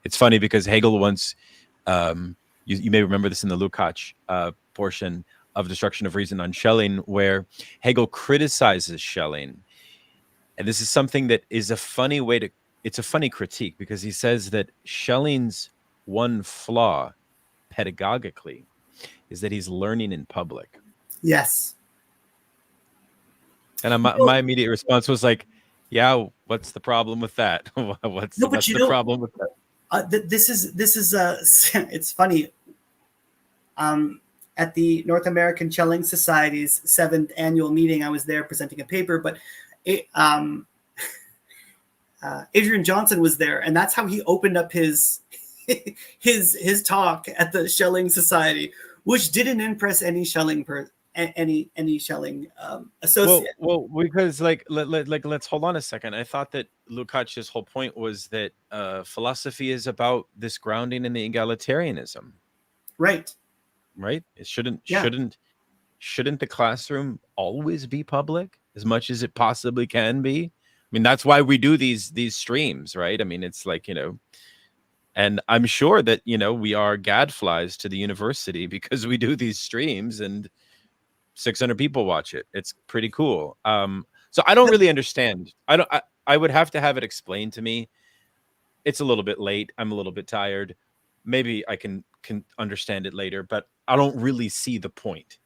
A: It's funny because Hegel once you may remember this in the Lukács portion of Destruction of Reason on Schelling, where Hegel criticizes Schelling. And this is something that is a funny way to, it's a funny critique, because he says that Schelling's one flaw pedagogically is that he's learning in public.
B: Yes.
A: And my immediate response was like, yeah, what's the problem with that? what's the problem with that?
B: This is it's funny. At the North American Schelling Society's 7th annual meeting, I was there presenting a paper, but Adrian Johnson was there, and that's how he opened up his his talk at the Schelling Society, which didn't impress any Schelling any Schelling associate.
A: Well, because let's hold on a second. I thought that Lukács's whole point was that philosophy is about this grounding in the egalitarianism.
B: Right.
A: It shouldn't the classroom always be public as much as it possibly can be? I mean, that's why we do these streams, right? I mean, it's like, and I'm sure that, we are gadflies to the university because we do these streams and 600 people watch it. It's pretty cool. So I don't really understand. I would have to have it explained to me. It's a little bit late. I'm a little bit tired. Maybe I can understand it later, but I don't really see the point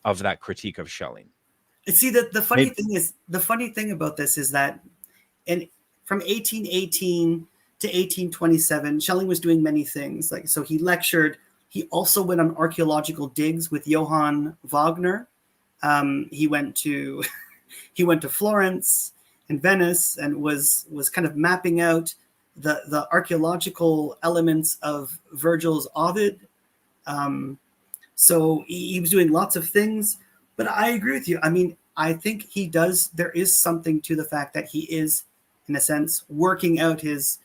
A: of that critique of Schelling.
B: See, the funny thing about this is that from 1818 to 1827, Schelling was doing many things. So he lectured. He also went on archaeological digs with Johann Wagner. He went to Florence and Venice and was kind of mapping out the archaeological elements of Virgil's Ovid. So he was doing lots of things, but I agree with you. I mean, I think there is something to the fact that he is, in a sense, working out his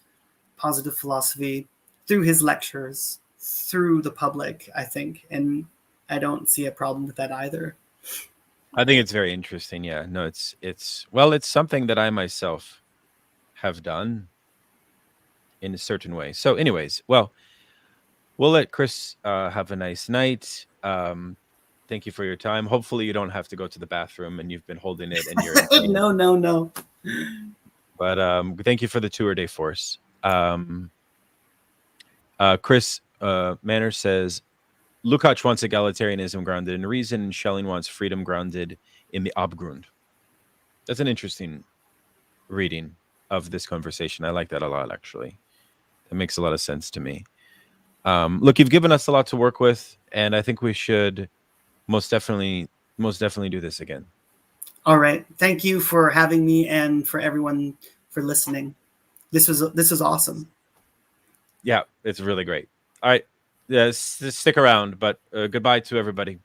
B: positive philosophy through his lectures, through the public, I think. And I don't see a problem with that either.
A: I think it's very interesting. Yeah, no, it's something that I myself have done in a certain way. So anyways, well, we'll let Chris have a nice night. Thank you for your time. Hopefully you don't have to go to the bathroom and you've been holding it and you're
B: No.
A: But thank you for the tour de force. Chris Manor says, Lukács wants egalitarianism grounded in reason, and Schelling wants freedom grounded in the Abgrund. That's an interesting reading of this conversation. I like that a lot, actually. It makes a lot of sense to me. Look, you've given us a lot to work with, and I think we should most definitely do this again.
B: All right. Thank you for having me and for everyone for listening. This was awesome.
A: Yeah, it's really great. All right. Yeah, stick around, but goodbye to everybody.